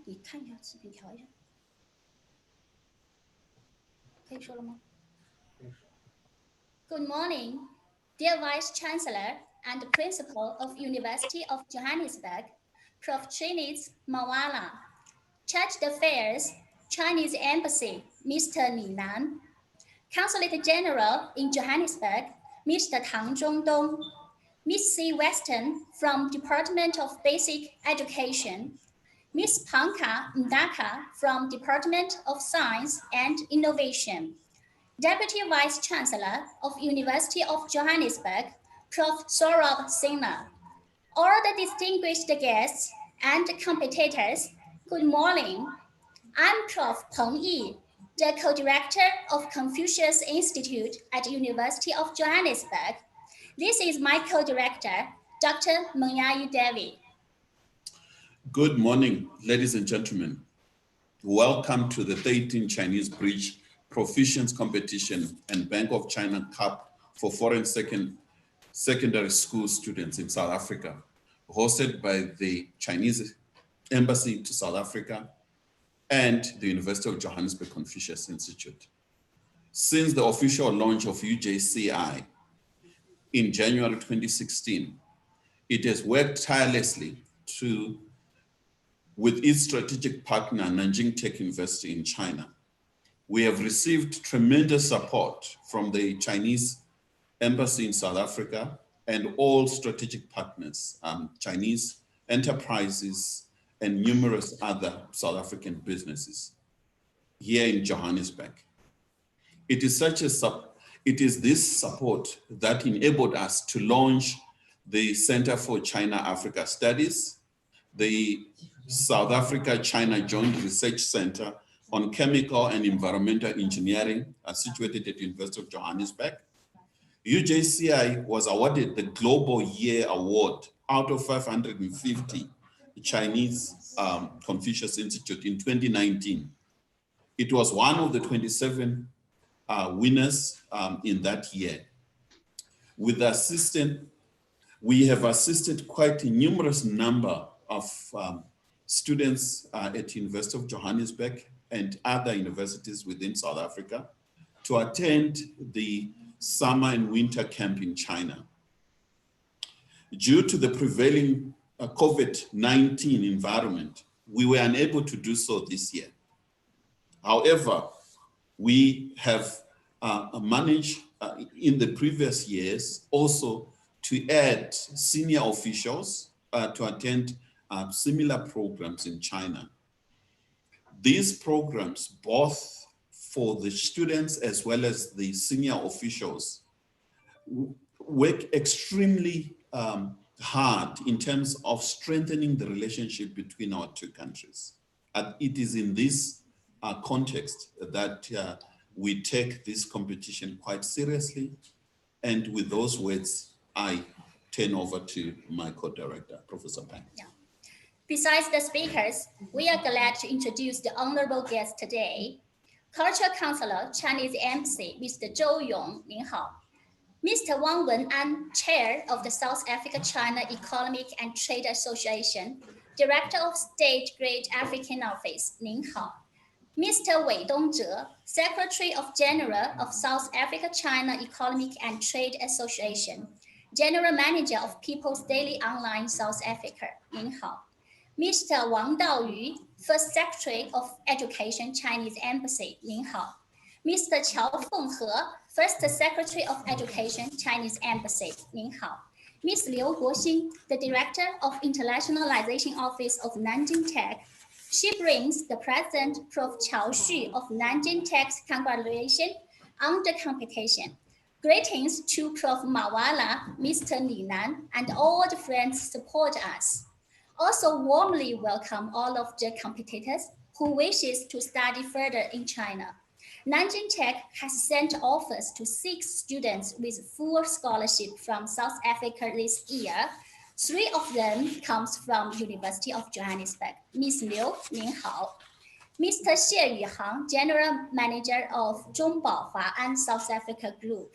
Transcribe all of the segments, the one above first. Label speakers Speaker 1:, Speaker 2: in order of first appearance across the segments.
Speaker 1: 你看一下视频，调一下。可以说了吗？ Good morning, dear Vice Chancellor and Principal of University of Johannesburg, Proficiency Mawala, Charge d'Affaires, Chinese Embassy, Mr. Li Nan, Consulate General in Johannesburg, Mr. Tang Zhongdong, Miss C. Weston from Department of Basic Education, Miss Panka Ndaka from Department of Science and Innovation, Deputy Vice Chancellor of University of Johannesburg, Prof. Saurabh Sinha, all the distinguished guests and competitors, good morning. I'm Prof. Peng Yi, the co-director of Confucius Institute at University of Johannesburg. This is my co-director, Dr. Mengyayi Devi.
Speaker 2: Good morning, ladies and gentlemen. Welcome to the 13th Chinese Bridge Proficiency Competition and Bank of China Cup for foreign secondary school students in South Africa, hosted by the Chinese Embassy to South Africa and the University of Johannesburg Confucius Institute. Since the official launch of UJCI in January 2016, it has worked tirelessly with its strategic partner, Nanjing Tech University in China. We have received tremendous support from the Chinese Embassy in South Africa and all strategic partners, Chinese enterprises, and numerous other South African businesses here in Johannesburg. It is this support that enabled us to launch the Center for China-Africa Studies, the South Africa-China Joint Research Center on Chemical and Environmental Engineering, situated at the University of Johannesburg. UJCI was awarded the Global Year Award out of 550 Chinese Confucius Institute in 2019. It was one of the 27 winners in that year. We have assisted quite a numerous number of students at University of Johannesburg and other universities within South Africa to attend the summer and winter camp in China. Due to the prevailing COVID-19 environment, we were unable to do so this year. However, we have managed in the previous years also to add senior officials to attend similar programs in China. These programs, both for the students as well as the senior officials, work extremely hard in terms of strengthening the relationship between our two countries. And it is in this context that we take this competition quite seriously. And with those words, I turn over to my co-director, Professor Pang.
Speaker 1: Yeah. Besides the speakers, we are glad to introduce the honorable guest today. Cultural Counselor, Chinese Embassy, Mr. Zhou Yong, 您好. Mr. Wang Wen'an, Chair of the South Africa-China Economic and Trade Association, Director of State Great African Office, 您好. Mr. Wei Dongzhe, Secretary of General of South Africa-China Economic and Trade Association, General Manager of People's Daily Online South Africa, 您好. Mr. Wang Daoyu, First Secretary of Education, Chinese Embassy, 您好. Mr. Qiao Fenghe, First Secretary of Education, Chinese Embassy, 您好. Ms. Liu Guoxin, the Director of Internationalization Office of Nanjing Tech. She brings the President, Prof. Qiao Xu of Nanjing Tech's congratulations on the competition. Greetings to Prof. Mawala, Mr. Li Nan, and all the friends support us. Also warmly welcome all of the competitors who wishes to study further in China. Nanjing Tech has sent offers to 6 students with full scholarship from South Africa this year. 3 of them comes from University of Johannesburg. Ms. Liu, 您好. Mr. Xie Yuhang, General Manager of Zhongbao Huaan South Africa Group.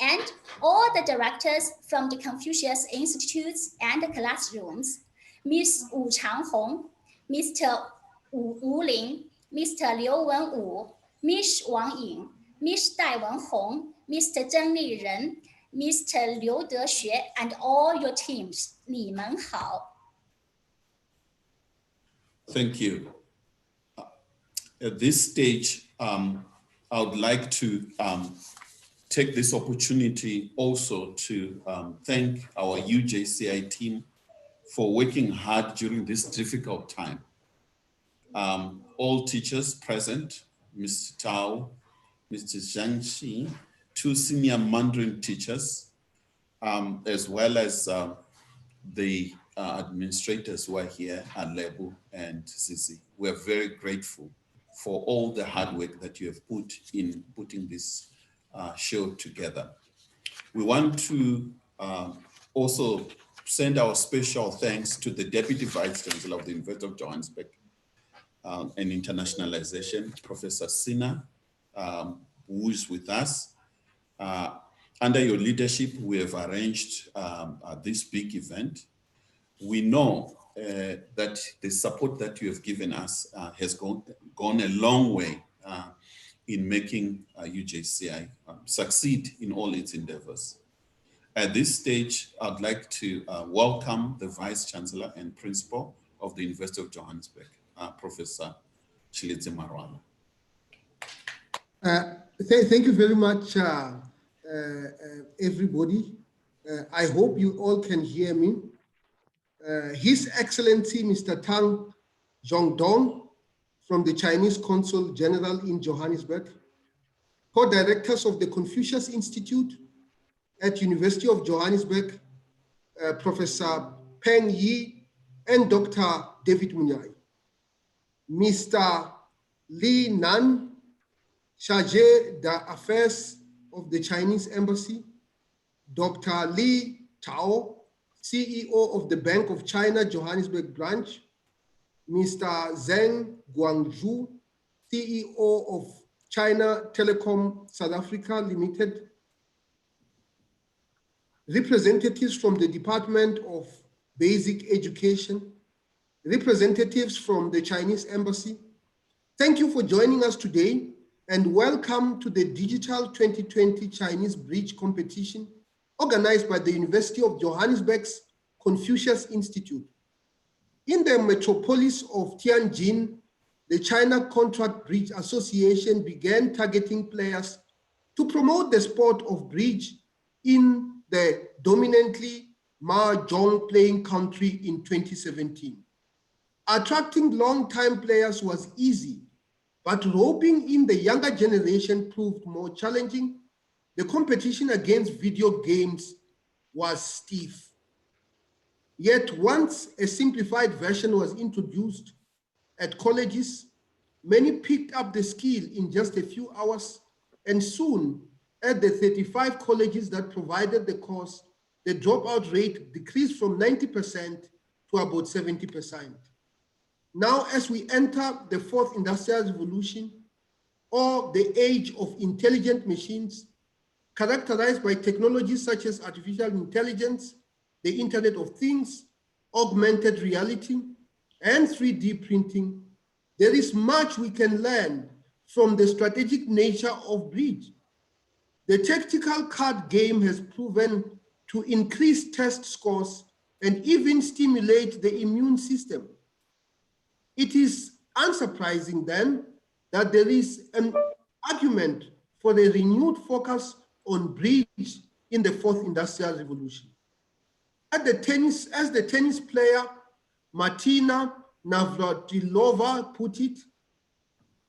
Speaker 1: And all the directors from the Confucius Institutes and the classrooms. Ms. Wu Changhong, Mr. Wu Ling, Mr. Liu Wenwu, Ms. Wang Ying, Ms. Dai Wenhong, Mr. Zheng Liren, Mr. Liu Dexue, and all your teams. 你们好.
Speaker 2: Thank you. At this stage, I would like to take this opportunity also to thank our UJCI team for working hard during this difficult time. All teachers present, Mr. Tao, Mr. Zhang Xi, 2 senior Mandarin teachers, as well as the administrators who are here, Alebu and Zizi. We're very grateful for all the hard work that you have put in putting this show together. We want to also send our special thanks to the Deputy Vice Chancellor of the University of Johannesburg and Internationalization, Professor Sina, who is with us. Under your leadership, we have arranged this big event. We know that the support that you have given us has gone a long way in making UJCI succeed in all its endeavors. At this stage, I'd like to welcome the Vice Chancellor and Principal of the University of Johannesburg, Professor Chilidze Marwala.
Speaker 3: Thank you very much, everybody. I hope you all can hear me. His Excellency, Mr. Tang Zhongdong, from the Chinese Consul General in Johannesburg, co-directors of the Confucius Institute at University of Johannesburg, Professor Peng Yi and Dr. David Munyai, Mr. Li Nan, Chargé d'Affaires of the Chinese Embassy, Dr. Li Tao, CEO of the Bank of China Johannesburg branch, Mr. Zheng Guangzhu, CEO of China Telecom South Africa Limited, representatives from the Department of Basic Education, representatives from the Chinese Embassy. Thank you for joining us today and welcome to the Digital 2020 Chinese Bridge Competition organized by the University of Johannesburg's Confucius Institute. In the metropolis of Tianjin, the China Contract Bridge Association began targeting players to promote the sport of bridge in the dominantly Mahjong playing country in 2017. Attracting long-time players was easy, but roping in the younger generation proved more challenging. The competition against video games was stiff. Yet once a simplified version was introduced at colleges, many picked up the skill in just a few hours, and soon at the 35 colleges that provided the course, the dropout rate decreased from 90% to about 70%. Now, as we enter the 4th Industrial Revolution, or the age of intelligent machines, characterized by technologies such as artificial intelligence, the Internet of Things, augmented reality, and 3D printing, there is much we can learn from the strategic nature of bridge. The tactical card game has proven to increase test scores and even stimulate the immune system. It is unsurprising then that there is an argument for a renewed focus on bridge in the 4th Industrial Revolution. As the tennis player Martina Navratilova put it,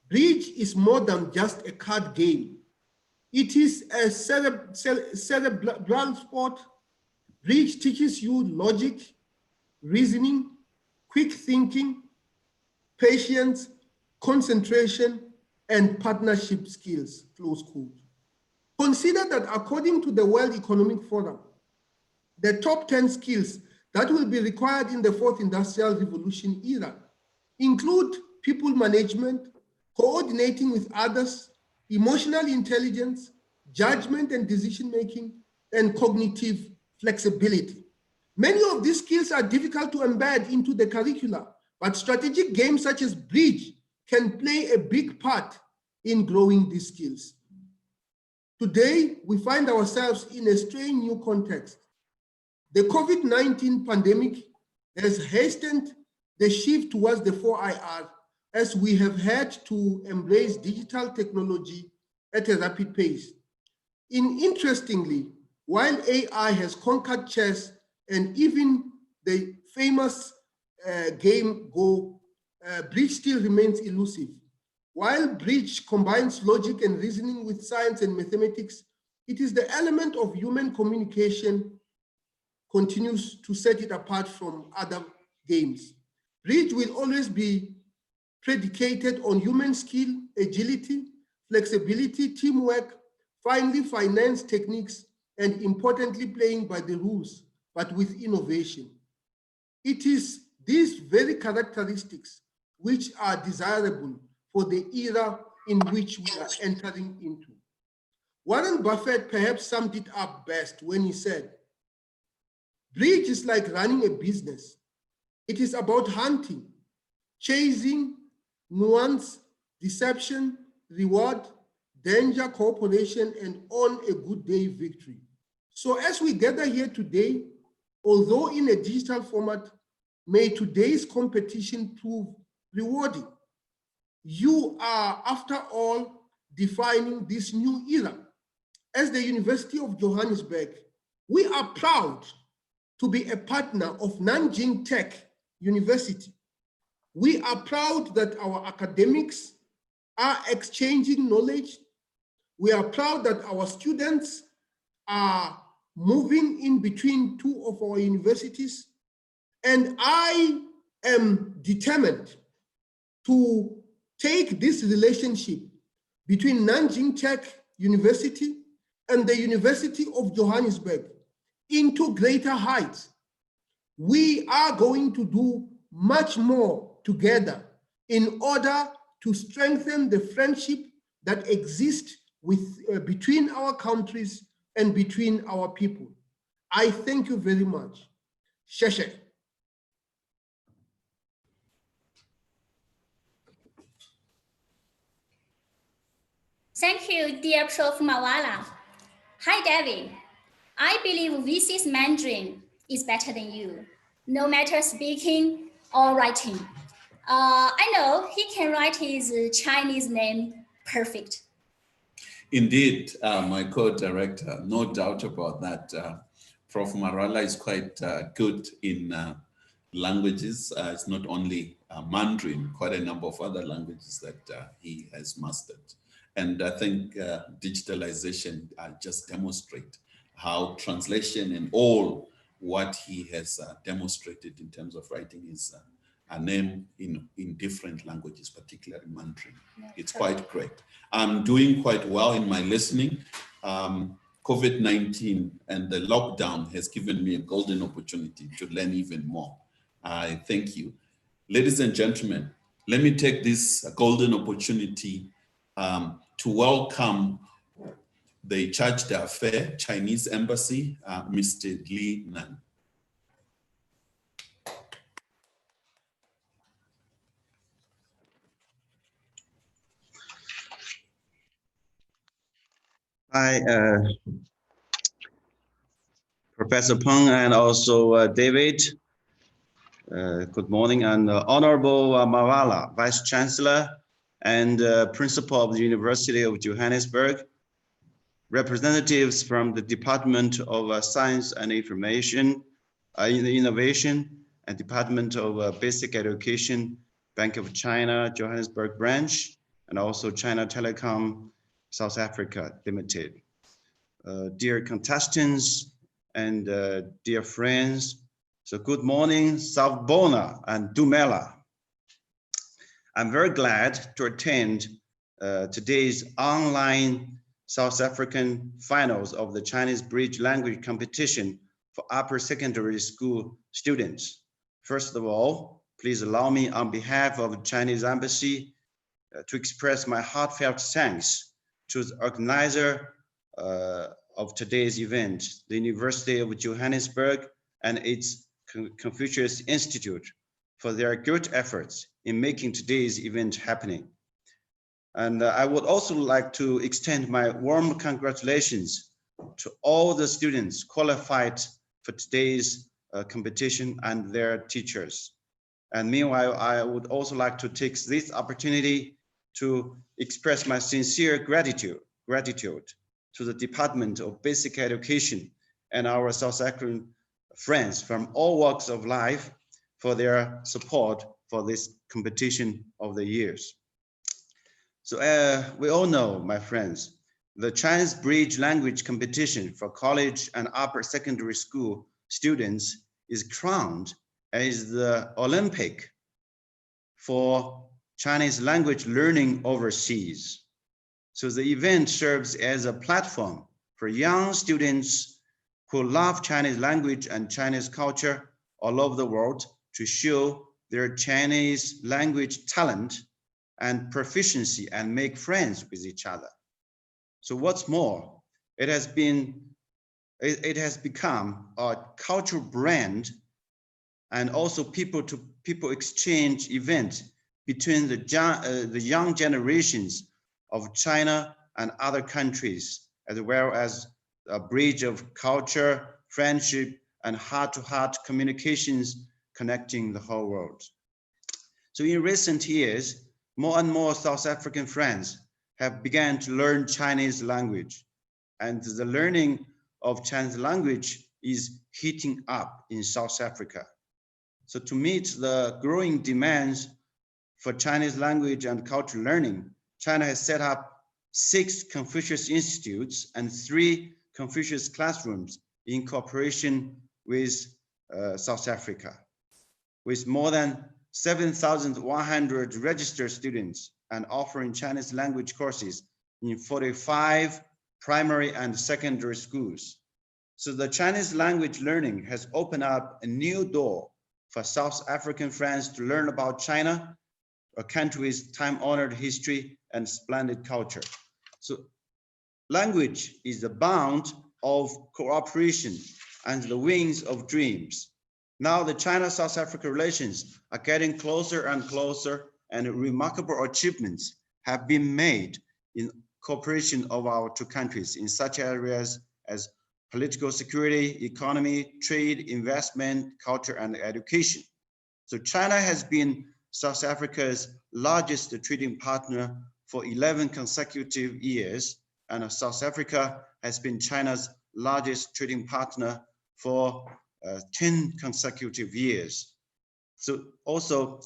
Speaker 3: bridge is more than just a card game. It is a cerebral sport. Bridge teaches you logic, reasoning, quick thinking, patience, concentration, and partnership skills, close quote. Consider that according to the World Economic Forum, the top 10 skills that will be required in the 4th Industrial Revolution era include people management, coordinating with others, emotional intelligence, judgment and decision-making, and cognitive flexibility. Many of these skills are difficult to embed into the curricula, but strategic games such as bridge can play a big part in growing these skills. Today, we find ourselves in a strange new context. The COVID-19 pandemic has hastened the shift towards the 4IR as we have had to embrace digital technology at a rapid pace. Interestingly, while AI has conquered chess and even the famous game Go, bridge still remains elusive. While bridge combines logic and reasoning with science and mathematics, it is the element of human communication continues to set it apart from other games. Bridge will always be predicated on human skill, agility, flexibility, teamwork, finely financed techniques, and importantly, playing by the rules, but with innovation. It is these very characteristics which are desirable for the era in which we are entering into. Warren Buffett perhaps summed it up best when he said, "Bridge is like running a business. It is about hunting, chasing, nuance, deception, reward, danger, cooperation, and on a good day, victory." So as we gather here today, although in a digital format, may today's competition prove rewarding. You are, after all, defining this new era. As the University of Johannesburg, we are proud to be a partner of Nanjing Tech University. We are proud that our academics are exchanging knowledge. We are proud that our students are moving in between two of our universities. And I am determined to take this relationship between Nanjing Tech University and the University of Johannesburg into greater heights. We are going to do much more together in order to strengthen the friendship that exists between our countries and between our people. I thank you very much. Sheshe.
Speaker 1: Thank you, dear Prof. Mawala. Hi, David. I believe VC's Mandarin is better than you, no matter speaking or writing. I know he can write his Chinese name perfect.
Speaker 2: Indeed, my co-director, no doubt about that. Prof. Marala is quite good in languages. It's not only Mandarin, quite a number of other languages that he has mastered. And I think digitalization just demonstrate how translation and all what he has demonstrated in terms of writing his name in different languages, particularly Mandarin. Yeah, it's quite great. I'm doing quite well in my listening. COVID-19 and the lockdown has given me a golden opportunity to learn even more. I thank you. Ladies and gentlemen, let me take this golden opportunity to welcome the Charge d'Affaires Chinese Embassy, Mr. Li Nan.
Speaker 4: Hi, Professor Peng and also David. Good morning, and Honorable Mawala, Vice Chancellor and Principal of the University of Johannesburg, representatives from the Department of Science and Information, Innovation, and Department of Basic Education, Bank of China, Johannesburg branch, and also China Telecom, South Africa Limited. Dear contestants and dear friends, so good morning, Sawubona and Dumela. I'm very glad to attend today's online South African finals of the Chinese Bridge Language Competition for upper secondary school students. First of all, please allow me on behalf of the Chinese Embassy to express my heartfelt thanks to the organizer of today's event, the University of Johannesburg and its Confucius Institute, for their great efforts in making today's event happening. And I would also like to extend my warm congratulations to all the students qualified for today's competition and their teachers. And meanwhile, I would also like to take this opportunity to express my sincere gratitude to the Department of Basic Education and our South African friends from all walks of life for their support for this competition of the years. So we all know, my friends, the Chinese Bridge Language Competition for college and upper secondary school students is crowned as the Olympic for Chinese language learning overseas. So the event serves as a platform for young students who love Chinese language and Chinese culture all over the world to show their Chinese language talent and proficiency and make friends with each other. So what's more, it has become a cultural brand and also people exchange event between the young generations of China and other countries, as well as a bridge of culture, friendship, and heart-to-heart communications connecting the whole world. So in recent years, more and more South African friends have begun to learn Chinese language, and the learning of Chinese language is heating up in South Africa. So to meet the growing demands for Chinese language and cultural learning, China has set up 6 Confucius Institutes and 3 Confucius classrooms in cooperation with South Africa, with more than 7,100 registered students and offering Chinese language courses in 45 primary and secondary schools. So the Chinese language learning has opened up a new door for South African friends to learn about China, a country with time-honored history and splendid culture. So language is the bond of cooperation and the wings of dreams. Now the China-South Africa relations are getting closer and closer, and remarkable achievements have been made in cooperation of our 2 countries in such areas as political security, economy, trade, investment, culture, and education. So China has been South Africa's largest trading partner for 11 consecutive years, and South Africa has been China's largest trading partner for 10 consecutive years. So also,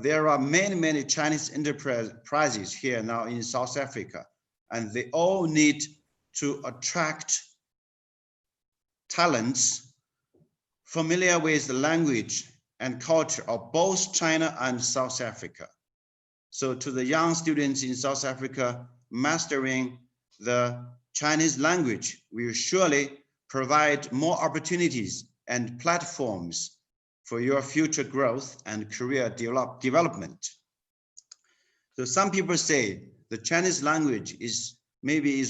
Speaker 4: there are many Chinese enterprises here now in South Africa, and they all need to attract talents familiar with the language and culture of both China and South Africa. So to the young students in South Africa, mastering the Chinese language will surely provide more opportunities and platforms for your future growth and career development. So some people say the Chinese language is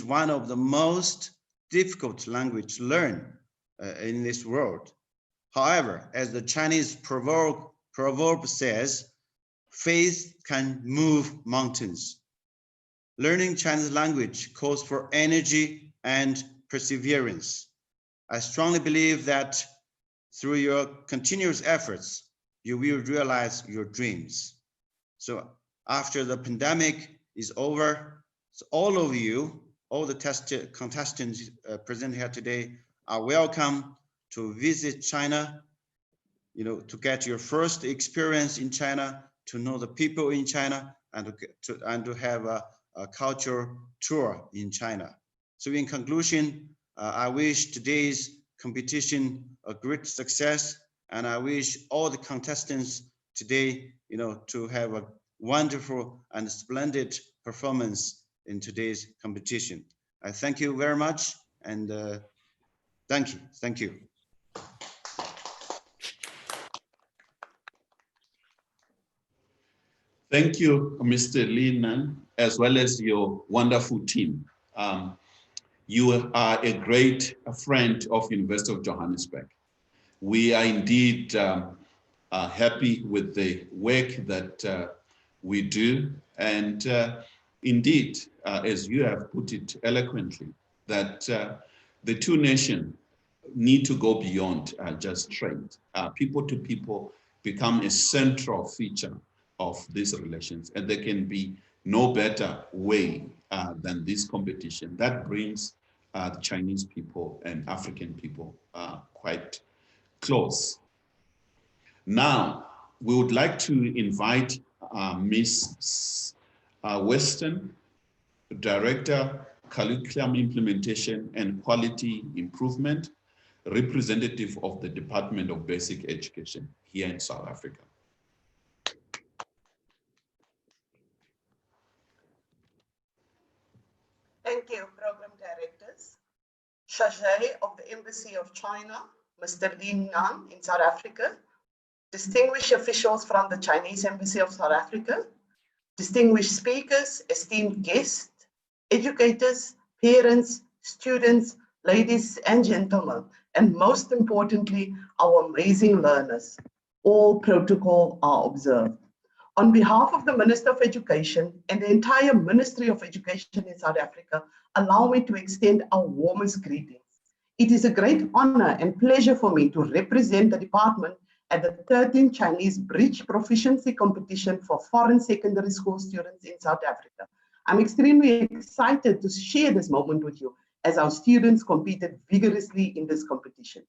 Speaker 4: one of the most difficult language to learn in this world. However, as the Chinese proverb says, faith can move mountains. Learning Chinese language calls for energy and perseverance. I strongly believe that through your continuous efforts, you will realize your dreams. So after the pandemic is over, so all of you, all the contestants present here today are welcome to visit China, to get your first experience in China, to know the people in China, and to have a cultural tour in China. So in conclusion, I wish today's competition a great success, and I wish all the contestants today, to have a wonderful and splendid performance in today's competition. I thank you very much, and thank you.
Speaker 2: Thank you, Mr. Li Nan, as well as your wonderful team. You are a great friend of University of Johannesburg. We are indeed happy with the work that we do. And indeed, as you have put it eloquently, that the two nations need to go beyond just trade. People to people become a central feature of these relations, and there can be no better way than this competition that brings the Chinese people and African people quite close. Now, we would like to invite Ms. Weston, Director, Curriculum Implementation and Quality Improvement, representative of the Department of Basic Education here in South Africa.
Speaker 5: Thank you, Program Directors. Chargé of the Embassy of China, Mr. Lin Nan in South Africa, distinguished officials from the Chinese Embassy of South Africa, distinguished speakers, esteemed guests, educators, parents, students, ladies and gentlemen, and most importantly, our amazing learners. All protocol are observed. On behalf of the Minister of Education and the entire Ministry of Education in South Africa, allow me to extend our warmest greetings. It is a great honor and pleasure for me to represent the department at the 13th Chinese Bridge Proficiency Competition for foreign secondary school students in South Africa. I'm extremely excited to share this moment with you as our students competed vigorously in this competition.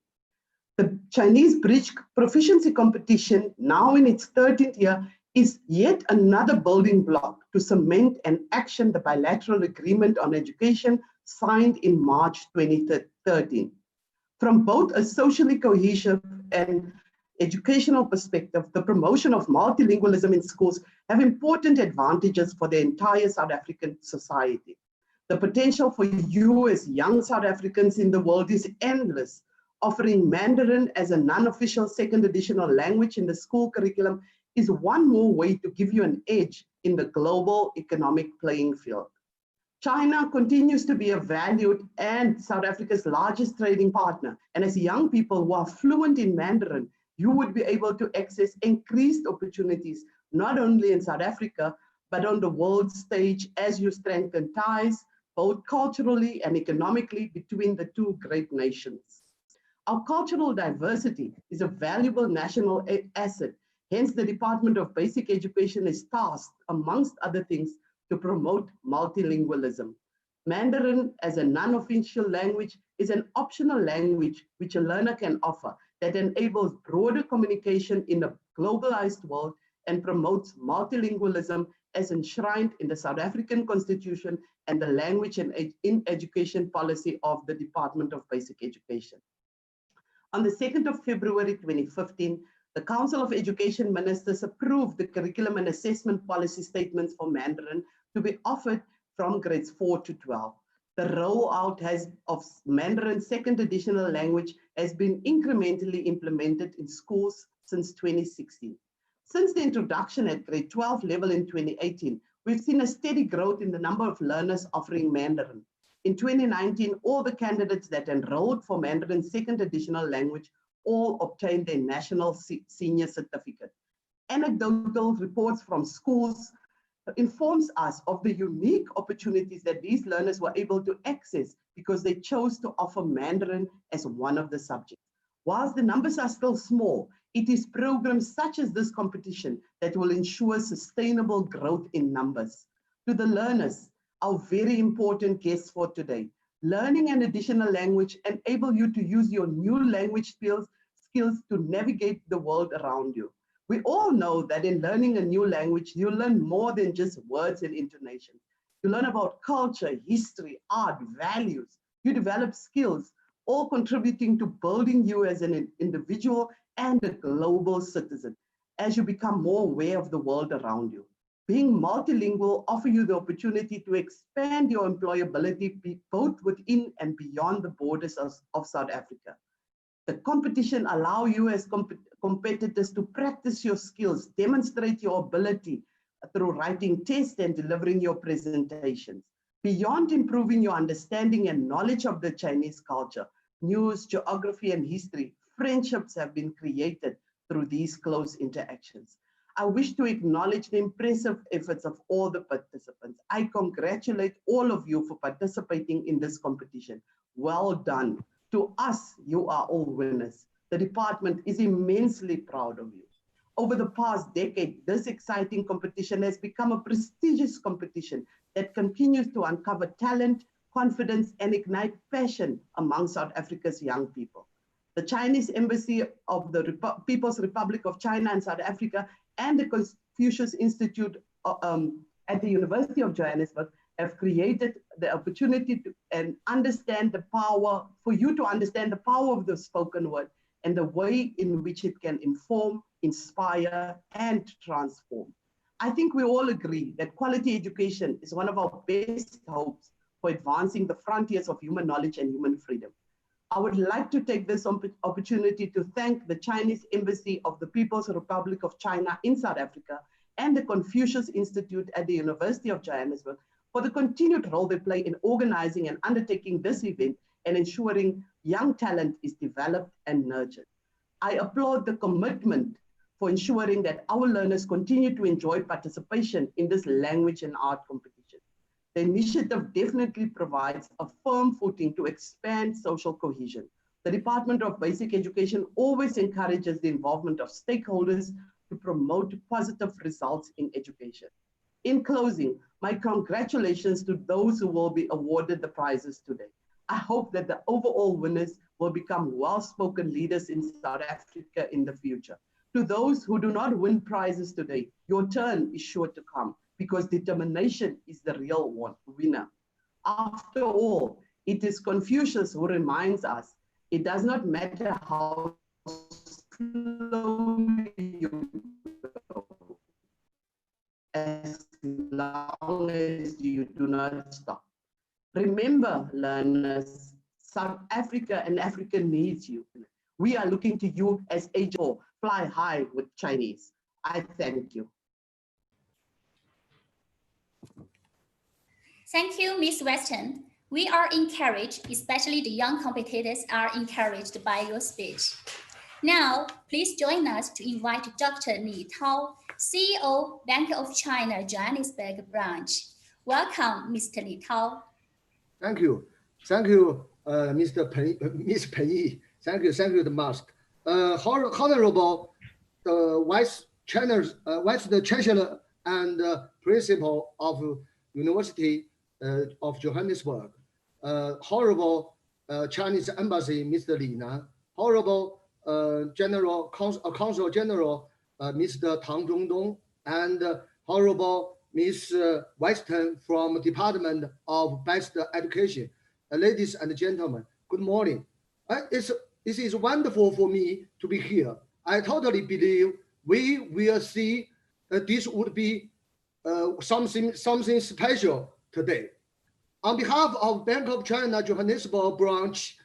Speaker 5: The Chinese Bridge Proficiency Competition, now in its 13th year, is yet another building block to cement and action the bilateral agreement on education signed in March 2013. From both a socially cohesive and educational perspective, the promotion of multilingualism in schools have important advantages for the entire South African society. The potential for you as young South Africans in the world is endless. Offering Mandarin as a non-official second additional language in the school curriculum is one more way to give you an edge in the global economic playing field. China continues to be a valued and South Africa's largest trading partner. And as young people who are fluent in Mandarin, you would be able to access increased opportunities, not only in South Africa, but on the world stage as you strengthen ties, both culturally and economically between the two great nations. Our cultural diversity is a valuable national asset. Hence, the Department of Basic Education is tasked, amongst other things, to promote multilingualism. Mandarin as a non-official language is an optional language which a learner can offer that enables broader communication in a globalized world and promotes multilingualism as enshrined in the South African Constitution and the language and in education policy of the Department of Basic Education. On the 2nd of February 2015, the Council of Education Ministers approved the curriculum and assessment policy statements for Mandarin to be offered from grades 4 to 12. The rollout of Mandarin second additional language has been incrementally implemented in schools since 2016. Since the introduction at grade 12 level in 2018, we've seen a steady growth in the number of learners offering Mandarin. In 2019, all the candidates that enrolled for Mandarin second additional language all obtained their national senior certificate. Anecdotal reports from schools informs us of the unique opportunities that these learners were able to access because they chose to offer Mandarin as one of the subjects. Whilst the numbers are still small, it is programs such as this competition that will ensure sustainable growth in numbers. To the learners, our very important guests for today, learning an additional language enable you to use your new language skills to navigate the world around you. We all know that in learning a new language, you learn more than just words and intonation. You learn about culture, history, art, values. You develop skills, all contributing to building you as an individual and a global citizen as you become more aware of the world around you. Being multilingual offers you the opportunity to expand your employability both within and beyond the borders of South Africa. The competition allows you as competitors to practice your skills, demonstrate your ability through writing tests and delivering your presentations. Beyond improving your understanding and knowledge of the Chinese culture, news, geography, and history, friendships have been created through these close interactions. I wish to acknowledge the impressive efforts of all the participants. I congratulate all of you for participating in this competition. Well done. To us, you are all winners. The department is immensely proud of you. Over the past decade, this exciting competition has become a prestigious competition that continues to uncover talent, confidence, and ignite passion among South Africa's young people. The Chinese Embassy of the People's Republic of China and South Africa and the Confucius Institute at the University of Johannesburg have created the opportunity to understand the power, for you to understand the power of the spoken word and the way in which it can inform, inspire, and transform. I think we all agree that quality education is one of our best hopes for advancing the frontiers of human knowledge and human freedom. I would like to take this opportunity to thank the Chinese Embassy of the People's Republic of China in South Africa and the Confucius Institute at the University of Johannesburg for the continued role they play in organizing and undertaking this event and ensuring young talent is developed and nurtured. I applaud the commitment for ensuring that our learners continue to enjoy participation in this language and art competition. The initiative definitely provides a firm footing to expand social cohesion. The Department of Basic Education always encourages the involvement of stakeholders to promote positive results in education. In closing, my congratulations to those who will be awarded the prizes today. I hope that the overall winners will become well-spoken leaders in South Africa in the future. To those who do not win prizes today, your turn is sure to come, because determination is the real winner. After all, it is Confucius who reminds us, it does not matter how slowly you go, as long as you do not stop. Remember, learners, South Africa and Africa needs you. We are looking to you as agents. Fly high with Chinese. I thank you.
Speaker 1: Thank you, Ms. Weston. We are encouraged, especially the young competitors are encouraged by your speech. Now, please join us to invite Dr. Li Tao, CEO, Bank of China, Johannesburg branch. Welcome, Mr. Li Tao.
Speaker 3: Thank you. Thank you, Ms. Peng Yi. Thank you the most. Honorable Vice Chancellor and Principal of University of Johannesburg, Honorable Chinese Embassy, Mr. Li Nan, Honorable Consul General, Mr. Tang Zhongdong, and Honorable Ms. Weston from Department of Basic Education. Ladies and gentlemen, good morning. This is wonderful for me to be here. I totally believe we will see this would be something special today. On behalf of Bank of China Johannesburg branch,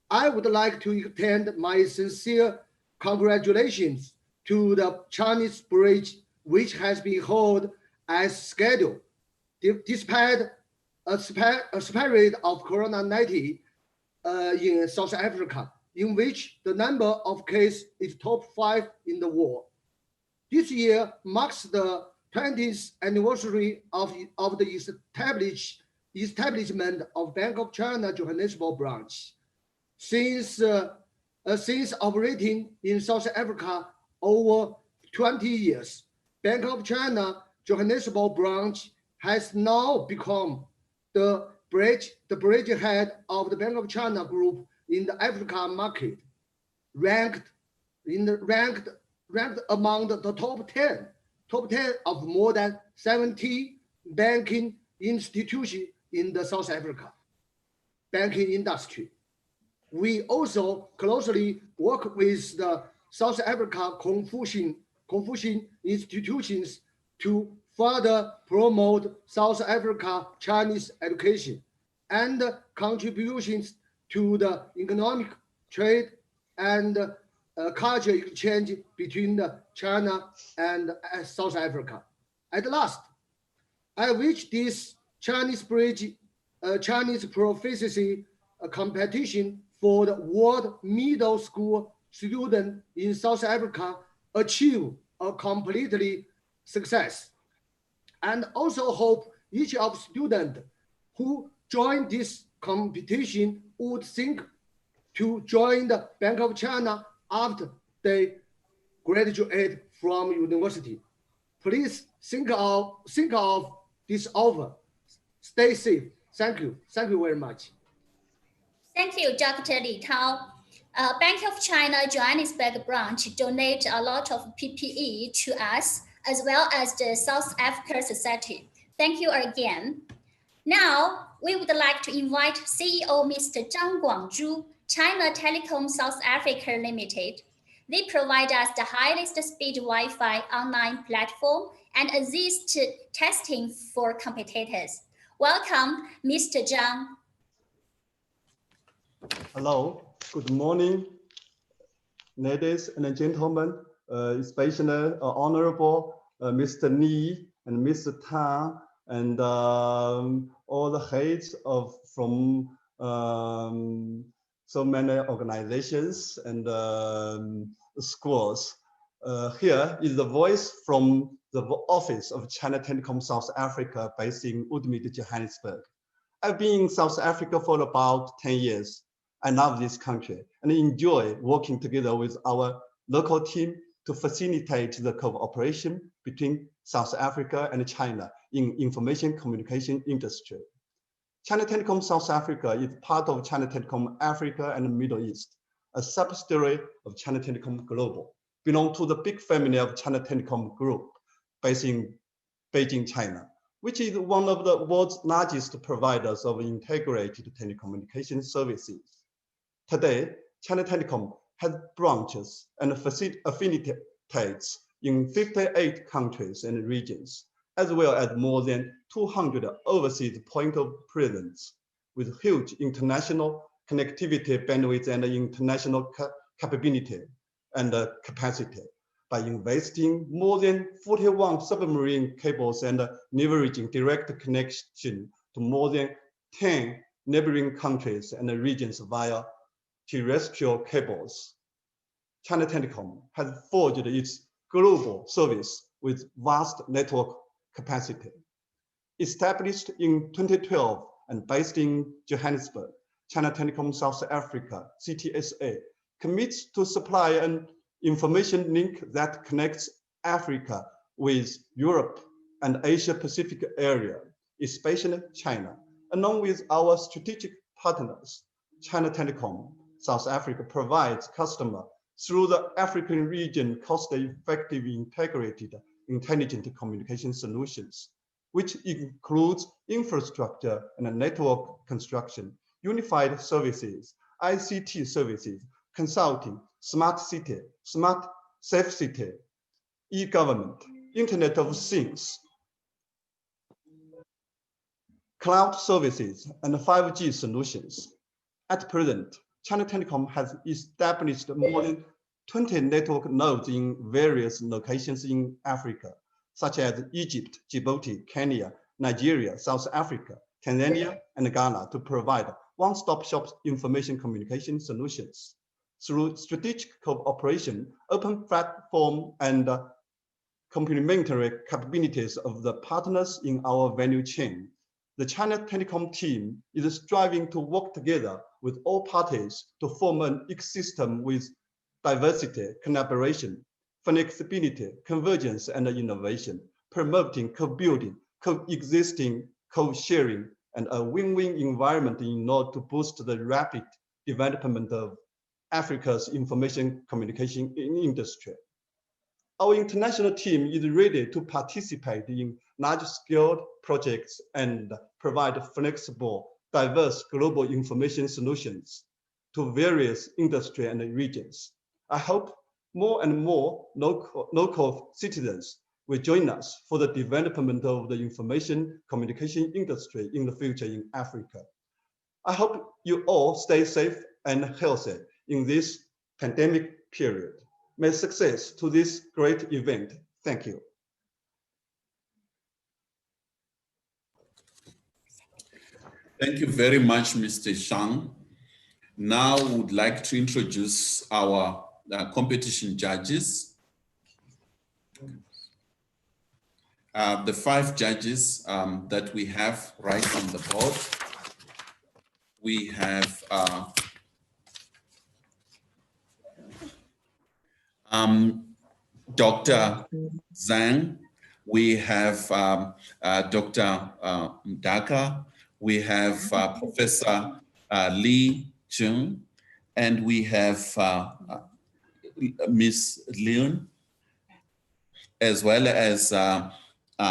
Speaker 3: I would like to extend my sincere congratulations to the Chinese bridge, which has been held as scheduled, despite a spirit of Corona-19 in South Africa, in which the number of cases is top 5 in the world. This year marks the 20th anniversary of the establishment of Bank of China Johannesburg branch. Since operating in South Africa over 20 years, Bank of China Johannesburg branch has now become the bridgehead of the Bank of China group in the African market, ranked among the top 10 of more than 70 banking institutions in the South Africa banking industry. We also closely work with the South Africa Confucian institutions to further promote South Africa Chinese education and contributions to the economic trade and culture exchange between China and South Africa. At last, I wish this Chinese Proficiency competition for the World Middle School students in South Africa achieve a completely success. And also hope each of students who join this competition would think to join the Bank of China after they graduate from university. Please think of this offer. Stay safe. Thank you. Thank you very much.
Speaker 1: Thank you, Dr. Li Tao. Bank of China Johannesburg branch donate a lot of PPE to us, as well as the South Africa Society. Thank you again. Now, we would like to invite CEO Mr. Zhang Guangzhu, China Telecom South Africa Limited. They provide us the highest speed Wi-Fi online platform and assist testing for competitors. Welcome, Mr. Zhang.
Speaker 6: Hello, good morning, ladies and gentlemen, especially Honorable Mr. Li and Mr. Tan, and all the heads from so many organizations and schools. Here is the voice from the office of China Telecom South Africa based in Woodmead, Johannesburg. I've been in South Africa for about 10 years. I love this country and enjoy working together with our local team to facilitate the cooperation between South Africa and China in information communication industry. China Telecom South Africa is part of China Telecom Africa and Middle East, a subsidiary of China Telecom Global, belong to the big family of China Telecom Group based in Beijing, China, which is one of the world's largest providers of integrated telecommunication services. Today, China Telecom has branches and affiliates in 58 countries and regions, as well as more than 200 overseas points of presence, with huge international connectivity bandwidth and international capability and capacity. By investing more than 41 submarine cables and leveraging direct connection to more than 10 neighboring countries and regions via terrestrial cables, China Telecom has forged its global service with vast network capacity. Established in 2012 and based in Johannesburg, China Telecom South Africa, CTSA, commits to supply an information link that connects Africa with Europe and Asia Pacific area, especially China. Along with our strategic partners, China Telecom South Africa provides customers through the African region cost-effective integrated intelligent communication solutions, which includes infrastructure and network construction, unified services, ICT services, consulting, smart city, smart safe city, e-government, Internet of Things, cloud services, and 5G solutions. At present, China Telecom has established more than 20 network nodes in various locations in Africa, such as Egypt, Djibouti, Kenya, Nigeria, South Africa, Tanzania, and Ghana to provide one-stop shop information communication solutions. Through strategic cooperation, open platform, and complementary capabilities of the partners in our value chain, the China Telecom team is striving to work together with all parties to form an ecosystem with diversity, collaboration, flexibility, convergence, and innovation, promoting co-building, coexisting, co-sharing, and a win-win environment in order to boost the rapid development of Africa's information communication industry. Our international team is ready to participate in large-scale projects and provide flexible, diverse global information solutions to various industry and regions. I hope more and more local citizens will join us for the development of the information communication industry in the future in Africa. I hope you all stay safe and healthy in this pandemic period. May success to this great event. Thank you.
Speaker 2: Thank you very much, Mr. Shang. Now we would like to introduce our competition judges. The 5 judges that we have right on the board. We have Dr. Zhang, we have Dr. Mdaka, we have Professor Li Jun, and we have Miss Leon, as well as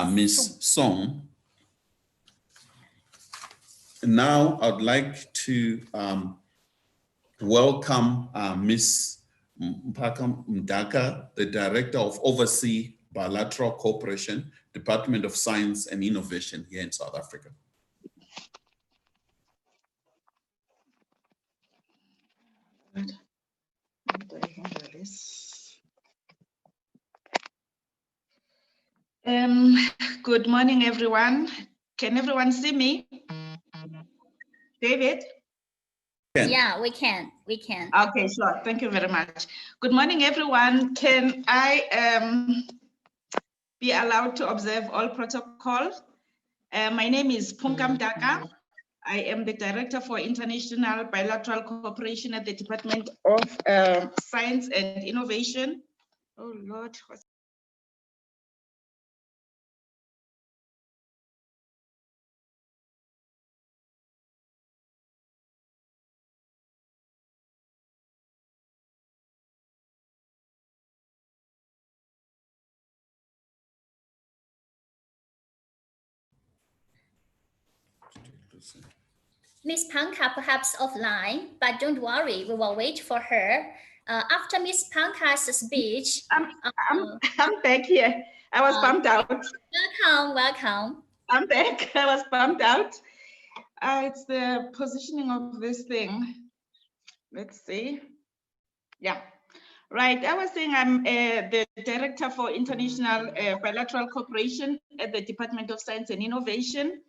Speaker 2: Miss Song. Now I'd like to welcome Miss Mpaka Mdaka, the Director of Overseas Bilateral Cooperation, Department of Science and Innovation here in South Africa.
Speaker 7: Good morning, everyone. Can everyone see me? David?
Speaker 1: Yeah, we can.
Speaker 7: Okay, sure. Thank you very much. Good morning, everyone. Can I be allowed to observe all protocols? My name is Punkam Daka. I am the Director for International Bilateral Cooperation at the Department of Science and Innovation. Oh, Lord.
Speaker 1: Miss Panka perhaps offline, but don't worry, we will wait for her. After Miss Panka's speech,
Speaker 7: I'm back here. I was bumped out.
Speaker 1: Welcome.
Speaker 7: I'm back. I was bumped out. It's the positioning of this thing. Let's see. Yeah. Right. I was saying I'm the Director for International Bilateral Cooperation at the Department of Science and Innovation.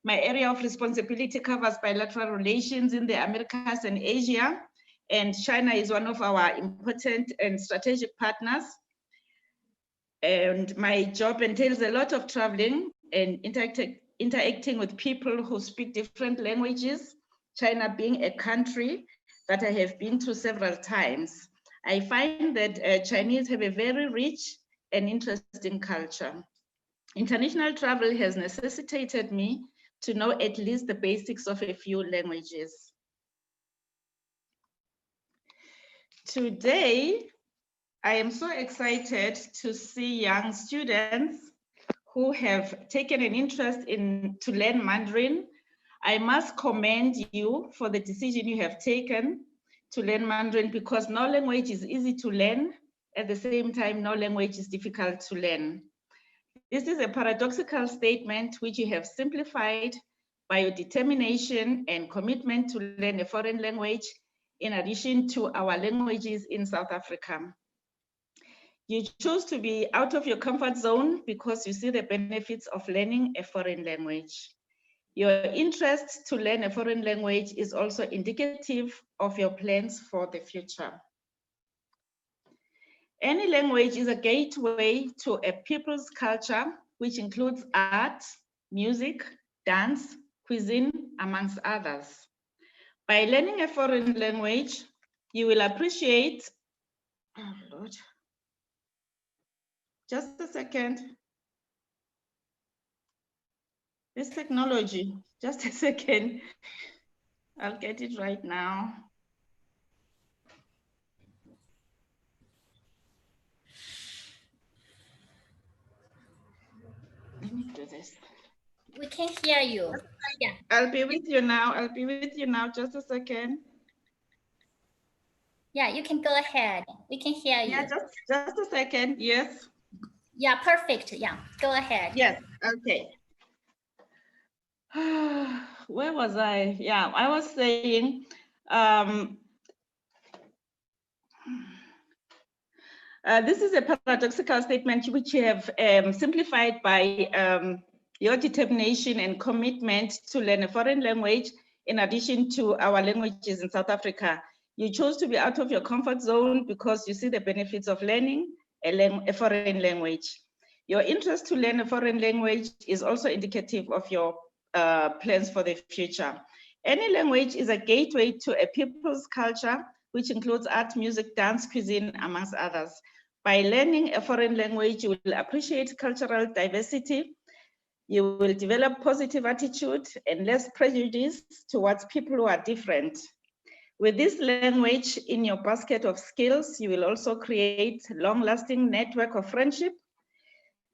Speaker 7: My area of responsibility covers bilateral relations in the Americas and Asia, and China is one of our important and strategic partners. And my job entails a lot of traveling and interacting with people who speak different languages, China being a country that I have been to several times. I find that Chinese have a very rich and interesting culture. International travel has necessitated me to know at least the basics of a few languages. Today, I am so excited to see young students who have taken an interest to learn Mandarin. I must commend you for the decision you have taken to learn Mandarin, because no language is easy to learn. At the same time, no language is difficult to learn. This is a paradoxical statement which you have simplified by your determination and commitment to learn a foreign language in addition to our languages in South Africa. You choose to be out of your comfort zone because you see the benefits of learning a foreign language. Your interest to learn a foreign language is also indicative of your plans for the future. Any language is a gateway to a people's culture, which includes art, music, dance, cuisine, amongst others. By learning a foreign language, you will appreciate, oh Lord, just a second. This technology, just a second. I'll get it right now. Let me do this.
Speaker 1: We can hear you. Yeah.
Speaker 7: I'll be with you now. I'll be with you now. Just a second.
Speaker 1: Yeah, you can go ahead. We can hear you.
Speaker 7: Yeah, just a second. Yes.
Speaker 1: Yeah, perfect. Yeah, go ahead.
Speaker 7: Yes. Okay. Where was I? Yeah, I was saying, this is a paradoxical statement which you have simplified by your determination and commitment to learn a foreign language in addition to our languages in South Africa. You chose to be out of your comfort zone because you see the benefits of learning a foreign language. Your interest to learn a foreign language is also indicative of your plans for the future. Any language is a gateway to a people's culture, which includes art, music, dance, cuisine, amongst others. By learning a foreign language, you will appreciate cultural diversity. You will develop positive attitude and less prejudice towards people who are different. With this language in your basket of skills, you will also create a long-lasting network of friendship,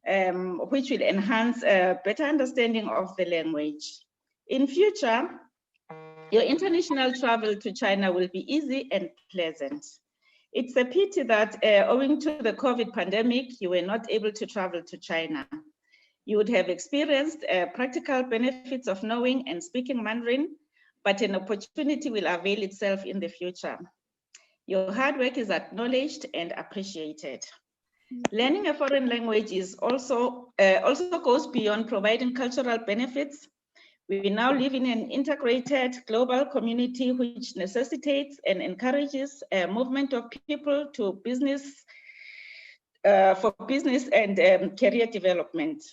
Speaker 7: which will enhance a better understanding of the language. In future, your international travel to China will be easy and pleasant. It's a pity that owing to the COVID pandemic, you were not able to travel to China. You would have experienced practical benefits of knowing and speaking Mandarin, but an opportunity will avail itself in the future. Your hard work is acknowledged and appreciated. Learning a foreign language is also goes beyond providing cultural benefits. We now live in an integrated global community which necessitates and encourages a movement of people to business, for business and career development.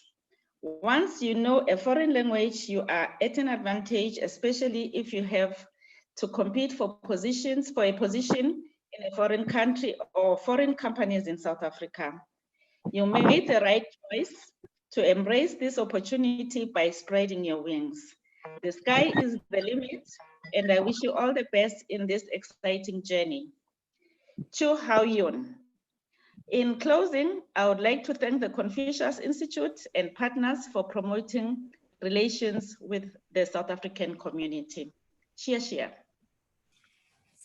Speaker 7: Once you know a foreign language, you are at an advantage, especially if you have to compete for a position in a foreign country or foreign companies in South Africa. You made the right choice to embrace this opportunity by spreading your wings. The sky is the limit, and I wish you all the best in this exciting journey. Chu Hao Yun. In closing, I would like to thank the Confucius Institute and partners for promoting relations with the South African community. Xie.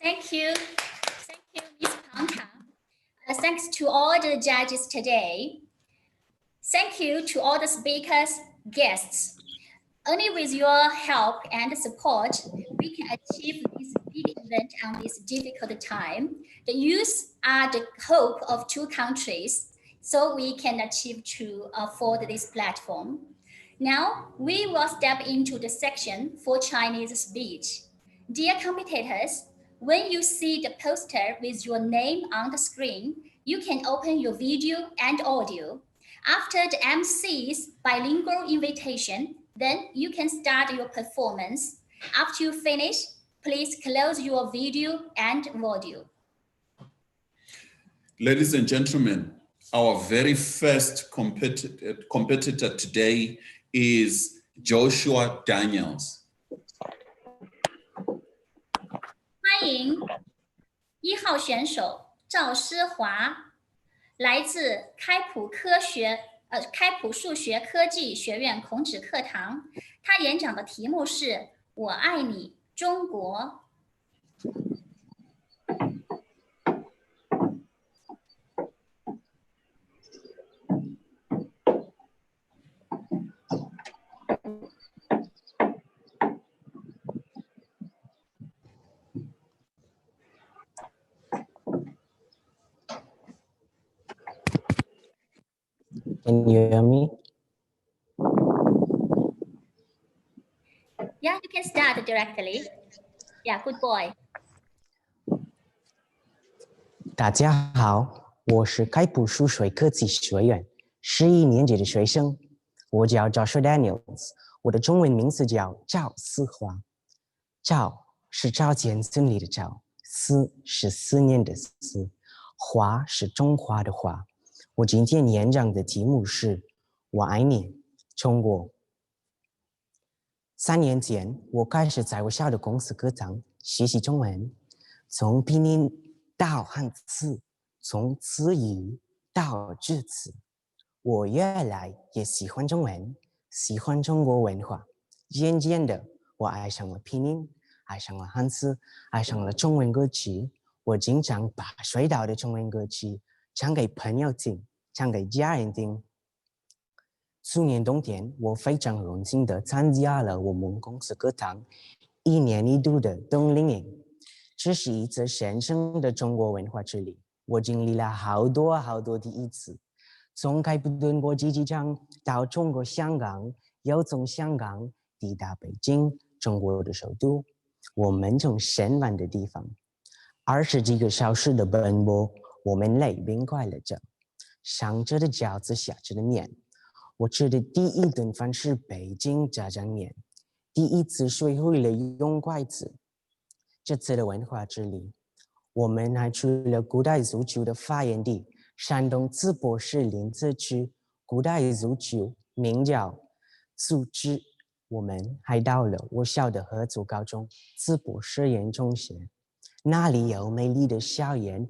Speaker 1: Thank you, Ms. Panka. Thanks to all the judges today. Thank you to all the speakers, guests. Only with your help and support, we can achieve this big event on this difficult time. The youth are the hope of two countries, so we can achieve to afford this platform. Now, we will step into the section for Chinese speech. Dear competitors, when you see the poster with your name on the screen, you can open your video and audio. After the MC's bilingual invitation, then you can start your performance. After you finish, please close your video and audio.
Speaker 2: Ladies and gentlemen, our very first competitor today is Joshua Daniels.
Speaker 1: 欢迎1号选手赵诗华，来自开普数学科技学院孔子课堂。他演讲的题目是“我爱你，中国”。
Speaker 8: Can you hear me?
Speaker 1: Yeah, you can start directly. Yeah, good boy.
Speaker 8: 大家好，我是开普数学科技学院11年级的学生，我叫 Joshua Daniels， 我的中文名字叫赵思华。赵是赵钱孙里的赵，思是思念的思，华是中华的华。我今天演讲的题目是“我爱你，中国”。3年前，我开始在我校的公司课堂学习中文，从拼音到汉字，从词语到句子。我越来越喜欢中文，喜欢中国文化。渐渐的，我爱上了拼音，爱上了汉字，爱上了中文歌曲。我经常把学到的中文歌曲唱给朋友听，唱给家人听。去年冬天，我非常荣幸地参加了我们公司课堂1年1度的冬令营。这是一次神圣的中国文化之旅，我经历了好多第一次，从开普敦国际机场到中国香港，又从香港抵达北京，中国的首都。我们从深远的地方20几个小时的奔波，我们累并快乐着。上着的饺子，下着的面。我吃的第一顿饭是北京炸酱面，第一次学会了用筷子。这次的文化之旅，我们还去了古代足球的发源地山东淄博市临淄区，古代足球名叫足之。我们还到了我校的合作高中淄博实验中学，那里有美丽的校园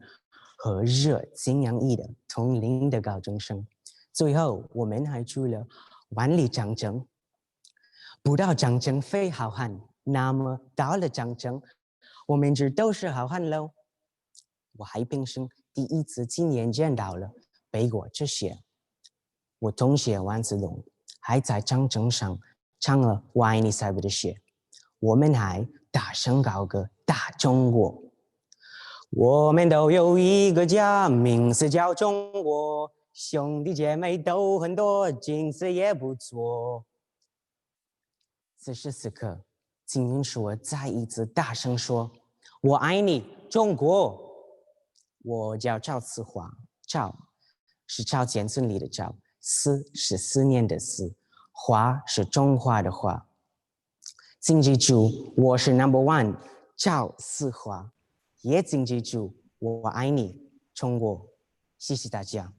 Speaker 8: 和热情洋溢的同龄的高中生。最后，我们还去了万里长城。不到长城非好汉，那么到了长城，我们这都是好汉喽。我还平生第一次亲眼见到了北国之雪。我同学王子龙还在长城上唱了我爱你塞北的雪。我们还大声高歌大中国。我们都有一个家，名字叫中国，兄弟姐妹都很多，景色也不错。此时此刻，请允许我再一次大声说，我爱你中国。我叫赵思华，赵是赵钱孙里的赵，思是思念的思，华是中华的华。请记住，我是 No.1 赵思华，也请记住，我爱你中国。谢谢大家。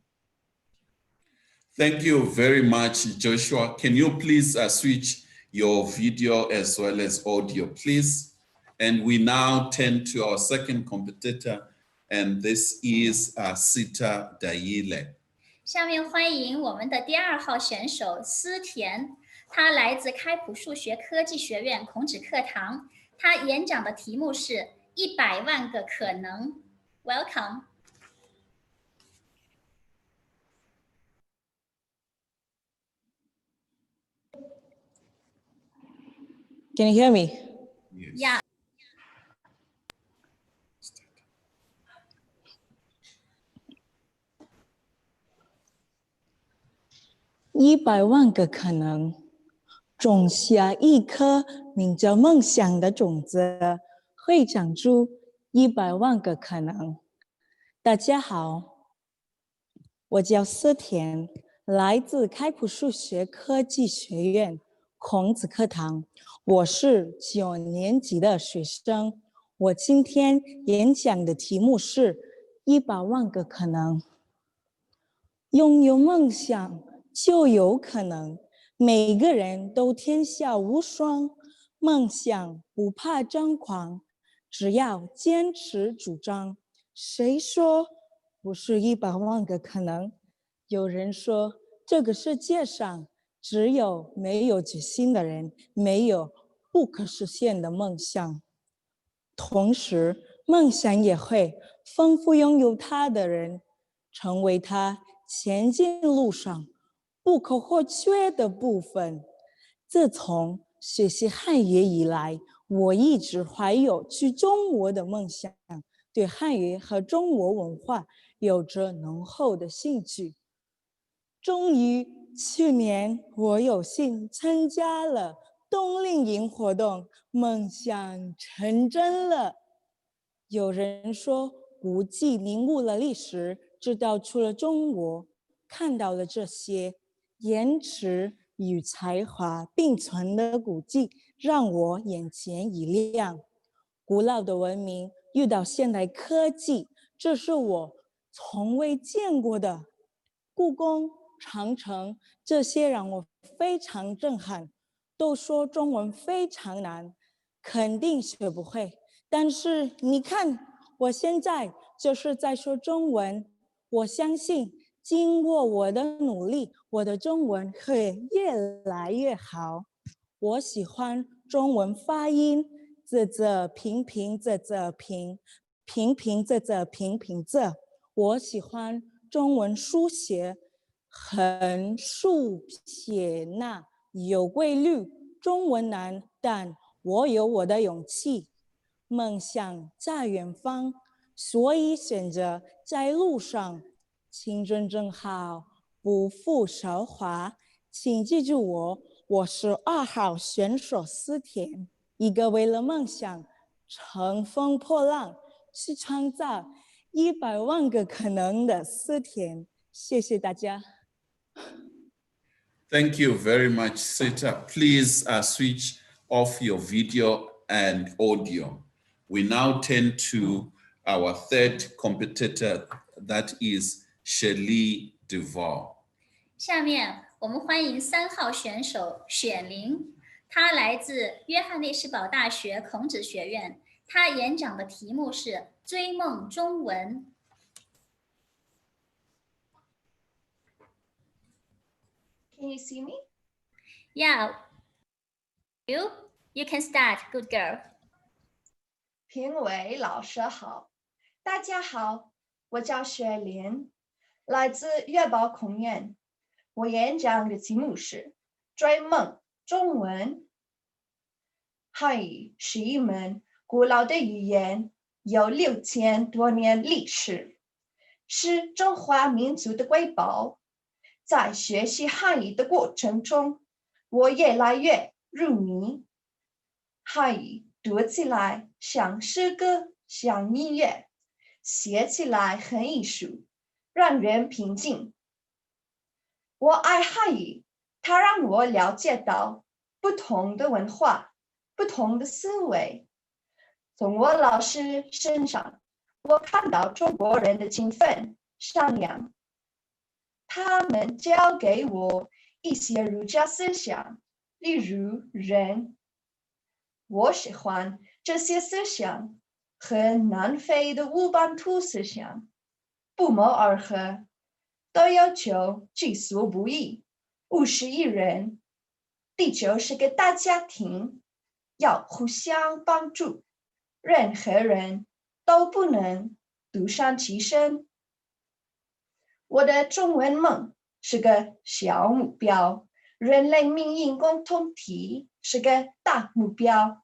Speaker 2: Thank you very much, Joshua. Can you please switch your video as well as audio, please? And we now turn to our second competitor, and this is Sita Dayile.
Speaker 1: 下面欢迎我们的第2号选手思田，他来自开普数学科技学院孔子课堂，他演讲的题目是100万个可能。Welcome.
Speaker 9: Can you hear me?
Speaker 2: Yes.
Speaker 1: Yeah.
Speaker 9: 100万个可能，种下一颗名叫梦想的种子，会长出100万个可能。大家好，我叫思田，来自开普数学科技学院孔子课堂，我是9年级的学生。我今天演讲的题目是100万个可能。拥有梦想就有可能，每个人都天下无双，梦想不怕张狂，只要坚持主张。谁说不是100万个可能？有人说这个世界上只有没有决心的人，没有不可实现的梦想。同时，梦想也会丰富拥有它的人，成为他前进路上不可或缺的部分。自从学习汉语以来，我一直怀有去中国的梦想，对汉语和中国文化有着浓厚的兴趣。终于，去年我有幸参加了冬令营活动，梦想成真了。有人说，古迹凝固了历史，知道出了中国，看到了这些颜值与才华并存的古迹，让我眼前一亮。古老的文明遇到现代科技，这是我从未见过的。故宫、长城，这些让我非常震撼。都说中文非常难，肯定学不会。但是你看，我现在就是在说中文。我相信，经过我的努力，我的中文会越来越好。我喜欢中文发音，仄仄平平仄仄平，平平仄仄平平仄。我喜欢中文书写，横竖撇捺有规律。中文难，但我有我的勇气。梦想在远方，所以选择在路上。青春正好，不负韶华。请记住我是2号选手思田，一个为了梦想乘风破浪，是创造100万个可能的4天。谢谢大家。
Speaker 2: Thank you very much, Seta. Please switch off your video and audio. We now turn to our third competitor, that is Shirley Duval.
Speaker 1: 下面我们欢迎3号选手选林，他来自约翰内斯堡大学孔子学院，他演讲的题目是追梦中文。
Speaker 10: Can you see me?
Speaker 1: Yeah, you can start, good girl.
Speaker 10: 评委老师好，大家好，我叫雪莲，来自月宝公园。我演讲的题目是追梦中文。汉语是一门古老的语言，有6000多年历史，是中华民族的瑰宝。在学习汉语的过程中，我越来越入迷。汉语读起来像诗歌，像音乐，写起来很艺术，让人平静。我爱汉语，它让我了解到不同的文化，不同的思维。从我老师身上，我看到中国人的勤奋、善良。他们教给我一些儒家思想，例如仁。我喜欢这些思想和南非的乌班图思想不谋而合，都要求己所不欲，勿施于人。地球是个大家庭，要互相帮助，任何人都不能独善其身。我的中文梦是个小目标，人类命运共同体是个大目标，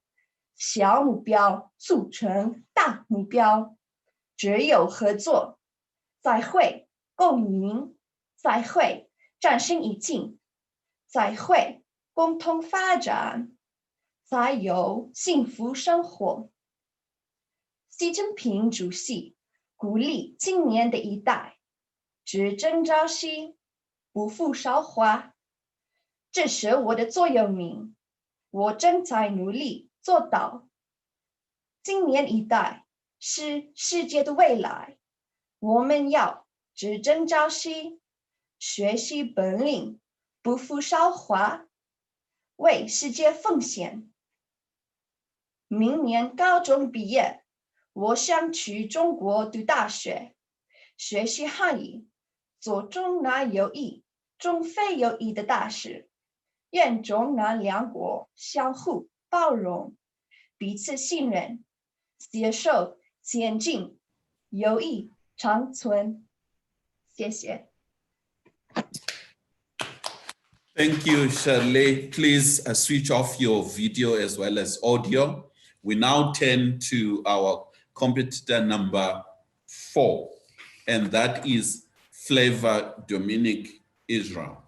Speaker 10: 小目标组成大目标，只有合作才会共赢，才会战胜疫情，才会共同发展，才有幸福生活。习近平主席鼓励今年的一代只争朝夕，不负韶华，这是我的座右铭，我正在努力做到。今年一代是世界的未来，我们要只争朝夕，学习本领，不负韶华，为世界奉献。明年高中毕业，我想去中国读大学，学习汉语，做中南友谊、中非友谊的大事，愿中南两国相互包容，彼此信任，携手前进，友谊长存。谢谢。
Speaker 2: Thank you, Shirley. Please switch off your video as well as audio. We now turn to our competitor number 4, and that is Flavor Dominic Israel.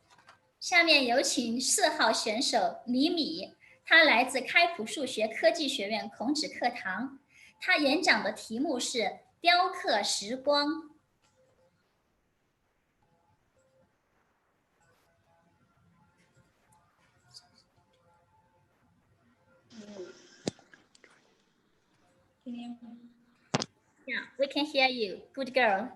Speaker 1: 下面有请4号选手李米，他来自开普数学科技学院孔子课堂，他演讲的题目是雕刻时光。Yeah, we can hear you. Good girl.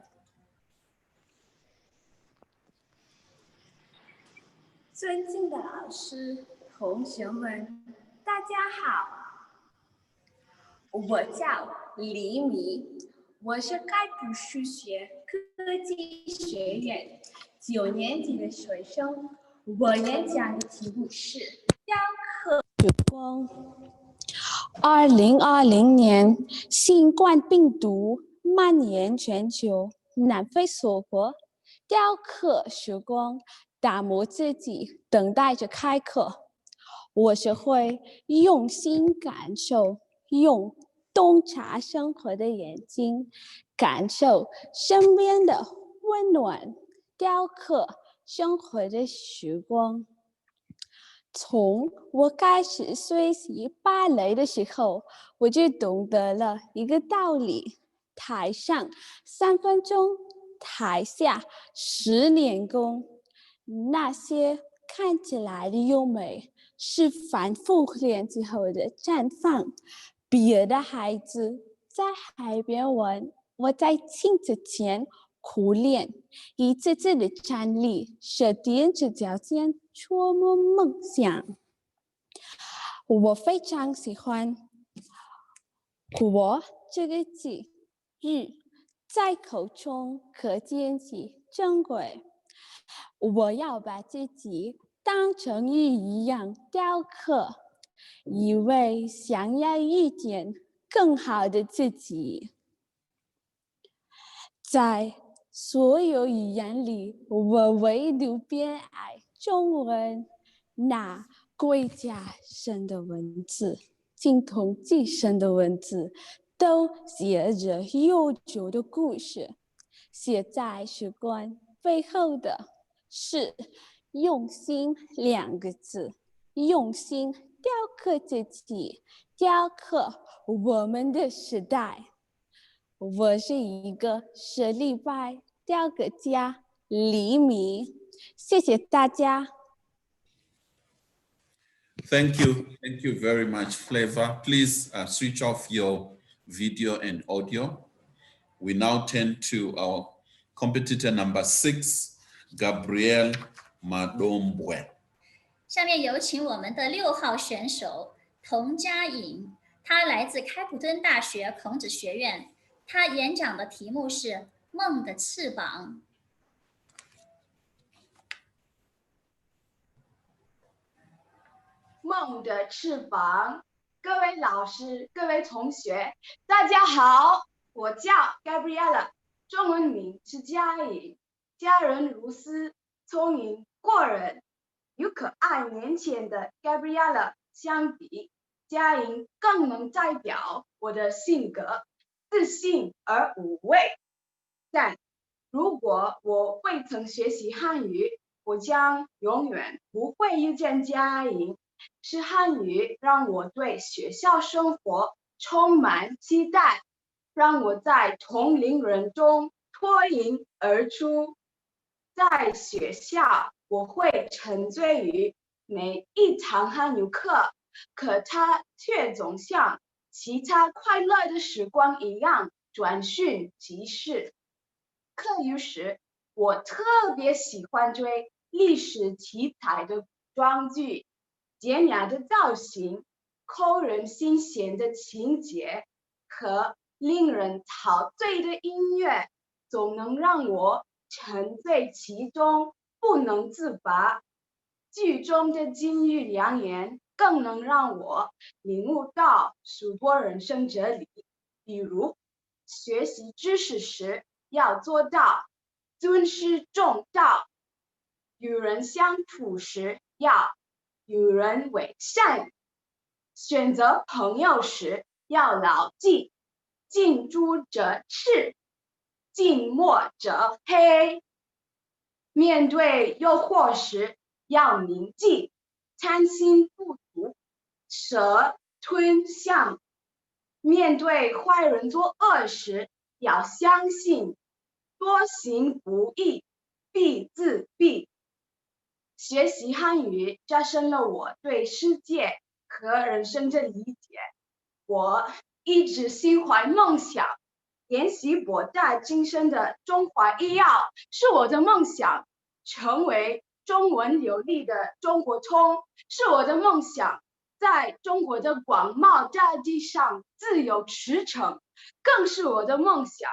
Speaker 11: 尊敬的老师、同学们，大家好。我叫李米，我是开普数学科技学院9年级的学生。我演讲的题目是雕刻时光。2020年，新冠病毒蔓延全球，南非锁国，雕刻时光，打磨自己，等待着开课。我学会用心感受，用洞察生活的眼睛，感受身边的温暖，雕刻生活的时光。从我开始学习芭蕾的时候，我就懂得了一个道理：台上3分钟，台下10年功。那些看起来的优美，是反复练之后的绽放。别的孩子在海边玩，我在镜子前苦练，一次次的站立，设定着条件，琢磨梦想。我非常喜欢我这个字日，在口中可见其珍贵。我要把自己当成日一样雕刻，因为想要遇见更好的自己。在所有语言里，我唯独偏爱中文那贵加深的文字，精通极深的文字，都写着悠久的故事。写在时光背后的是用心2个字，用心雕刻自己，雕刻我们的时代。我是一个实力派雕刻家黎明，谢谢大家。
Speaker 2: Thank you very much, Flavor. Please switch off your video and audio. We now turn to our competitor number 6, Gabriel Madombwe.
Speaker 1: 下面有请我们的6号选手童佳颖，她来自开普敦大学孔子学院，她演讲的题目是《梦的翅膀》。
Speaker 12: 梦的翅膀，各位老师、各位同学，大家好，我叫 Gabriella， 中文名是佳颖，家人如斯，聪明过人，与可爱年轻的 Gabriella 相比，佳颖更能代表我的性格，自信而无畏。但如果我未曾学习汉语，我将永远不会遇见佳颖。是汉语让我对学校生活充满期待，让我在同龄人中脱颖而出。在学校，我会沉醉于每一堂汉语课，可它却总像其他快乐的时光一样转瞬即逝。课余时，我特别喜欢追历史题材的装剧。典雅的造型、扣人心弦的情节和令人陶醉的音乐，总能让我沉醉其中，不能自拔。剧中的金玉良言更能让我领悟到许多人生哲理，比如学习知识时要做到尊师重道，与人相处时要与人为善，选择朋友时要牢记近朱者赤，近墨者黑。面对诱惑时要铭记贪心不足，蛇吞象。面对坏人作恶时要相信多行不义必自毙。学习汉语加深了我对世界和人生的理解。我一直心怀梦想，研习博大精深的中华医药是我的梦想，成为中文流利的中国通是我的梦想，在中国的广袤大地上自由驰骋更是我的梦想。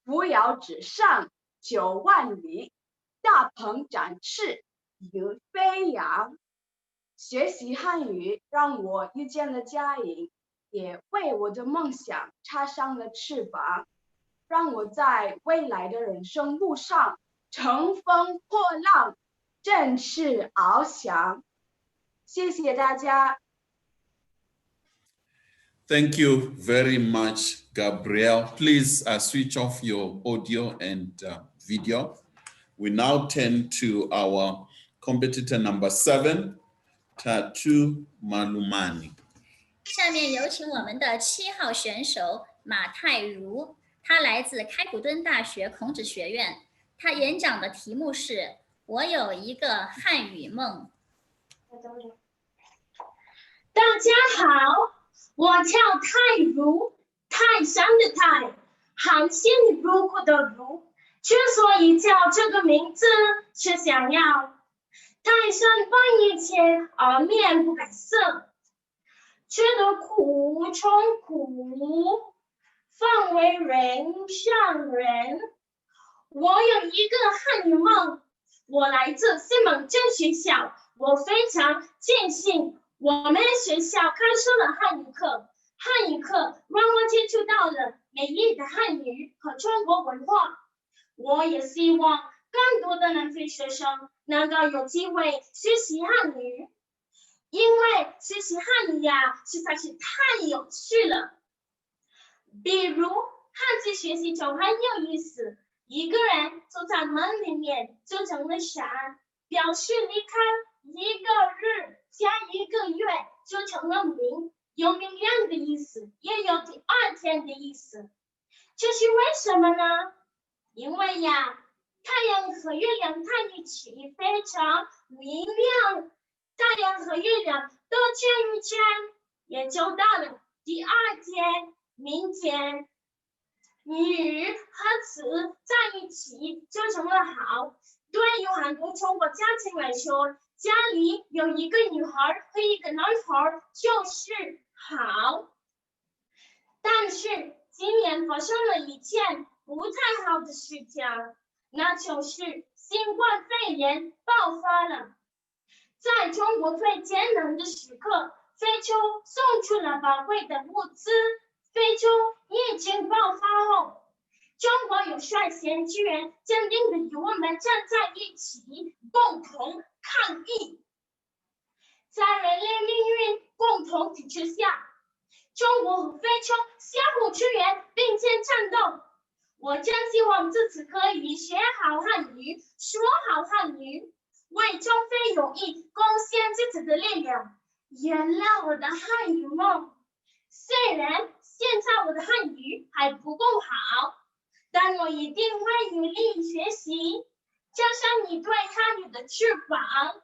Speaker 12: 扶摇直上9万里，大鹏展翅迎飞扬。学习汉语让我遇见了佳颖，也为我的梦想插上了翅膀，让我在未来的人生路上乘风破浪，振翅翱翔。谢谢大家。
Speaker 2: Thank you very much, Gabriel. Please switch off your audio and video. We now turn to our competitor number 7, Tatu Malumani.
Speaker 1: 下面有请我们的7号选手马泰如，他来自开普敦大学孔子学院。他演讲的题目是“我有一个汉语梦”。
Speaker 13: 大家好，我叫泰如，泰山的泰，航线如果的如。之所以叫这个名字，是想要泰山半夜前而面不改色，吃的苦从苦，方为人上人。我有一个汉语梦，我来自西蒙镇学校，我非常庆幸我们学校开设了汉语课。汉语课让我接触到了美丽的汉语和中国文化。我也希望更多的南非学生能够有机会学习汉语，因为学习汉语呀，实在是太有趣了。比如汉字学习就很有意思，一个人坐在门里面就成了山，表示离开一个日加一个月就成了明，有明亮的意思，也有第二天的意思。这是为什么呢？因为呀，太阳和月亮在一起非常明亮，太阳和月亮都圈一圈，也就到了第二天，明天。女和词在一起就成了好。对于很多中国家庭来说，家里有一个女孩和一个男孩就是好。但是今年发生了一件不太好的事情，那就是新冠肺炎爆发了。在中国最艰难的时刻，非洲送出了宝贵的物资。非洲疫情爆发后，中国有率先支援，坚定的与我们站在一起，共同抗疫。在人类命运共同支持下，中国和非洲相互支援，并肩战斗。我真希望自己可以学好汉语，说好汉语，为中非友谊贡献自己的力量，圆了我的汉语梦。虽然现在我的汉语还不够好，但我一定会努力学习，加上你对汉语的翅膀，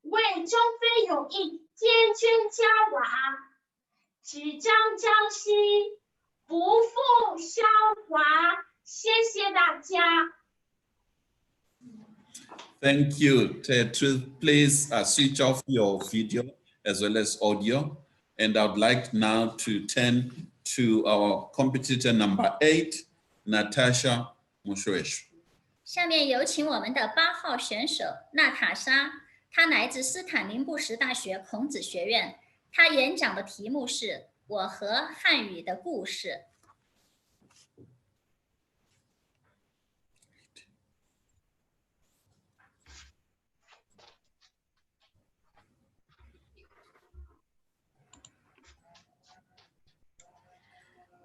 Speaker 13: 为中非友谊添砖加瓦，只张朝夕，不负韶华。谢谢大家。
Speaker 2: Thank you. Please switch off your video as well as audio. And I would like now to turn to our competitor number 8, Natasha Mushwesh.
Speaker 1: 下面有请我们的8号选手娜塔莎，她来自斯坦林布什大学孔子学院。她演讲的题目是“我和汉语的故事”。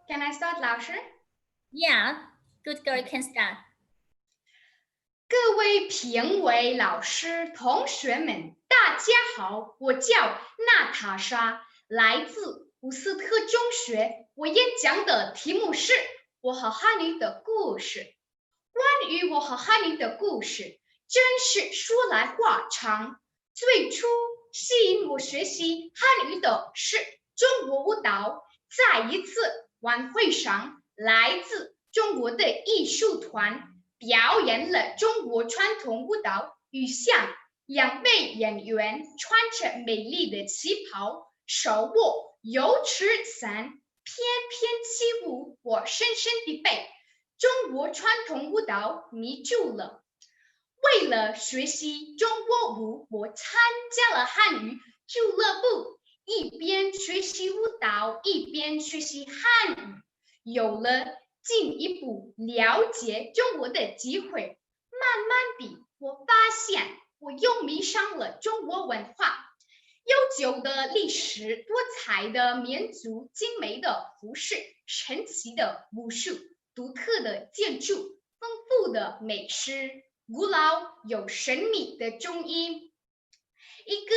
Speaker 14: Can I start, 老师？
Speaker 1: Yeah, good girl can start.
Speaker 14: 各位评委、老师、同学们，大家好，我叫娜塔莎，来自伍斯特中学。我演讲的题目是“我和汉语的故事”。关于我和汉语的故事，真是说来话长。最初吸引我学习汉语的是中国舞蹈，在一次晚会上，来自中国的艺术团表演了中国传统舞蹈与像2位演员穿着美丽的旗袍，手握油纸伞，翩翩起舞，我深深地被中国传统舞蹈迷住了。为了学习中国舞，我参加了汉语俱乐部，一边学习舞蹈，一边学习汉语，有了进一步了解中国的机会。慢慢地，我发现我又迷上了中国文化，悠久的历史，多彩的民族，精美的服饰，神奇的武术，独特的建筑，丰富的美食，古老又神秘的中医。一个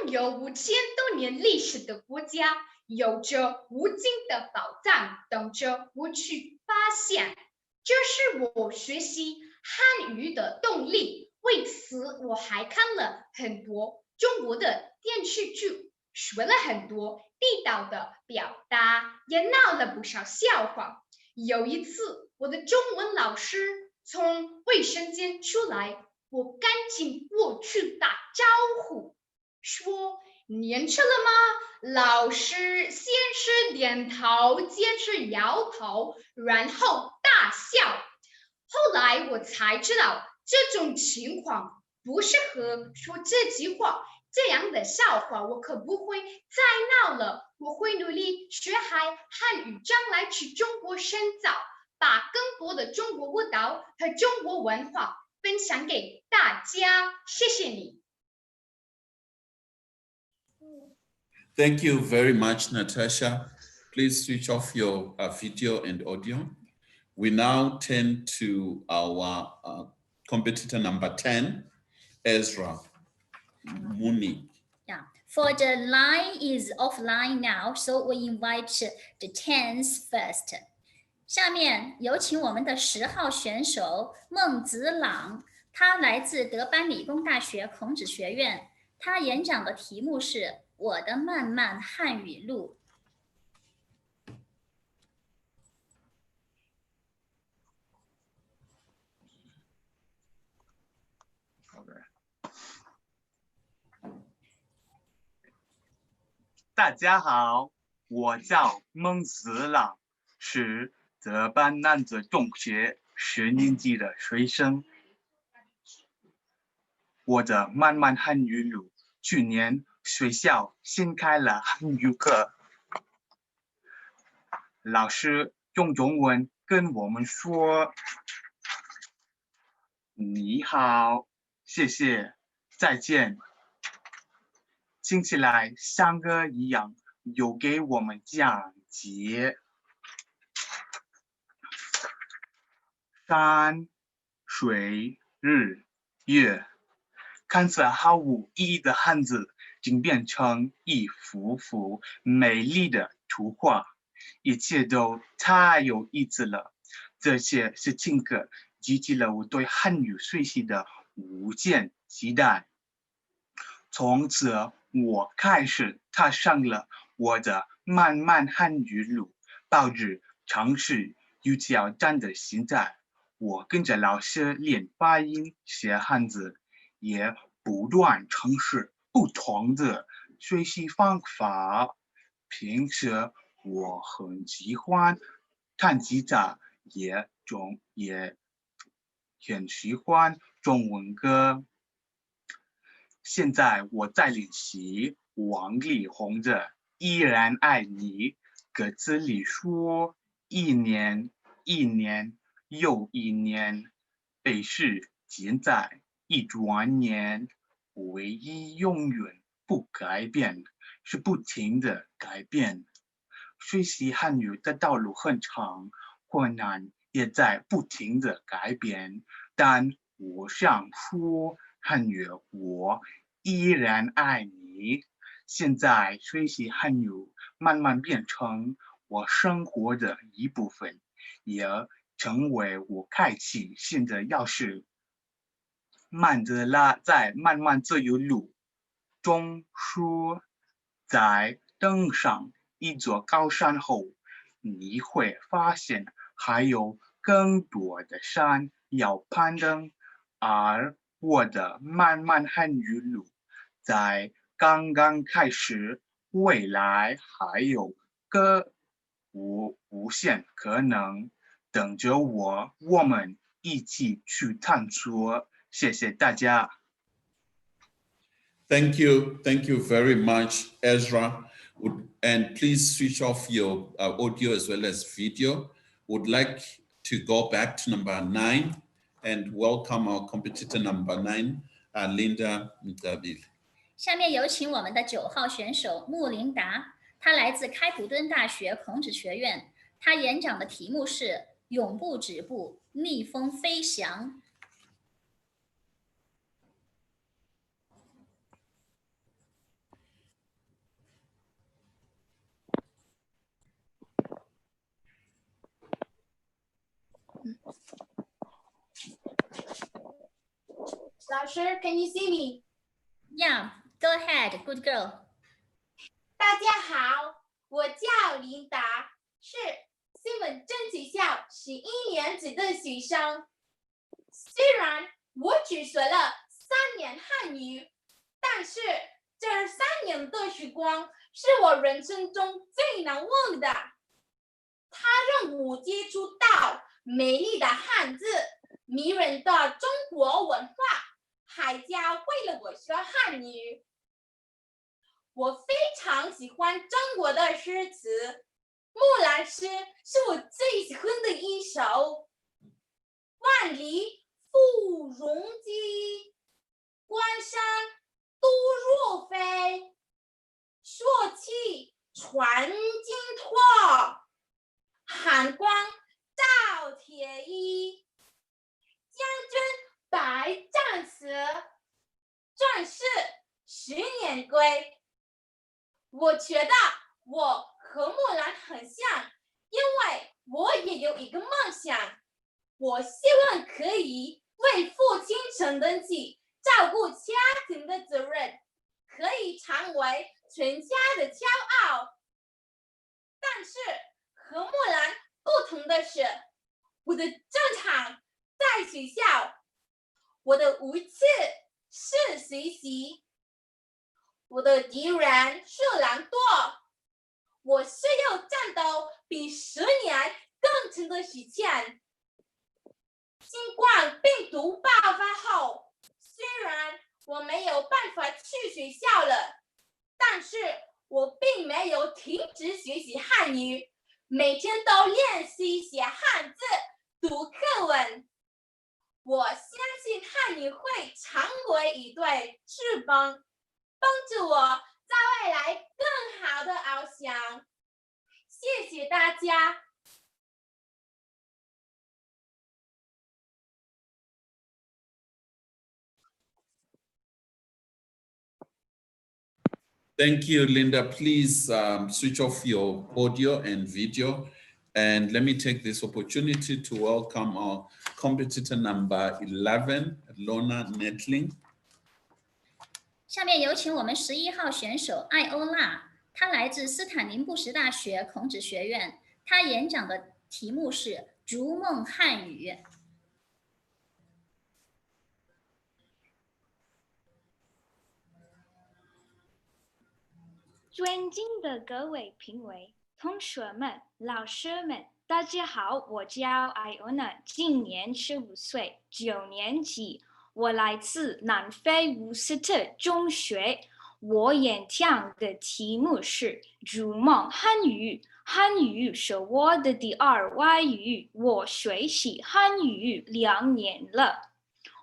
Speaker 14: 拥有5000多年历史的国家，有着无尽的宝藏等着我去发现。这是我学习汉语的动力。为此，我还看了很多中国的电视剧，学了很多地道的表达，也闹了不少笑话。有一次，我的中文老师从卫生间出来，我赶紧过去打招呼，说：“您吃了吗？”老师先是点头，接着摇头，然后大笑。后来我才知道，这种情况不适合说这句话。这样的笑话我可不会再闹了。我会努力学好汉语，将来去中国深造，把更多的中国舞蹈和中国文化分享给大家。谢谢你。
Speaker 2: Thank you very much, Natasha. Please switch off your video and audio. We now turn to our competitor number 10, Ezra Muni.
Speaker 1: Yeah, for the line is offline now, so we invite the 10s first. 下面有请我们的10号选手孟子朗，他来自德班理工大学孔子学院，他演讲的题目是我的漫漫汉语路。
Speaker 15: 大家好，我叫孟子朗，是德班男子中学10年级的学生。我的漫漫汉语路，去年学校新开了汉语课，老师用中文跟我们说：“你好，谢谢，再见。”听起来像歌一样，又给我们讲解山水日月，看似毫无意义的汉字，竟变成一幅幅美丽的图画，一切都太有意思了。这些事情激起了我对汉语学习的无限期待。从此，我开始踏上了我的漫漫汉语路，抱着尝试有挑战的心态。我跟着老师练发音、写汉字，也不断尝试不同的学习方法。平时我很喜欢弹吉他，也很喜欢中文歌。现在我在练习王力宏的《依然爱你》，歌词里说：“一年一年又一年，被时间在一转眼，唯一永远不改变是不停的改变。”学习汉语的道路很长，困难也在不停的改变，但我想说，汉语我依然爱你。现在学习汉语慢慢变成我生活的一部分，也成为我开启新的钥匙。曼德拉在漫漫自由路中说，在登上一座高山后，你会发现还有更多的山要攀登，而我的漫漫汉语路在刚刚开始，未来还有个无限可能等着我们一起去探索。谢谢大家。
Speaker 2: Thank you very much, Ezra. And please switch off your audio as well as video. Would like to go back to number 9 and welcome our competitor number 9, Linda Mdavile.
Speaker 1: 下面有请我们的9号选手穆琳达，她来自开普敦大学孔子学院，她演讲的题目是“永不止步，逆风飞翔”。
Speaker 16: 老师 ，Can you see me?
Speaker 1: Yeah, go ahead, good girl.
Speaker 16: 大家好，我叫琳达，是西门真学校11年级的学生。虽然我只学了3年汉语，但是这3年的时光是我人生中最难忘的。它让我接触到美丽的汉字、迷人的中国文化，还教会了我说汉语。我非常喜欢中国的诗词，木兰诗是我最喜欢的一首。万里赴戎机，关山都若飞。朔气传金柝，寒光照铁衣。将军百战死，壮士10年归。我觉得我和木兰很像，因为我也有一个梦想，我希望可以为父亲承担起照顾家庭的责任，可以成为全家的骄傲。但是和木兰不同的是，我的战场在学校，我的武器是学习。我的敌人是懒惰，我需要战斗比10年更长的时间。新冠病毒爆发后，虽然我没有办法去学校了，但是我并没有停止学习汉语，每天都练习写汉字、读课文。我相信汉语会成为一对翅膀，帮助我在未来更好的翱翔。谢谢大家。
Speaker 2: Thank you, Linda. Please switch off your audio and video. And let me take this opportunity to welcome our competitor number 11, Lona Netling.
Speaker 1: 下面有请我们11号选手艾欧娜，她来自斯坦林布什大学孔子学院，她演讲的题目是《逐梦汉语》。
Speaker 17: 尊敬的各位评委、同学们、老师们，大家好，我叫艾欧娜，今年15岁，9年级，我来自南非伍斯特中学。我演讲的题目是逐梦汉语。汉语是我的第2外语，我学习汉语2年了。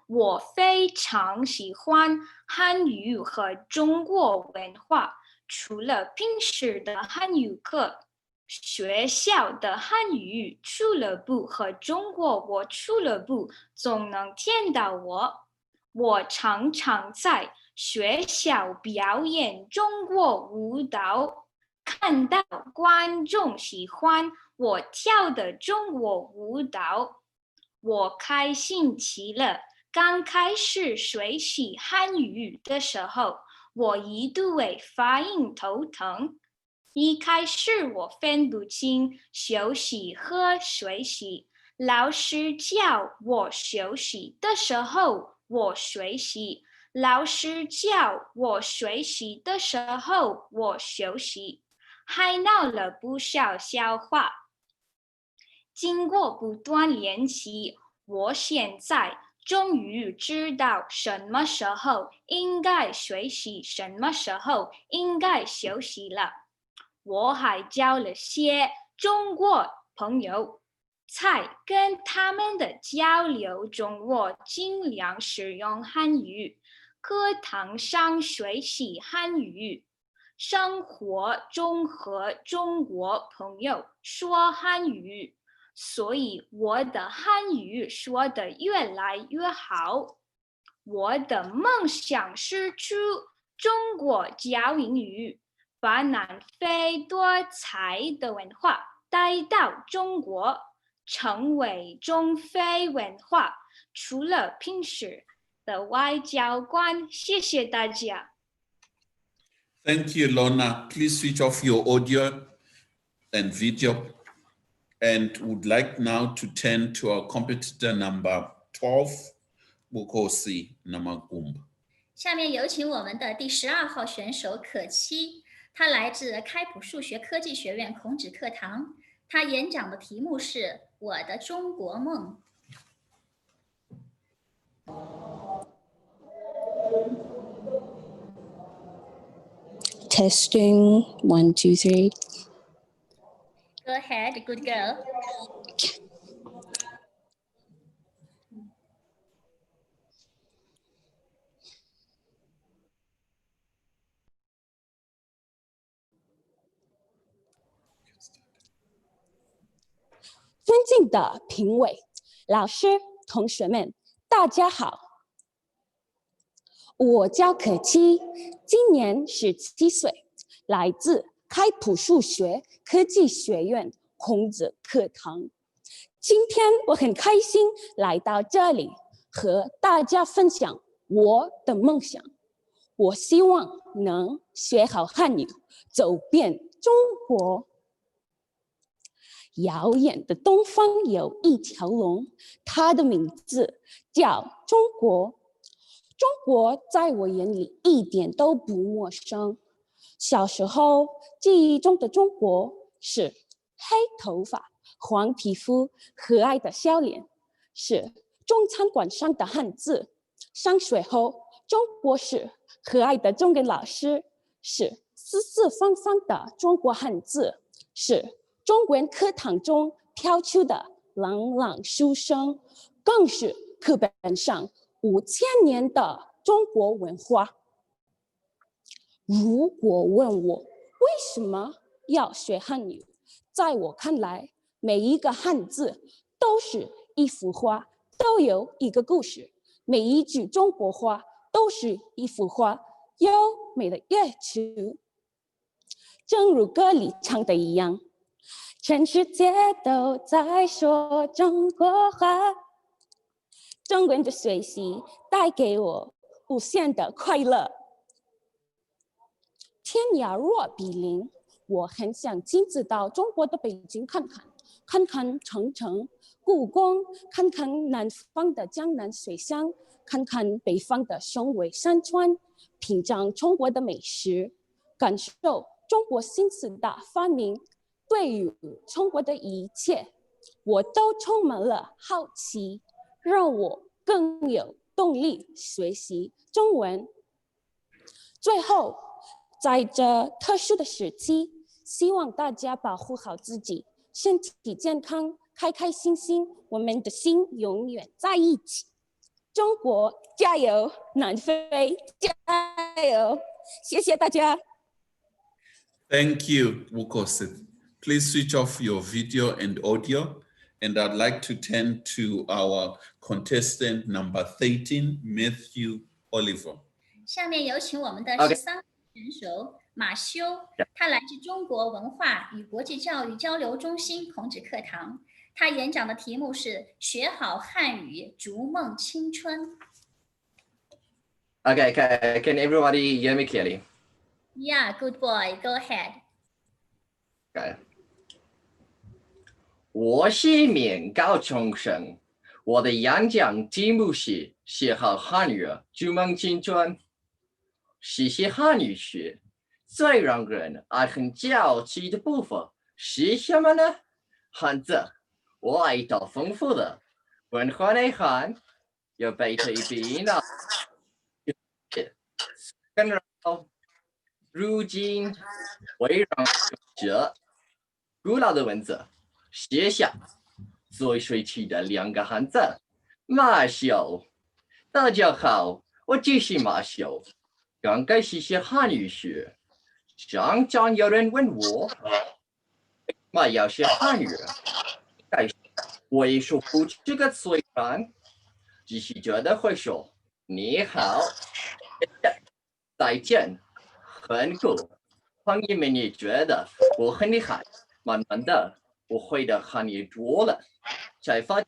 Speaker 17: 我非常喜欢汉语和中国文化。除了平时的汉语课，学校的汉语俱乐部和中国国俱乐部总能见到我。我常常在学校表演中国舞蹈，看到观众喜欢我跳的中国舞蹈，我开心极了。刚开始学习汉语的时候，我一度为发音头疼。一开始我分不清休息和学习，老师叫我休息的时候我学习，老师叫我学习的时候我休息，还闹了不少笑话。经过不断练习，我现在终于知道什么时候应该学习，什么时候应该休息了。我还交了些中国朋友，在跟他们的交流中，我尽量使用汉语。课堂上学习汉语，生活中和中国朋友说汉语。所以我的汉语说得越来越好。我的梦想是去中国教英语，把南非多彩的文化带到中国。成为中非文化除了平时的外交官。谢谢大家。
Speaker 2: Thank you, Lorna. Please switch off your audio and video. And would like now to turn to our competitor number 12, Bukosi Namagumba.
Speaker 1: 下面有请我们的第12号选手可期，他来自开普数学科技学院孔子课堂。他演讲的题目是《我的中国梦》。
Speaker 11: Testing 1, 2, 3.
Speaker 1: Go ahead, good girl.
Speaker 11: "尊敬的评委、老师、同学们，大家好。我叫可期，今年17岁，来自开普数学科技学院孔子课堂。今天我很开心来到这里，和大家分享我的梦想。我希望能学好汉语，走遍中国。遥远的东方有一条龙，它的名字叫中国。中国在我眼里一点都不陌生。小时候记忆中的中国是黑头发、黄皮肤、可爱的笑脸，是中餐馆上的汉字。上学后，中国是可爱的中文老师，是四四方方的中国汉字，是中文课堂中飘出的朗朗书声，更是课本上5000年的中国文化。如果问我为什么要学汉语，在我看来，每一个汉字都是一幅画，都有一个故事；每一句中国话都是一幅画，优美的乐曲。正如歌里唱的一样，全世界都在说中国话。中文的学习带给我无限的快乐。天涯若比邻，我很想亲自到中国的北京看看，看看长城、故宫，看看南方的江南水乡，看看北方的雄伟山川，品尝中国的美食，感受中国新4大发明。对于中国的一切，我都充满了好奇，让我更有动力学习中文。最后，在这特殊的时期，希望大家保护好自己，身体健康，开开心心，我们的心永远在一起。中国加油，南非加油！谢谢大家。
Speaker 2: Thank you, Wukosi. Please switch off your video and audio. And I'd like to turn to our contestant number 13, Matthew Oliver.
Speaker 1: 下面有请我们的13号选手马修，他来自中国文化与国际教育交流中心孔子课堂。他演讲的题目是“学好汉语，逐梦青春”。
Speaker 18: Okay, can everybody hear me clearly?
Speaker 1: Yeah, good boy. Go ahead.
Speaker 18: Okay. 我是名高中生，我的演讲题目是“学好汉语，逐梦青春”。学汉语时，最让人爱恨交集的部分是什么呢？汉字，我爱到丰富的文化内涵，有被推比呢。然后，如今会让这古老的文字写下最水气的2个汉字马修。大家好，我就是马修。刚开始学汉语时，常常有人问我，为什么要学汉语？我也说不出个所以然，只是觉得会说你好，再见，很酷。朋友们也觉得我很厉害，慢慢的我会的汉语多了，才发现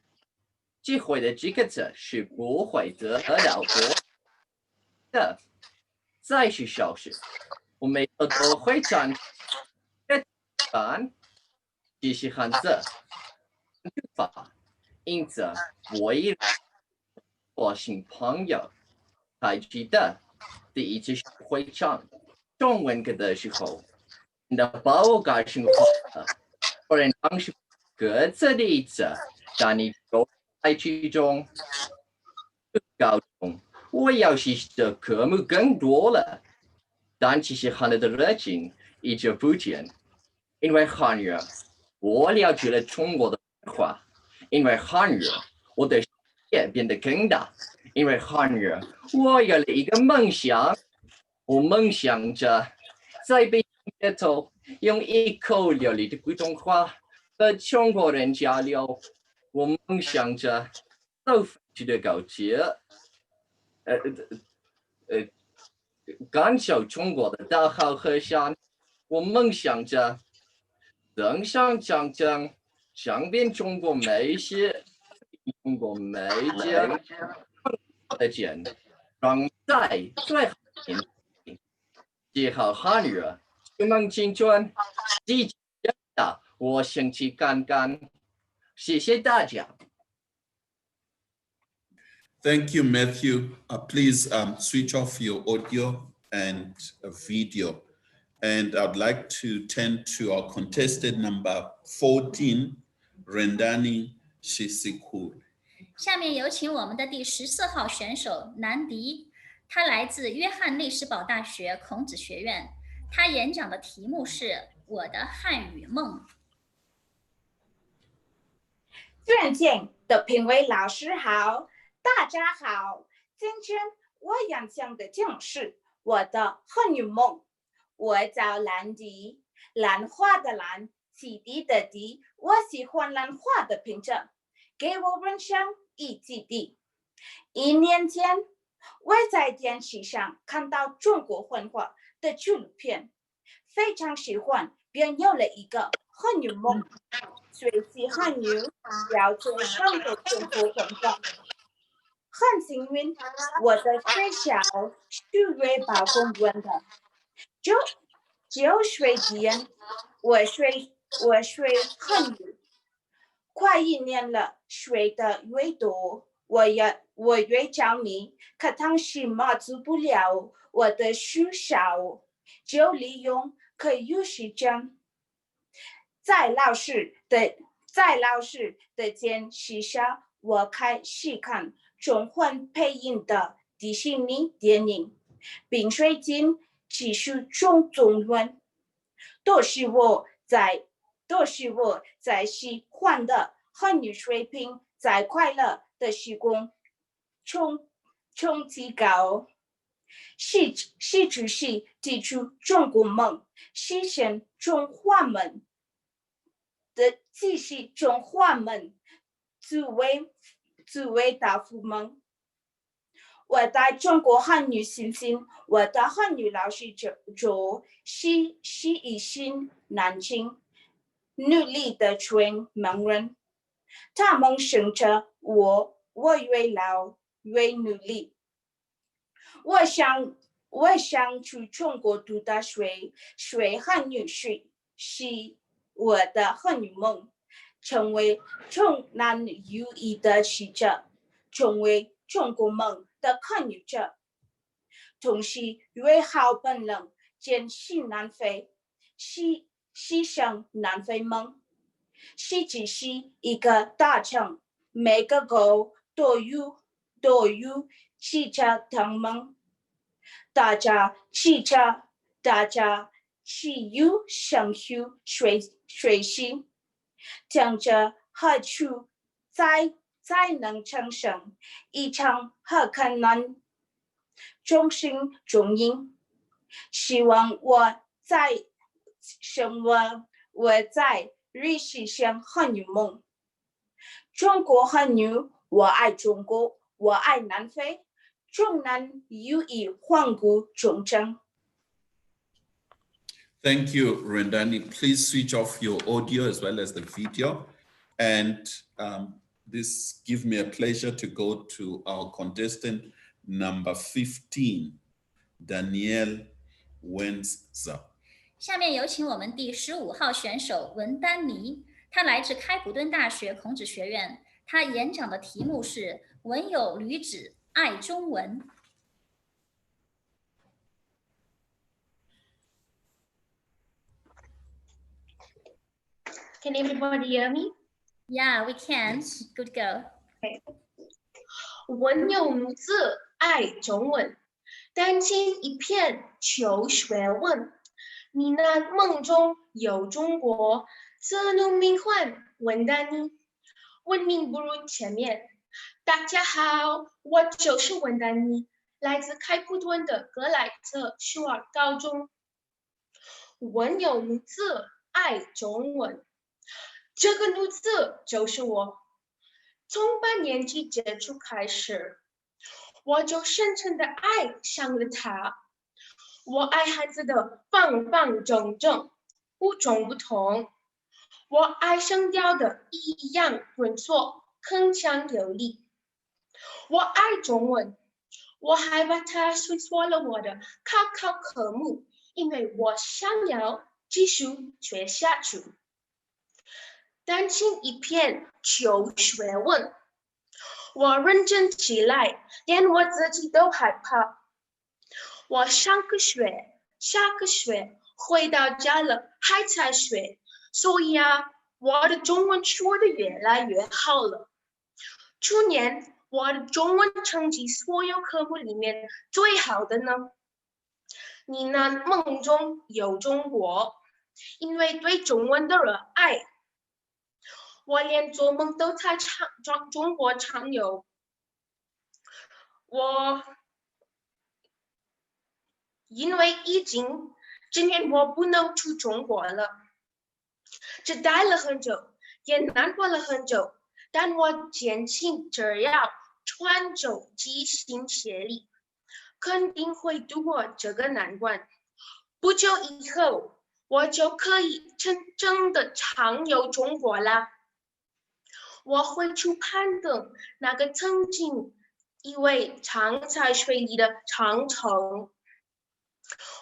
Speaker 18: 这会的这个字是不会得到我的。在学校时，我每次都会讲这些汉字法，因此我也我新朋友还记得第一次学会讲中文歌的时候，你的把我感兴趣了。不然当时各自的意思，但你都在其中。高中我要学习的科目更多了，但其实汉语的热情一直不减。因为汉语，我了解了中国的文化；因为汉语，我的世界变得更大；因为汉语，我有了一个梦想。我梦想着在北京街头用一口流利的普通话和中国人交流。我梦想着走去的高铁，感受中国的大好河山。我梦想着登上长江，尝遍中国美食，中国美景的见，让在最好学好汉语，充满青春，积极的，我兴趣干干。谢谢大家。
Speaker 2: Thank you, Matthew. Please switch off your audio and video. And I'd like to turn to our contestant number 14, Rendani Shisikul.
Speaker 1: 下面有请我们的第14号选手南迪，他来自约翰内斯堡大学孔子学院。他演讲的题目是《我的汉语梦》。
Speaker 19: 尊敬的评委老师好，大家好。今天我演讲的题目是我的汉语梦。我叫兰迪，兰花的兰，起地的地，我喜欢兰花的拼着，给我人生一基地。1年前，我在电视上看到中国文化的纪录片，非常喜欢，便有了一个汉语梦。学习汉语，了解中国中国文化。很幸运，我的学校是月报公园的。9岁前，我学汉语，快1年了，学的越多，我越着迷。可当时满足不了我的需求，就利用课余时间，在老师的监视下，我开始看中文配音的迪士尼电影，并最近继续中文，都是我在喜欢的汉语水平，在快乐的时光中提高。是只是提出中国梦，实现中华梦的继续中华梦，作为大福梦。我在中国汉语信心，我的汉语老师是一心难情，努力的全盲人。他们生着我越老越努力。我想去中国读大学，学汉语是我的汉语梦，成为中南友谊的使者，成为中国梦的汉语者。同时约好本人见习南非，实现南非梦。是只是一个大城，每个国都有汽车同盟，大家汽油上修水性，听着何处才能产生一场和困难中心中音。希望我在实现汉语梦。中国汉语，我爱中国，我爱南非，中南友谊，环顾中正。
Speaker 2: Thank you, Rendani. Please switch off your audio as well as the video. And this gives me a pleasure to go to our contestant number 15, Danielle Wenza.
Speaker 1: 下面有请我们第15号选手文丹妮，她来自开普敦大学孔子学院，她演讲的题目是“文有履止，爱中文”。
Speaker 13: Can everybody hear me?
Speaker 1: Yeah, we can. Good go.
Speaker 13: Okay. 文有如字，爱中文，丹青一片求学问。你那梦中有中国，字如名唤文丹妮。闻名不如前面。大家好，我就是文丹妮，来自开普敦的格莱特舒尔高中。文有如字，爱中文。这个如字就是我，从8年级接触开始，我就深深的爱上了它。我爱汉字的方方正正，与众不同。我爱声调的抑扬顿挫，铿锵有力。我爱中文，我害怕它会错了我的考科目，因为我想要继续学下去。丹青一片求学问，我认真起来，连我自己都害怕。我上个学，下个学，回到家了还在学，所以我的中文说的越来越好了。去年我的中文成绩所有科目里面最好的呢。你那梦中有中国，因为对中文的热爱。我连做梦都在中国畅游。我因为疫情，今年我不能去中国了，这待了很久，也难过了很久，但我坚信只要穿着齐心协力，肯定会度过这个难关。不久以后，我就可以真正的畅游中国了。我会去攀登那个曾经以为藏在水里的长城。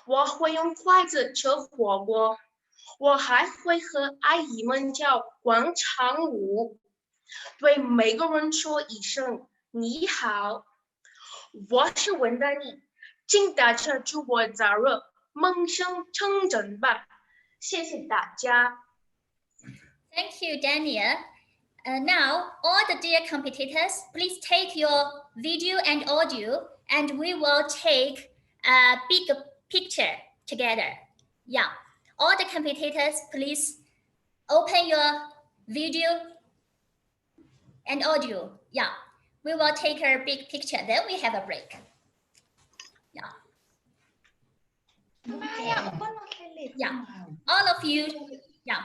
Speaker 13: 我会用筷子吃火锅，我还会和阿姨们跳广场舞，对每个人说一声你好。我是文丹妮，请大家祝我早日梦想成真吧。谢谢大家。
Speaker 1: Thank you, Daniel. Now, all the dear competitors, please take your video and audio, and we will take a big picture together. Yeah, all the competitors, please open your video and audio. Yeah, we will take a big picture, then we have a break. Yeah. Yeah, all of you, yeah.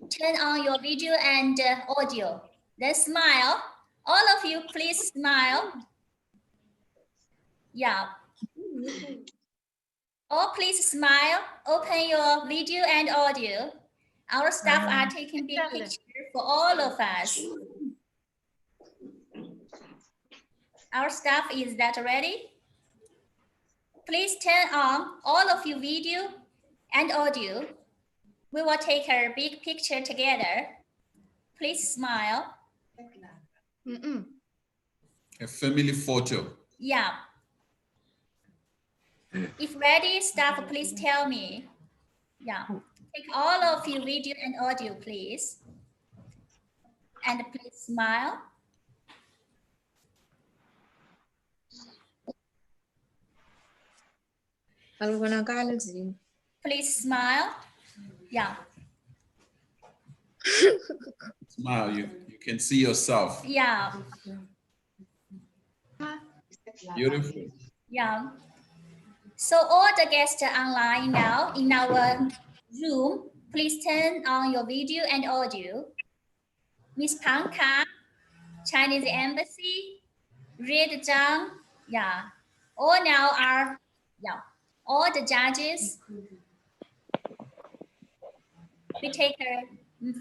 Speaker 1: Turn on your video and audio. Then smile. All of you, please smile. Yeah. All please smile. Open your video and audio. Our staff are taking big pictures for all of us. Our staff, is that ready? Please turn on all of your video and audio. We will take a big picture together. Please smile.
Speaker 2: A family photo.
Speaker 1: Yeah. If ready, staff, please tell me. Yeah. Take all of your video and audio, please. And please smile. Please smile. Yeah.
Speaker 2: Smile, you can see yourself.
Speaker 1: Yeah.
Speaker 2: Beautiful.
Speaker 1: Yeah. So all the guests are online now in our room. Please turn on your video and audio. Miss Panka, Chinese Embassy, Red Zhang, yeah. All now are, yeah. All the judges, we take a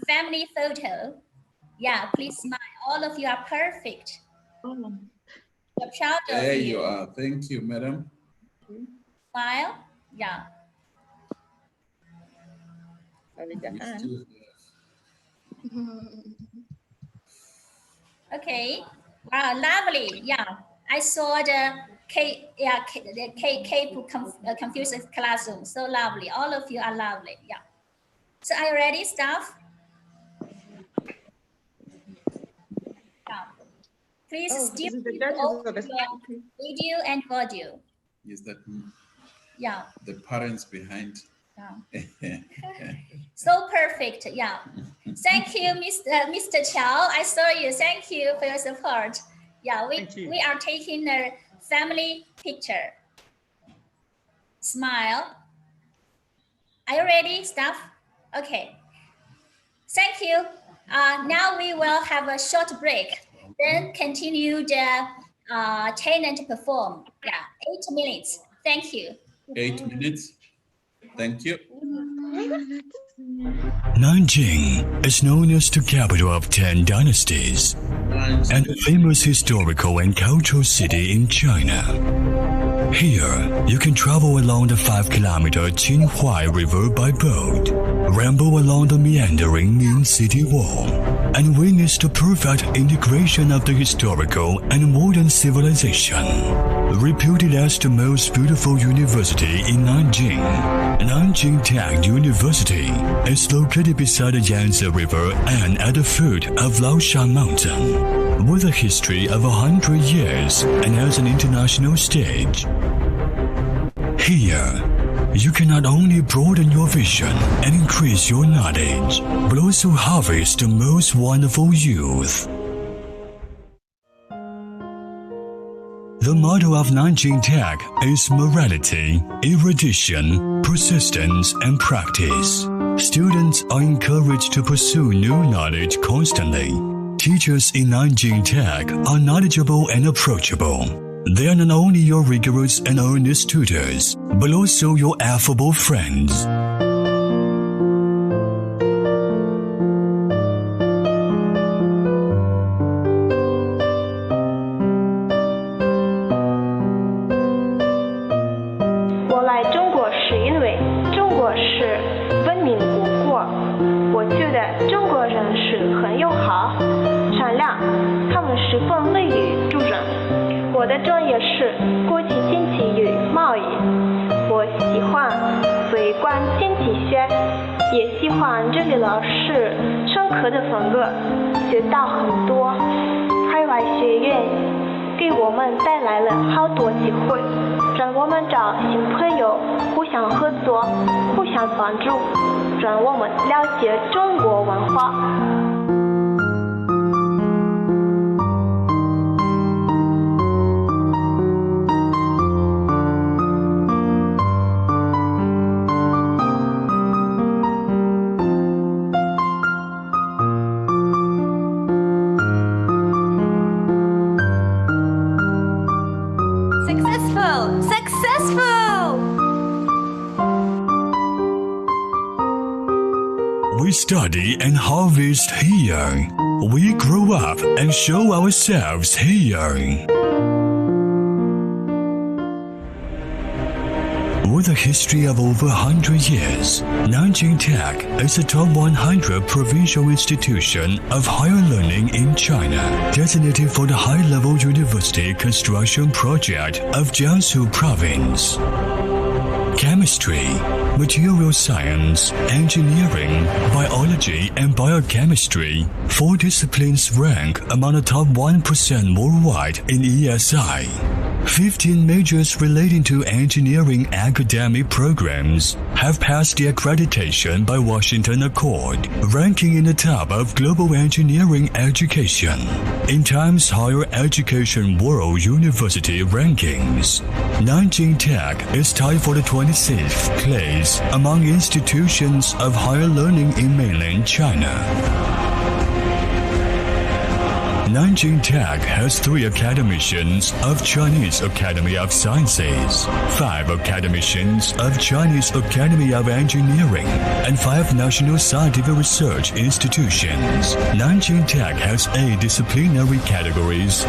Speaker 1: family photo. Yeah, please smile. All of you are perfect. We're proud of
Speaker 2: There
Speaker 1: you.
Speaker 2: you are. Thank you, madam.
Speaker 1: Smile. Yeah. Okay. Wow, lovely. Yeah, I saw the Confucius classroom. So lovely. All of you are lovely. Yeah. So are you ready, staff? Yeah. Please still open your video and audio.
Speaker 2: Is that
Speaker 1: Yeah.
Speaker 2: the parents behind?
Speaker 1: Yeah. So perfect. Yeah. Thank you, Mr. Chow. I saw you. Thank you for your support. Yeah, we are taking a family picture. Smile. Are you ready, staff? Okay. Thank you. Now we will have a short break. Then continue the talent perform. Yeah, 8 minutes. Thank you.
Speaker 2: 8 minutes. Thank you.
Speaker 20: Nanjing is known as the capital of 10 dynasties and a famous historical and cultural city in China. Here, you can travel along the 5-kilometer Qinhuai River by boat, ramble along the meandering Ming City Wall, and witness the perfect integration of the historical and modern civilization. Reputed as the most beautiful university in Nanjing, Nanjing Tech University is located beside the Yangtze River and at the foot of Laoshan Mountain, with a history of 100 years and has an international stage. Here, you can not only broaden your vision and increase your knowledge, but also harvest the most wonderful youth. The motto of Nanjing Tech is morality, erudition, persistence, and practice. Students are encouraged to pursue new knowledge constantly. Teachers in Nanjing Tech are knowledgeable and approachable. They are not only your rigorous and earnest tutors, but also your affable friends. We study and harvest here. We grow up and show ourselves here. With a history of over 100 years, Nanjing Tech is a top 100 provincial institution of higher learning in China, designated for the high-level university construction project of Jiangsu Province. Chemistry, material science, engineering, biology, and biochemistry, 4 disciplines rank among the top 1% worldwide in ESI. 15 majors relating to engineering academic programs have passed the accreditation by Washington Accord, ranking in the top of global engineering education in Times Higher Education World University Rankings. Nanjing Tech is tied for the 26th place among institutions of higher learning in mainland China. Nanjing Tech has 3 academicians of Chinese Academy of Sciences, 5 academicians of Chinese Academy of Engineering, and 5 national scientific research institutions. Nanjing Tech has 8 disciplinary categories,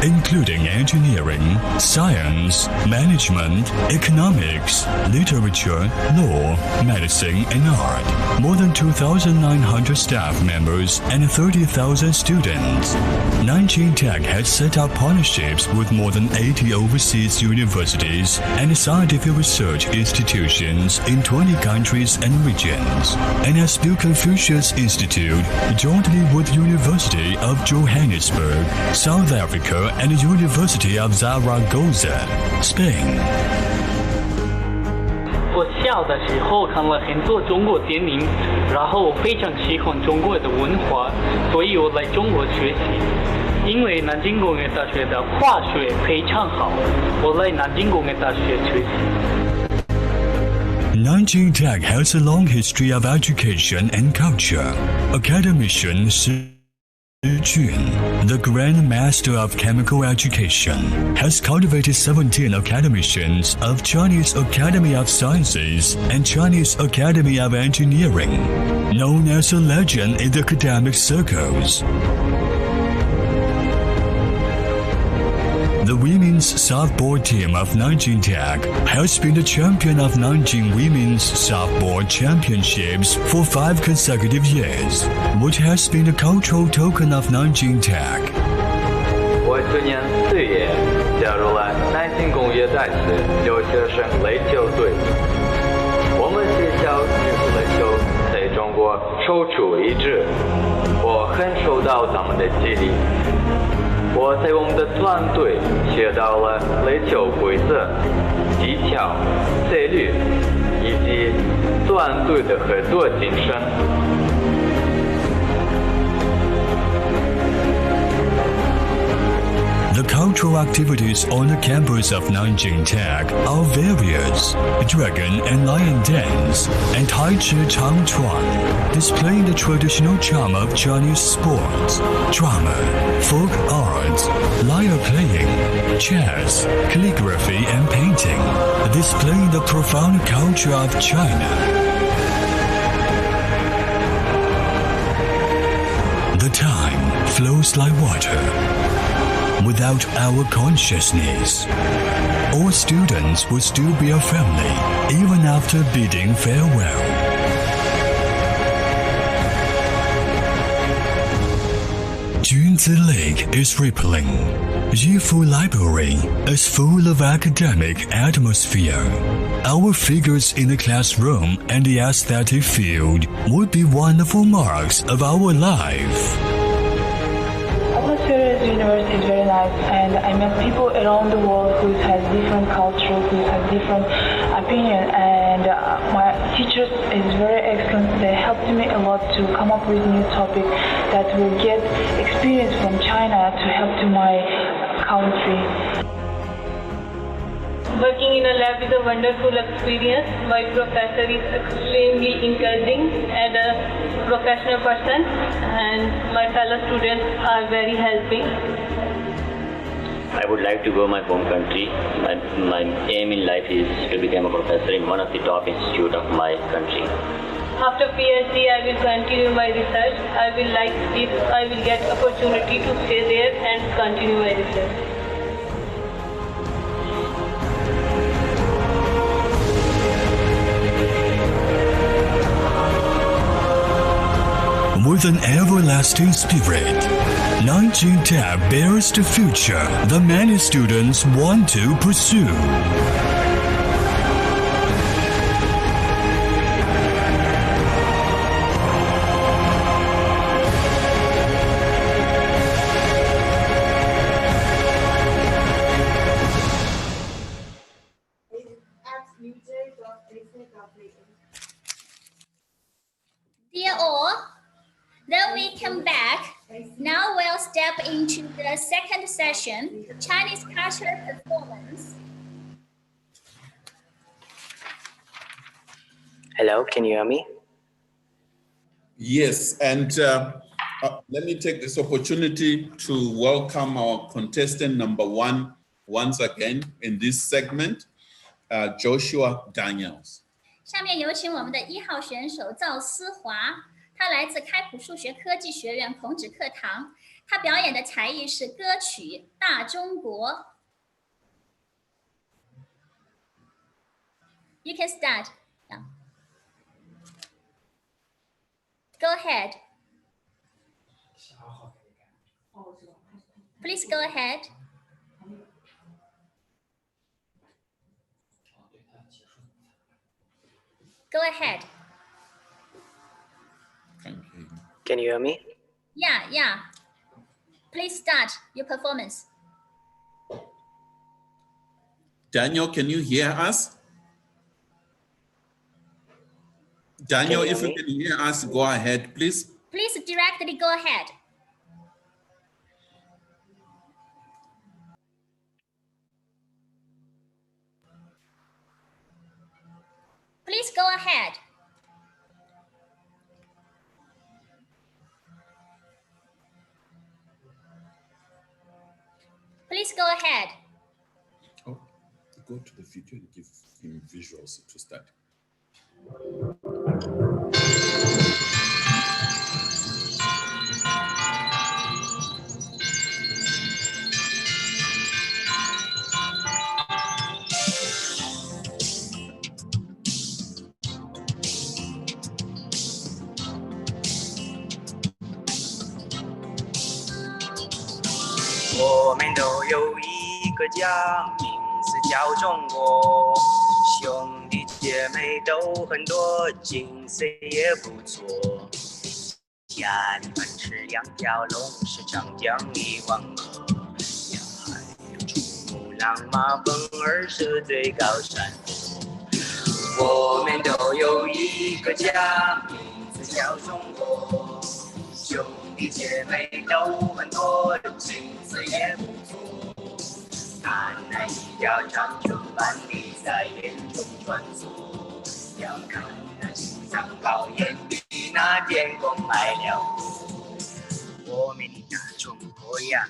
Speaker 20: including engineering, science, management, economics, literature, law, medicine, and art. More than 2,900 staff members and 30,000 students. Nanjing Tech has set up partnerships with more than 80 overseas universities and scientific research institutions in 20 countries and regions, and has built Confucius Institute jointly with University of Johannesburg, South Africa, and University of Zaragoza, Spain.
Speaker 21: 我小的时候看了很多中国电影，然后我非常喜欢中国的文化，所以我来中国学习。因为南京工业大学的化学非常好，我来南京工业大学学习。
Speaker 20: Nanjing Tech has a long history of education and culture. Academician Jun, the Grand Master of Chemical Education, has cultivated 17 academicians of Chinese Academy of Sciences and Chinese Academy of Engineering, known as a legend in the academic circles. The women's softball team of Nanjing Tech has been the champion of Nanjing Women's Softball Championships for 5 consecutive years, which has been the cultural token of Nanjing Tech.
Speaker 22: 我去年4月加入了南京工业大学留学生垒球队。我们学校女子垒球在中国首屈一指，我很受到他们的激励。 我在我们的团队学到了垒球规则、技巧、策略以及团队的合作精神。
Speaker 20: The cultural activities on the campus of Nanjing Tech are various: dragon and lion dance, and Tai Chi Chang Chuan, displaying the traditional charm of Chinese sports, drama, folk arts, lyre playing, chess, calligraphy, and painting, displaying the profound culture of China. The time flows like water. Without our consciousness, all students will still be a family even after bidding farewell. Junzi Lake is rippling. Yifu Library is full of academic atmosphere. Our figures in the classroom and the aesthetic field would be wonderful marks of our life.
Speaker 23: University is very nice, and I met people around the world who has different culture, who has different opinion, and my teachers is very excellent. They helped me a lot to come up with new topics that will get experience from China to help to my country. Working in a lab is a wonderful experience. My professor is extremely encouraging and a professional person, and my fellow students are very helping.
Speaker 24: I would like to go my home country. My aim in life is to become a professor in one of the top institutes of my country.
Speaker 23: After PhD, I will continue my research. I will like if I will get opportunity to stay there and continue my research.
Speaker 20: With an everlasting spirit, Nanjing Tech bears the future that many students want to pursue.
Speaker 1: Dear all, then we come back. Now we'll step into the second session, Chinese cultural performance.
Speaker 8: Hello, can you hear me?
Speaker 2: Yes, and Let me take this opportunity to welcome our contestant number 1 once again in this segment, Joshua Daniels.
Speaker 1: 下面有请我们的1号选手赵思华，他来自开普数学科技学院孔子课堂，他表演的才艺是歌曲《大中国》。You can start. Yeah. Go ahead. Please go ahead. Go ahead.
Speaker 8: Can you hear me?
Speaker 1: Yeah. Please start your performance.
Speaker 2: Daniel, can you hear us? Daniel, if you can hear us, go ahead, please.
Speaker 1: Please directly go ahead. Please go ahead. Please go ahead.
Speaker 2: Oh, go to the video and give him visuals to start.
Speaker 3: "我们都有一个家，名字叫中国。兄弟姐妹都很多，景色也不错。家里奔驰2条龙，是长江一黄河。呀，还有珠穆朗玛峰儿是最高山。我们都有一个家，名字叫中国。兄弟姐妹都很多，景色也不错。看那一条长春万里在眼中穿梭，要看那青藏高原比那天空还辽阔。我们的大中国呀，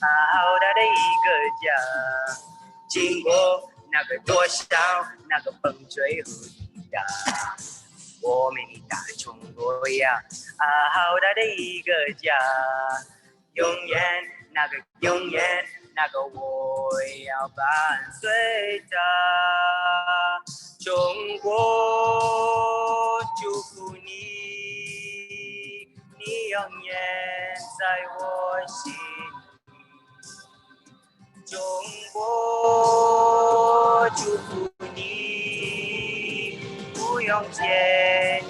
Speaker 3: 好大的一个家，经过那个多少那个风吹雨打。我们的大中国呀，好大的一个家，永远那个我要伴随着。中国祝福你，你永远在我心里。中国祝福你，不用千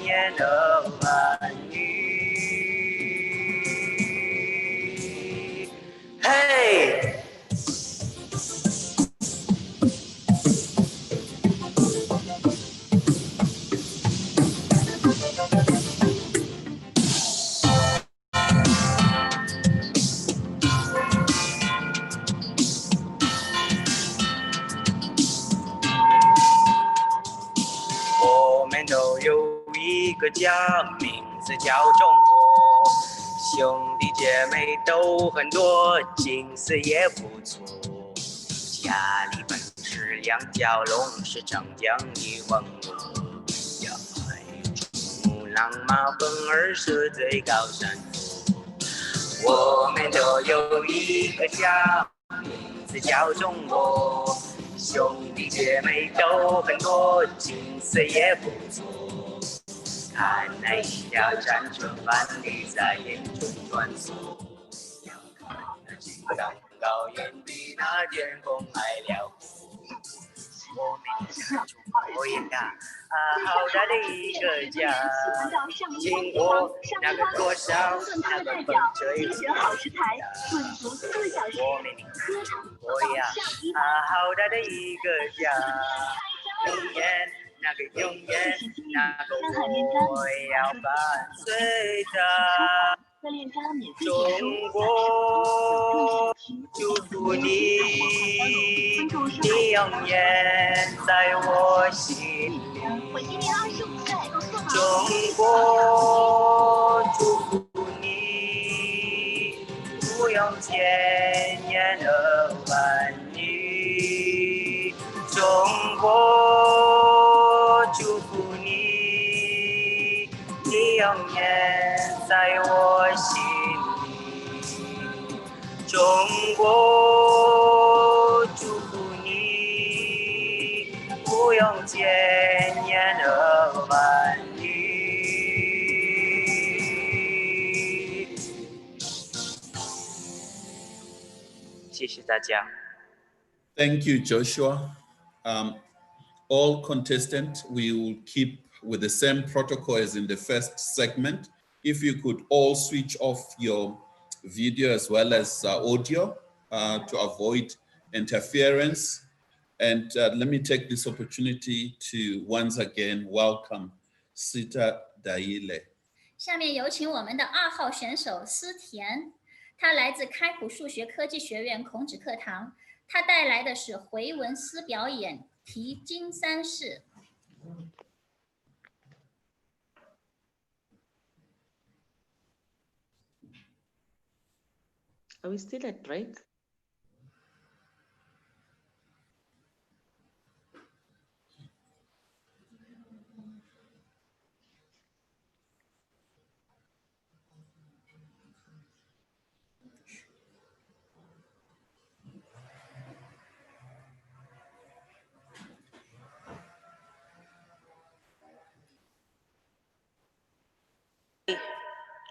Speaker 3: 言和万语。嘿！我们都有一个家，名字叫中国。兄弟姐妹都很多，景色也不错。家里奔驰2条龙，是长江一黄河。呀，还有珠穆朗玛峰儿是最高山。我们都有一个家，名字叫中国。兄弟姐妹都很多，景色也不错。看那一条山川万里在眼中穿梭，要看那青藏高原比那天空还辽阔。我们的中国呀，好大的一个家，经过那个多少那个风吹雨打。我们的中国呀，好大的一个家，永远那个我要伴随着。中国祝福你，你永远在我心里。中国祝福你，永远在我心里。中国祝福你，不用千言和万语。谢谢大家。
Speaker 2: Thank you, Joshua. All contestants, we will keep with the same protocol as in the first segment. If you could all switch off your video as well as audio to avoid interference. And let me take this opportunity to once again welcome Sita Daile.
Speaker 1: 下面有请我们的2号选手思田，他来自开普数学科技学院孔子课堂，他带来的是回文诗表演《题金三世》。
Speaker 4: Are we still at break?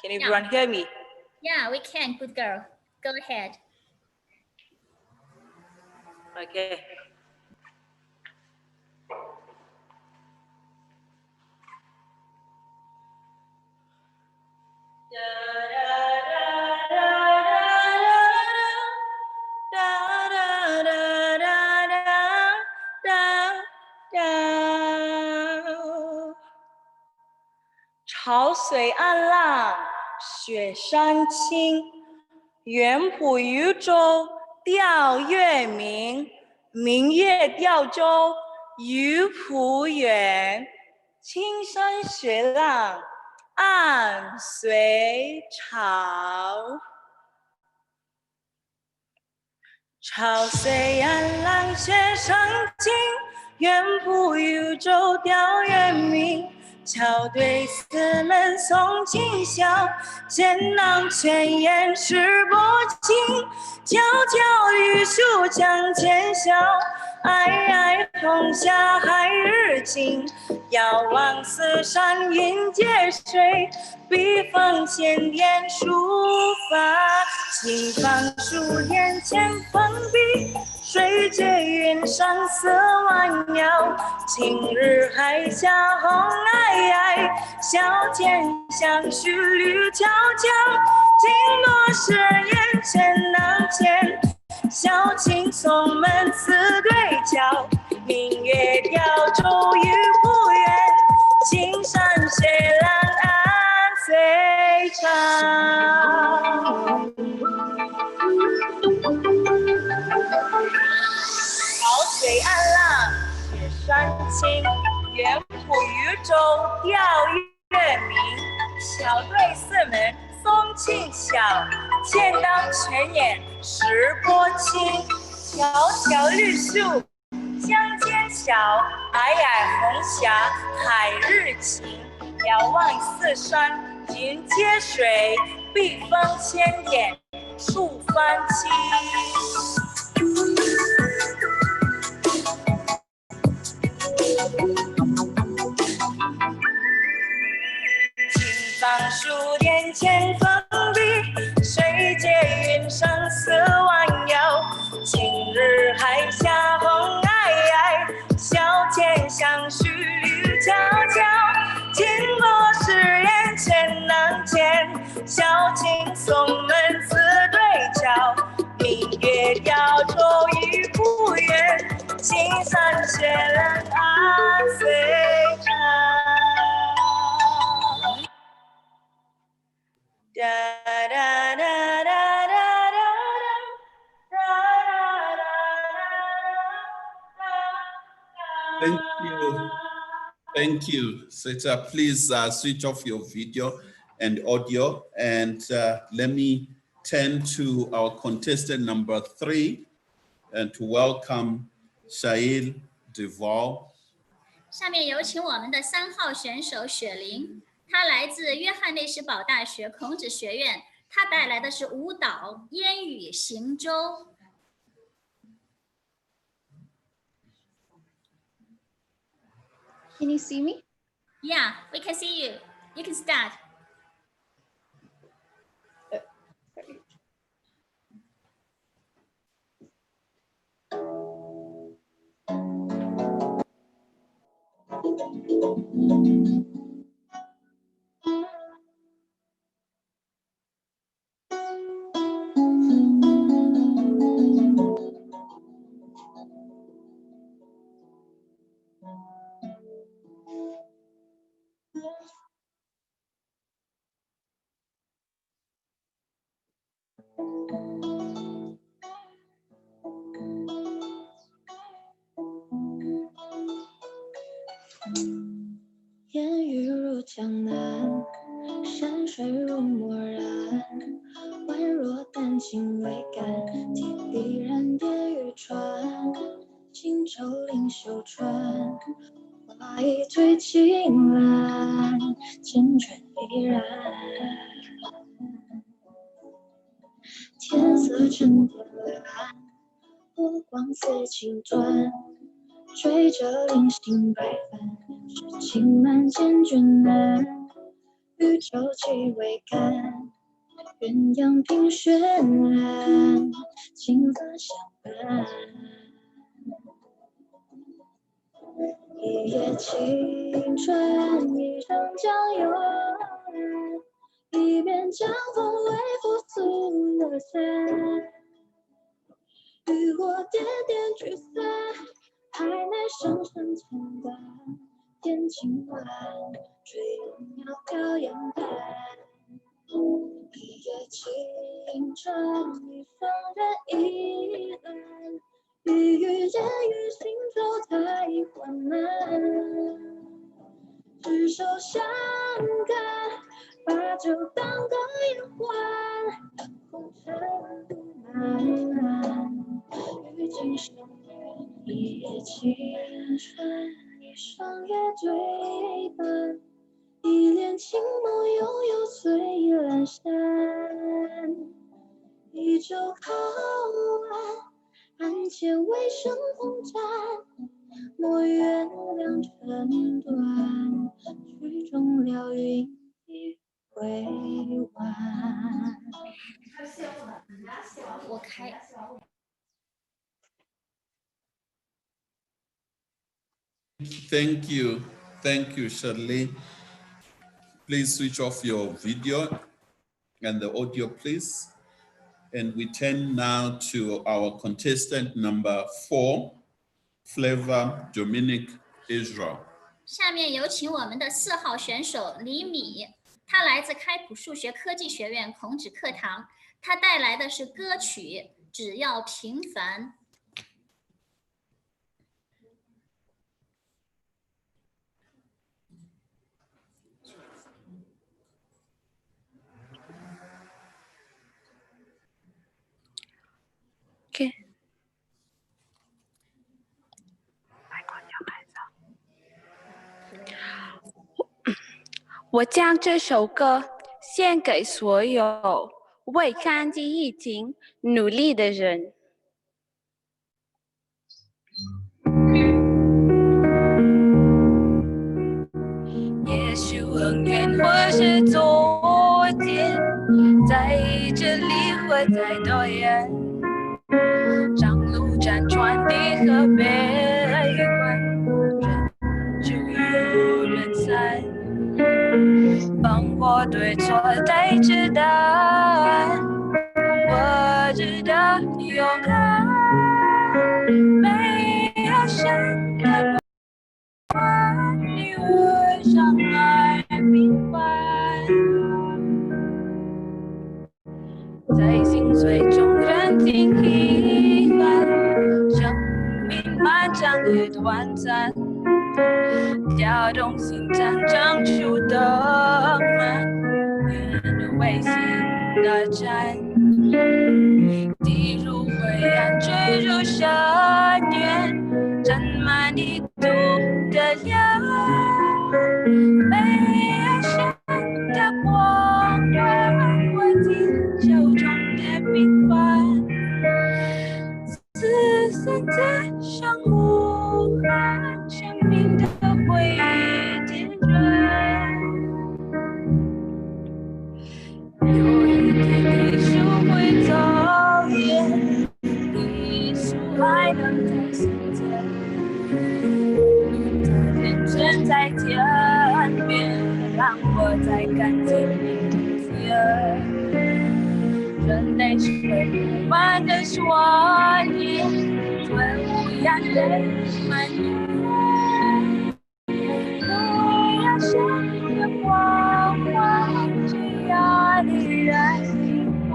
Speaker 5: Can everyone hear me?
Speaker 1: Yeah, we can. Good girl. Go ahead.
Speaker 5: Okay. Da 潮水岸浪，雪山青，远浦渔舟钓月明。明月钓舟渔浦远，青山雪浪暗水潮。潮水岸浪雪山青，远浦渔舟钓月明。桥对四门送今宵，剑囊泉眼识波情。迢迢绿树江前晓，皑皑红霞海日晴。遥望四山云接水，笔锋千点书法。青帆数点千锋笔，水接云上色万鸟。晴日海下红霭霭，小剑相许绿迢迢。经落誓言千囊前，小径送门此对桥。明月钓舟渔浦远，青山雪浪暗水潮。潮水岸浪雪山青，远浦渔舟钓月明。桥对四门松径晓，剑囊泉眼识波情。迢迢绿树江间晓，皑皑红霞海日晴。遥望四山云接水，笔锋千点数帆轻。青帆数点千锋笔，水接云上色万鸟。晴日海下红霭霭，小剑相许绿迢迢。经落誓言千囊前，小径送门此对桥。明月钓舟渔浦远，青山雪浪暗水潮。Da da da da da
Speaker 2: Thank you. Thank you. Sita, please switch off your video and audio. And let me turn to our contestant number 3 and to welcome Shail Duval.
Speaker 1: 下面有请我们的3号选手雪玲，他来自约翰内斯堡大学孔子学院，他带来的是舞蹈、烟雨行舟。
Speaker 4: Can you see me?
Speaker 1: Yeah, we can see you. You can start.
Speaker 6: 烟雨如江南，山水如墨染，宛若丹青未干，提笔然点欲穿，轻舟临秀川，花一对青蓝，缱绻依然。天色沉天蓝，波光似青砖，追着零星白帆，诗情满笺卷难，渔舟起桅杆，鸳鸯凭轩岸，青发相伴。一叶轻船，一声江悠然，一边江风微拂素的伞，渔火点点聚散，海内声声牵绊，天晴晚，追龙袅飘扬帆。一叶轻船，一双人倚栏，欲语言语行舟太缓慢，执手相看，把酒当歌言欢，红尘路漫，与今生缘，一叶轻船，一双月对半，一帘清眸悠悠醉阑珊，一酒靠岸，案前微声风战，莫原谅尘断，曲终了云已未完。
Speaker 1: 我开。
Speaker 2: Thank you, Shirley. Please switch off your video and the audio, please. And we turn now to our contestant number 4, Flavor Dominic Israel.
Speaker 1: 下面有请我们的4号选手李米，他来自开普数学科技学院孔子课堂，他带来的是歌曲《只要平凡》。
Speaker 11: Okay. 我将这首歌献给所有为抗击疫情努力的人。也许很远或是昨天，在这里或在多远，长路辗转的河北湾，人就有人散，帮我对错才知道，我知道勇敢没有谁的你我相爱平凡，在心碎中认定遗憾，生命漫长的短暂，跳动心脏长出的满，愿为心大战，滴入灰暗，坠入深渊，沾满泥土的凉，没有谁
Speaker 5: 有一天你树会走远，你树还能在心间，这天真在天边，让我再看见明天。人类是会不满的双眼，最无眼泪蔓延。我要像个光环，只要你人明白。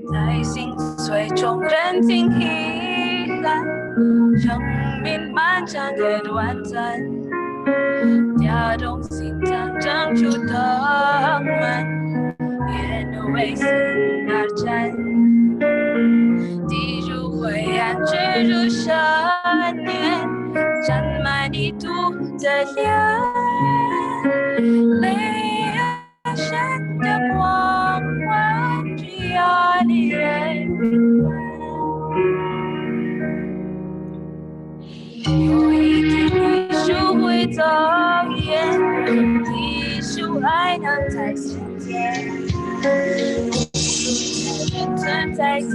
Speaker 5: 在心碎中认清遗憾，生命漫长也短暂，跳动心脏长出藤蔓，也为心而战。地入灰暗，坠入深渊，沾满泥土的脸，泪儿闪的光环，只要你人明白。有一天你树会走远，一树还能在心间，存在天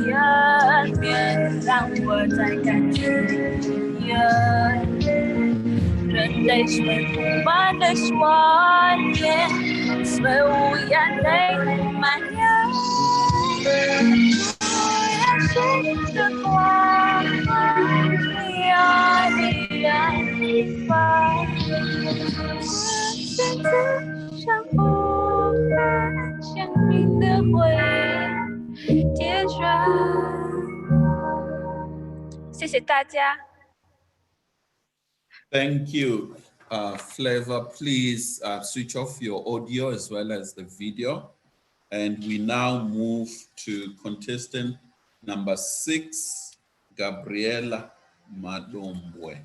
Speaker 5: 边，让我再感觉远。人类是不满的双眼，随无眼泪蔓延。我要谁的光环，只要你人明白。现在像火把生命的灰点燃。谢谢大家。
Speaker 2: Thank you. Flavor, please switch off your audio as well as the video. And we now move to contestant number 6, Gabriela Madombwe.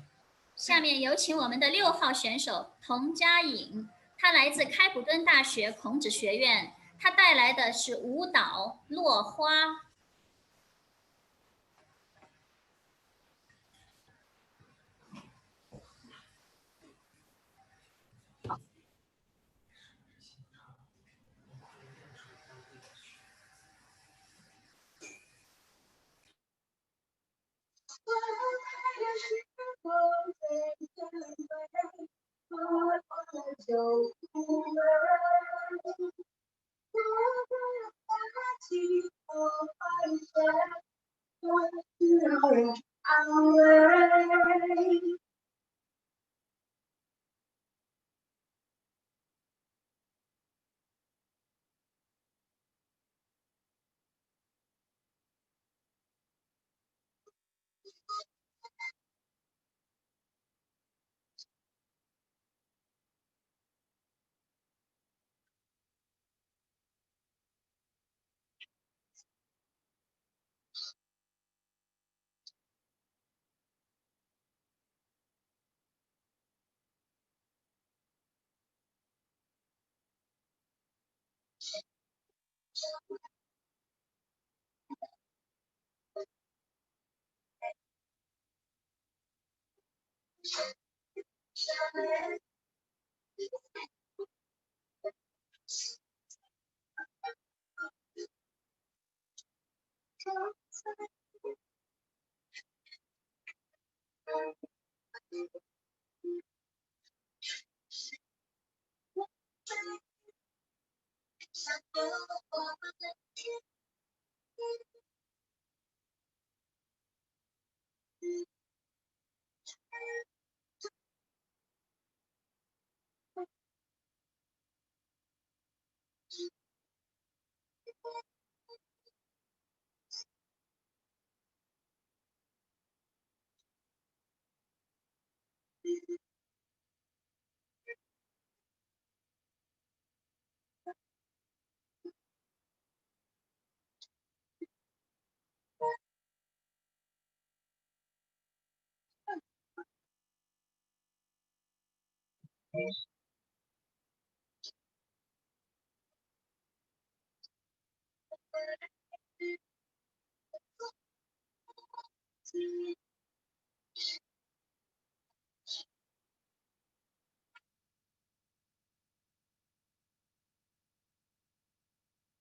Speaker 1: 下面有请我们的6号选手童佳颖，她来自开普敦大学孔子学院，她带来的是舞蹈《落花》。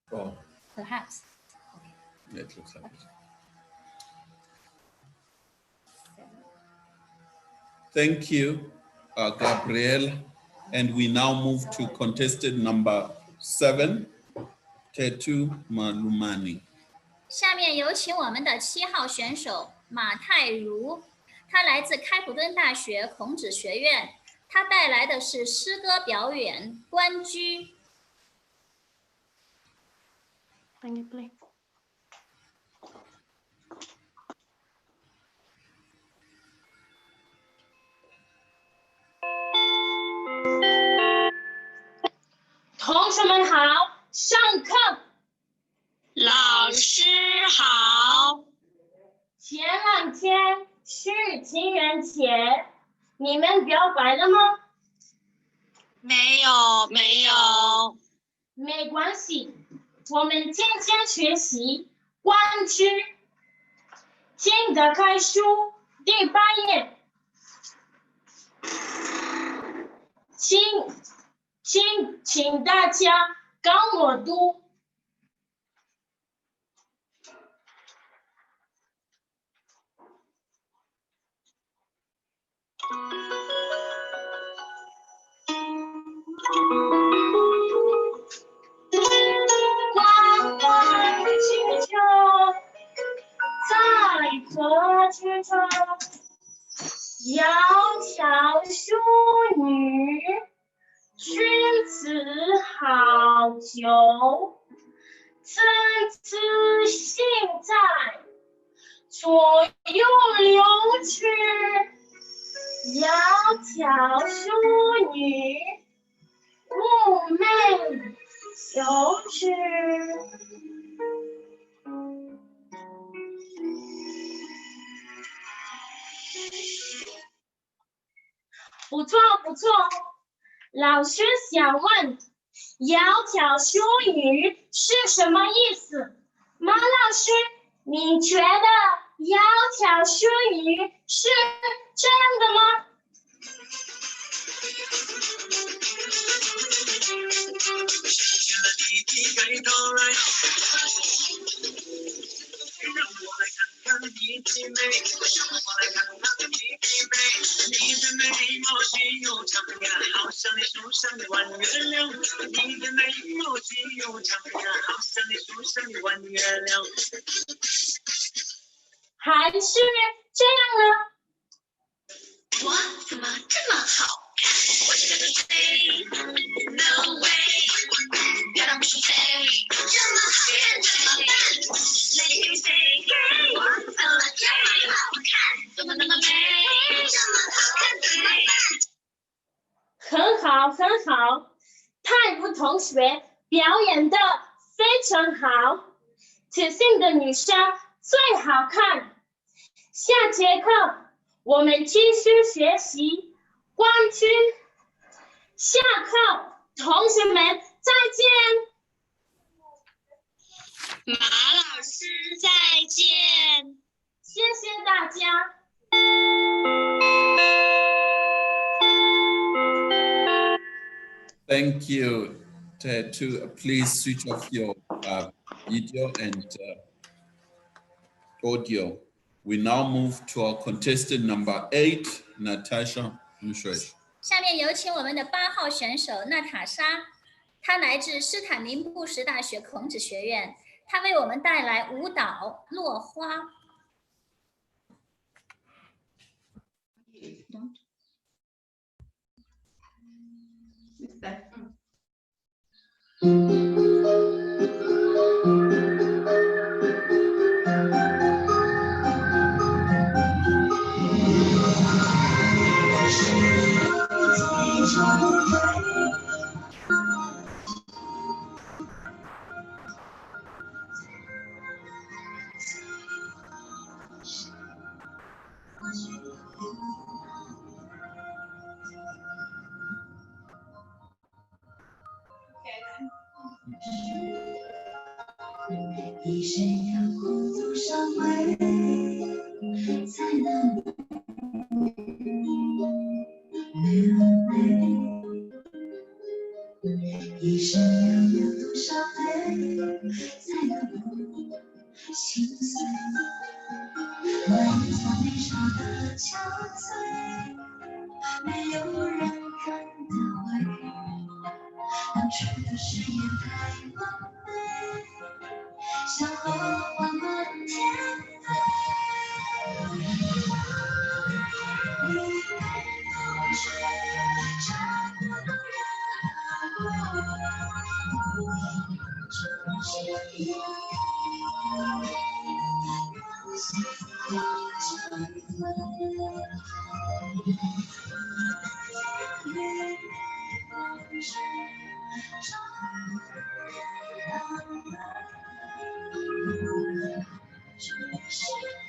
Speaker 2: Oh,
Speaker 1: Perhaps.
Speaker 2: it looks like it. Thank you, Gabrielle. And we now move to contested number 7, Tetu Malumani.
Speaker 1: 下面有请我们的7号选手马泰如，他来自开普敦大学孔子学院，他带来的是诗歌表演《关雎》。
Speaker 13: 同学们好，上课。
Speaker 7: 老师好。
Speaker 13: 前2天是情人节，你们表白了吗？
Speaker 7: 没有。
Speaker 13: 没关系，我们今天学习关雎。请打开书第8页，请大家跟我读。关关雎鸠，在河之洲。窈窕淑女，君子好逑。参差荇菜，左右流之。窈窕淑女，寤寐求之。不错，老师想问，窈窕淑女是什么意思？马老师，你觉得窈窕淑女是这样的吗？
Speaker 7: 让我来看看你的美，让我来看看你的美，你的眉毛细又长呀，好像你手上的弯月亮。你的眉毛细又长呀，好像你手上的弯月亮。
Speaker 13: 还是这样呢？
Speaker 7: 我怎么这么好看？我是个谁 ？No way， 漂亮不是谁，这么好看怎么办？来听谁？我怎么这么好看？怎么那么美？这么好看怎么办？
Speaker 13: 很好，泰如同学表演的非常好，自信的女生最好看。下节课我们继续学习关雎。下课，同学们再见。
Speaker 7: 马老师再见。
Speaker 13: 谢谢大家。
Speaker 2: Thank you. Please switch off your video and audio. We now move to our contestant number 8, Natasha Mshwesh.
Speaker 1: 下面有请我们的8号选手娜塔莎，她来自斯坦林布什大学孔子学院，她为我们带来舞蹈《落花》。
Speaker 6: 一生要过多少回，才能流泪？一生要有多少泪，才能不心碎？万一在眉梢的憔悴，没有人看得回。当初的誓言太完美，像落花满天飞。风里被风吹，穿过路人海味。这些夜，让心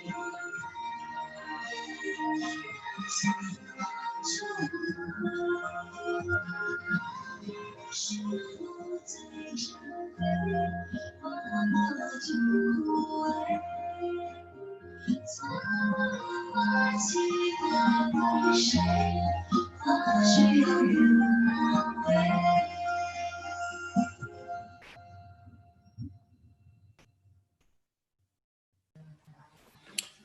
Speaker 6: 有成灰。是我最珍贵，我的突围，错过机会归谁？或许有缘难违。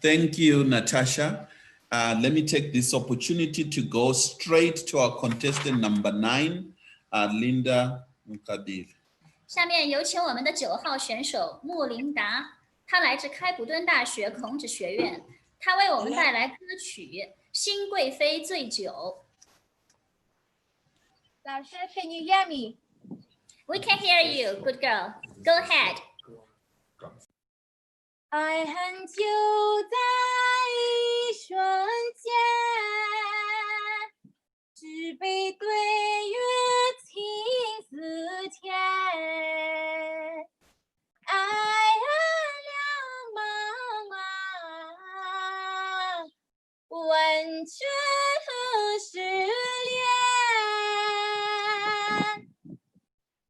Speaker 2: Thank you, Natasha. Let me take this opportunity to go straight to our contestant number 9, Linda Mkadir.
Speaker 1: 下面有请我们的9号选手穆琳达，她来自开普敦大学孔子学院，她为我们带来歌曲《新贵妃醉酒》。
Speaker 16: 老师 ，Can you hear me?
Speaker 1: We can hear you, good girl. Go ahead.
Speaker 16: 爱恨就在一瞬间，举杯对月，情似天。爱两茫茫，问君何时恋？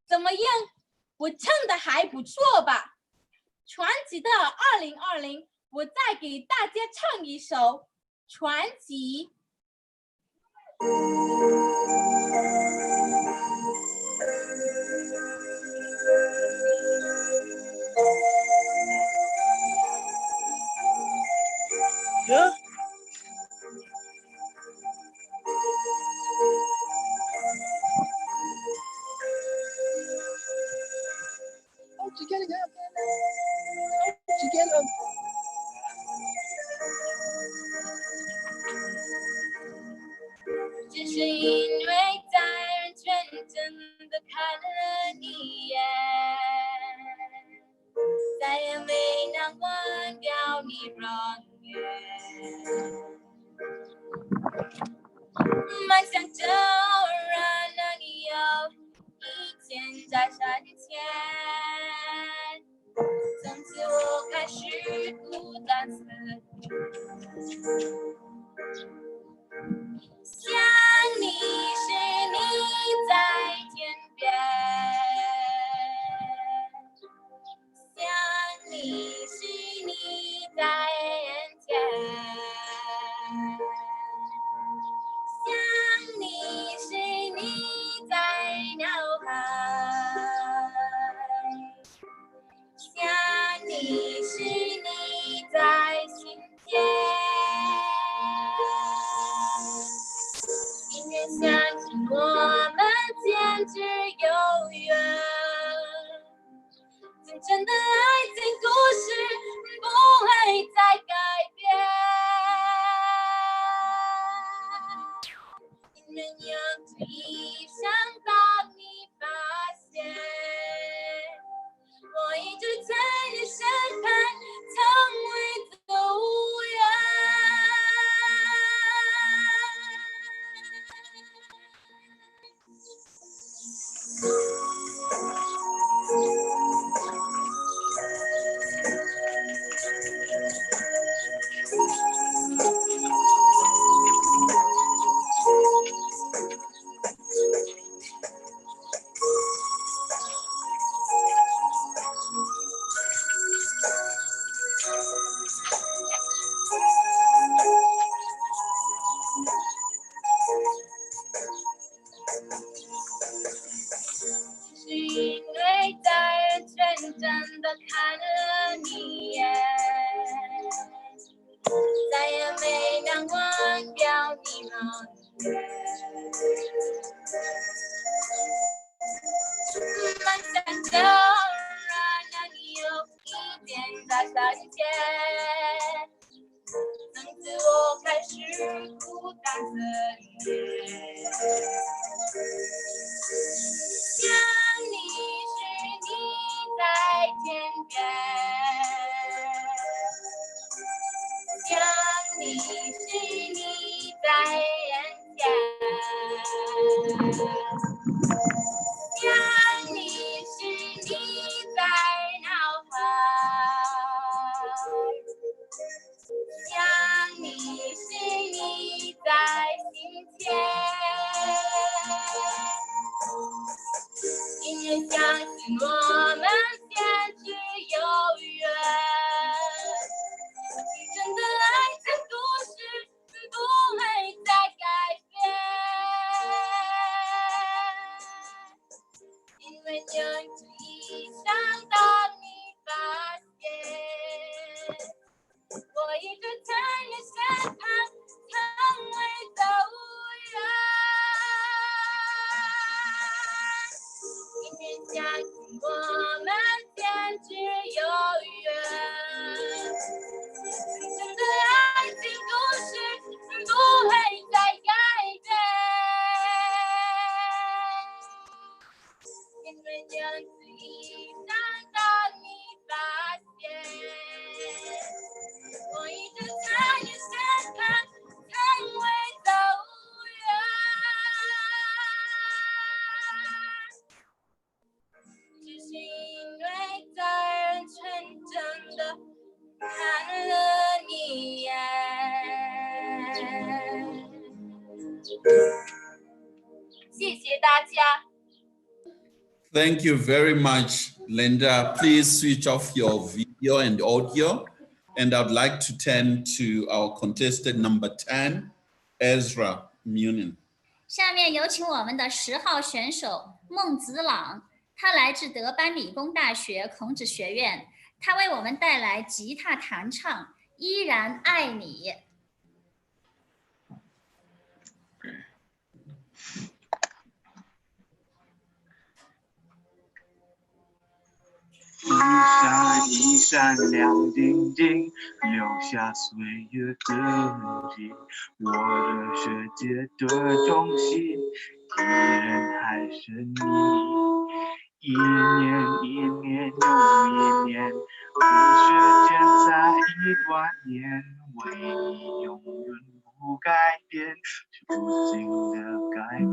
Speaker 16: 怎么样？我唱的还不错吧？传奇的2020，我再给大家唱一首《传奇》。只是因为在人群真的看了你一眼，再也没能忘掉你容颜。梦想就让你有一天在山前，从此我开始孤单死。想你时你在天边，想你时你在眼前，想你时你在脑海，想你时你在心间。美亮弯表你好远。漫山中，让你有一点大小一切。从此我开始孤单思念。想你时你在天边，想你时你在人间，想你时你在脑海，想你时你在心间。因为相信我们坚持有缘，真的爱情故事不会再改变。因为镜子一想到你发现，我一直在你身旁，从未走远。因为相信我们坚持有缘，真的爱情故事不会再改变。因为镜子一想到你发现，我一直在你身旁，从未走远。只是因为在人群真的看了你一眼。谢谢大家。
Speaker 2: Thank you very much, Linda. Please switch off your video and audio. And I'd like to turn to our contestant number 10, Ezra Munin.
Speaker 1: 下面有请我们的10号选手孟子朗，他来自德班理工大学孔子学院，他为我们带来吉他弹唱《依然爱你》。
Speaker 15: 一闪一闪亮晶晶，留下岁月的痕迹。我的世界的中心，依然还是你。一年一年又一年，时间在一段年，为你永远不改变，是不尽的改变。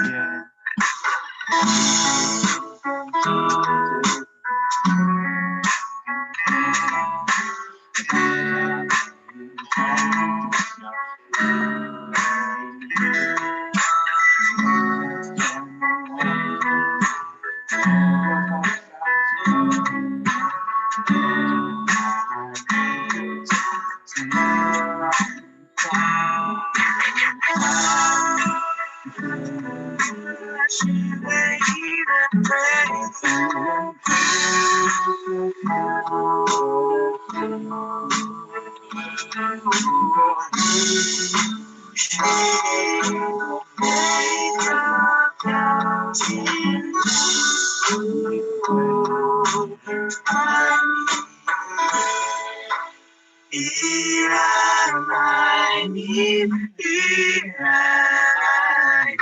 Speaker 15: 依然爱你，依然爱你，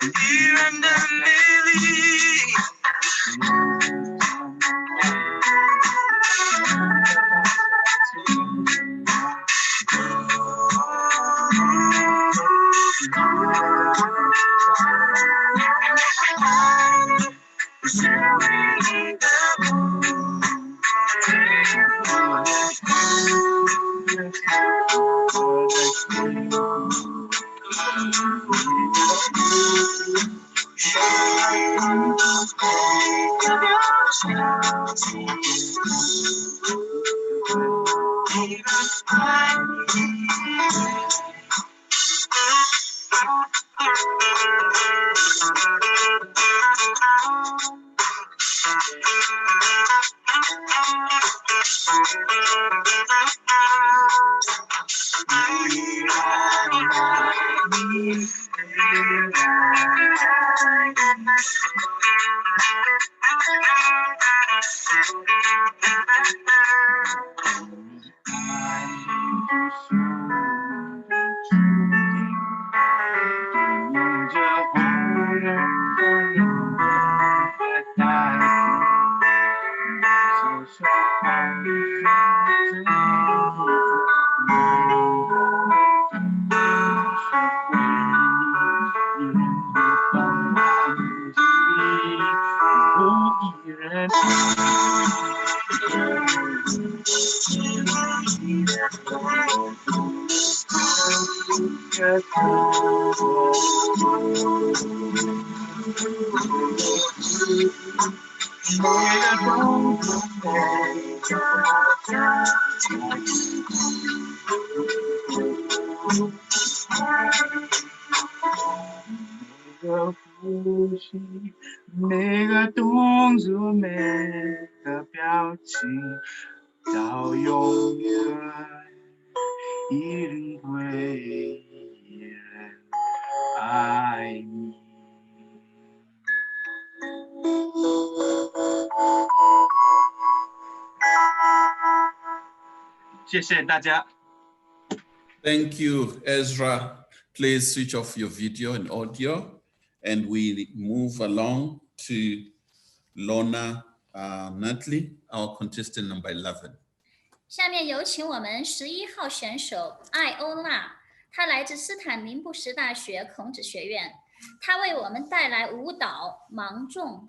Speaker 15: 依然的美丽。是唯一的每个动作，每个表情，到永远，一定会依然爱你。谢谢大家。
Speaker 2: Thank you, Ezra. Please switch off your video and audio, and we move along to Lorna Nutley, our contestant number 11.
Speaker 1: 下面有请我们11号选手艾欧娜，她来自斯坦宁布什大学孔子学院，她为我们带来舞蹈《芒种》。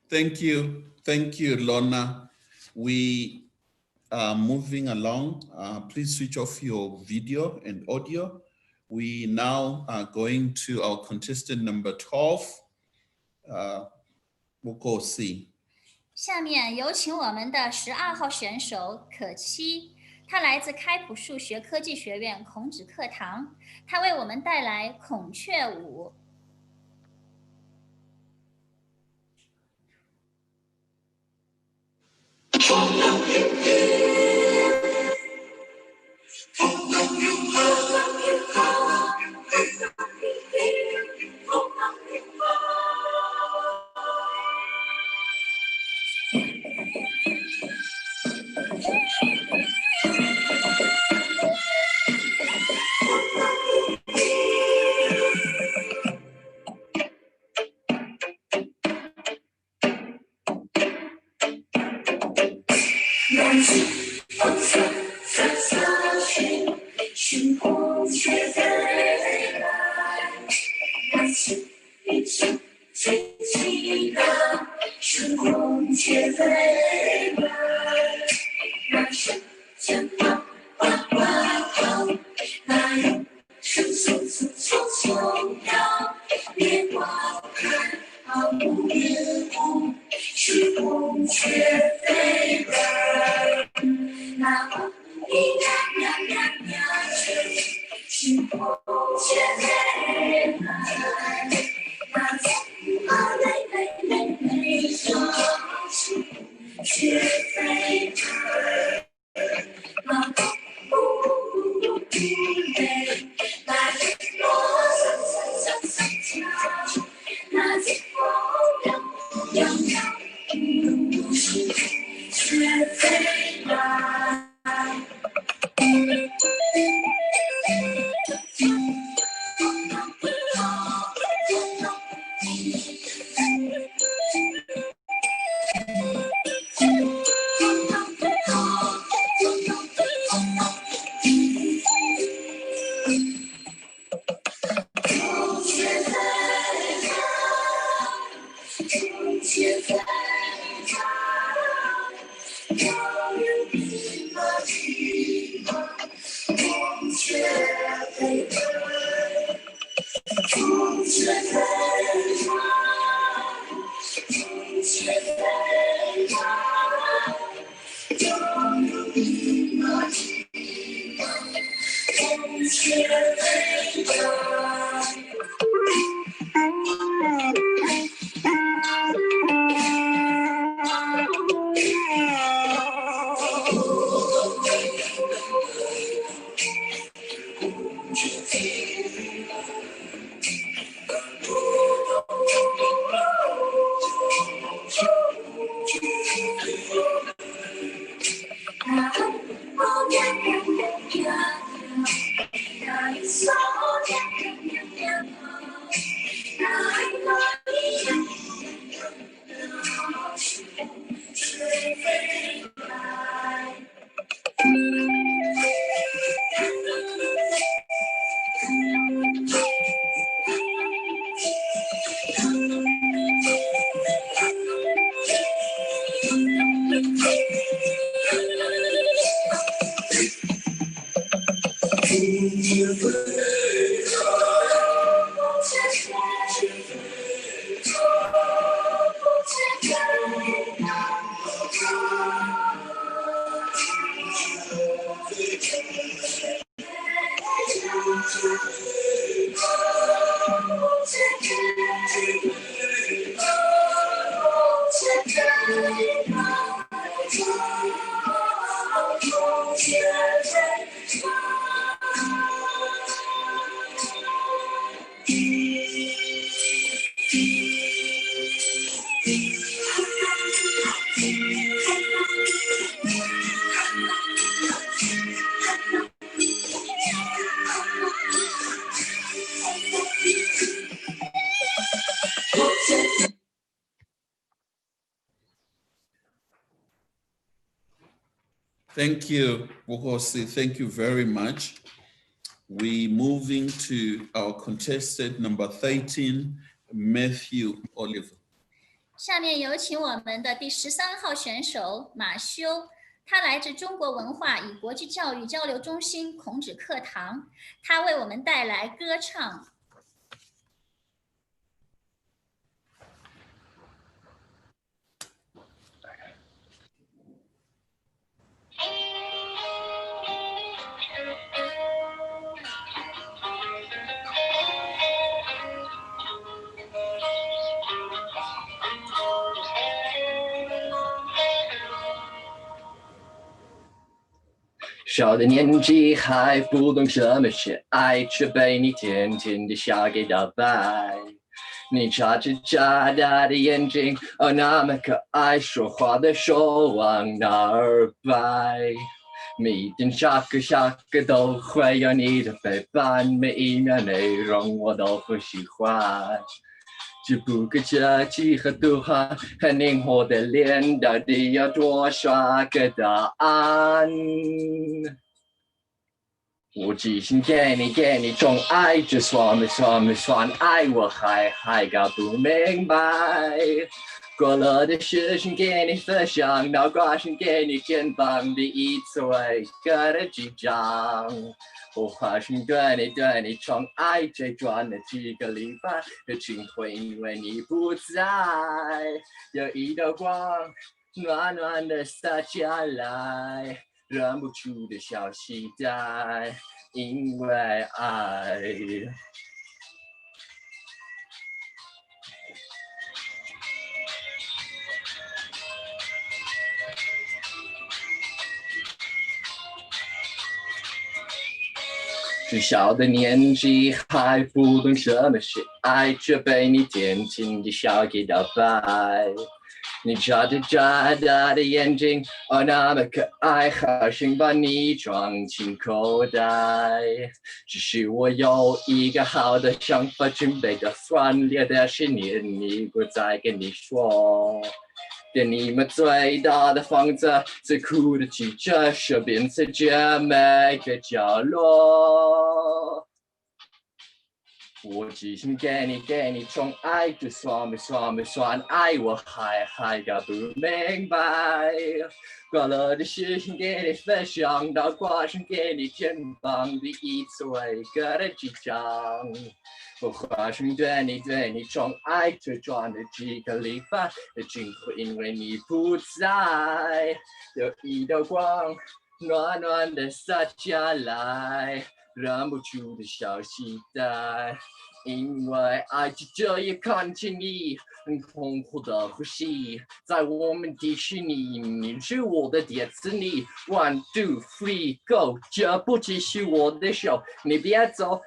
Speaker 2: Thank you, Lorna. We are moving along. Please switch off your video and audio. We now are going to our contestant number 12. We'll go C.
Speaker 1: 下面有请我们的12号选手可期，他来自开普数学科技学院孔子课堂，他为我们带来孔雀舞。
Speaker 7: 是孔雀飞飞来，那是前方花花好，那有树松松松松摇，别挂开好不缘故，是孔雀飞来，那花咿呀呀呀呀吹，是孔雀飞来，那草花蕾蕾蕾蕾上是孔雀飞来，那呼呼呼呼嘞，那日落闪闪闪闪跳，那金光亮亮亮，是孔雀飞来。
Speaker 2: Thank you, Buhosi. Thank you very much. We moving to our contestant number 13, Matthew Oliver.
Speaker 1: 下面有请我们的第13号选手马修，他来自中国文化与国际教育交流中心孔子课堂，他为我们带来歌唱。
Speaker 18: 小的年纪还不懂什么是爱，却被你甜甜的笑给打败。你眨着眨大的眼睛，哦，那么可爱，说话的手往哪儿摆？每一天下课都会有你的陪伴，每一秒内容我都很喜欢。只不过这几何图画很灵活的脸，到底要多少个答案？我即兴给你宠爱，这算不算爱？我还搞不明白。快乐的事情给你分享，脑瓜声给你肩膀第一次为歌的击掌。我花心对你宠爱这短的几个礼拜，热情会因为你不在，有一道光暖暖的洒下来，忍不住的小期待，因为爱。小的年纪还不懂什么是爱，却被你甜甜的笑给打败。你眨着眨大的眼睛，哦，那么可爱，好想把你装进口袋。只是我有一个好的想法，准备打算列的是你不再跟你说。给你们最大的房子，最酷的汽车，手边随着每个角落。我只想给你宠爱，这算不算爱？我还搞不明白。快乐的事情给你分享，脑瓜声给你肩膀，第一次为歌的击掌。我花心对你宠爱，最短的几个礼拜，竟会因为你不在，有一道光暖暖的洒下来，忍不住的小期待，因为爱就这样看见你，痛苦的呼吸，在我们迪士尼，你是我的迪士尼 ，1 2 3 go， 这不只是我的手，你别走，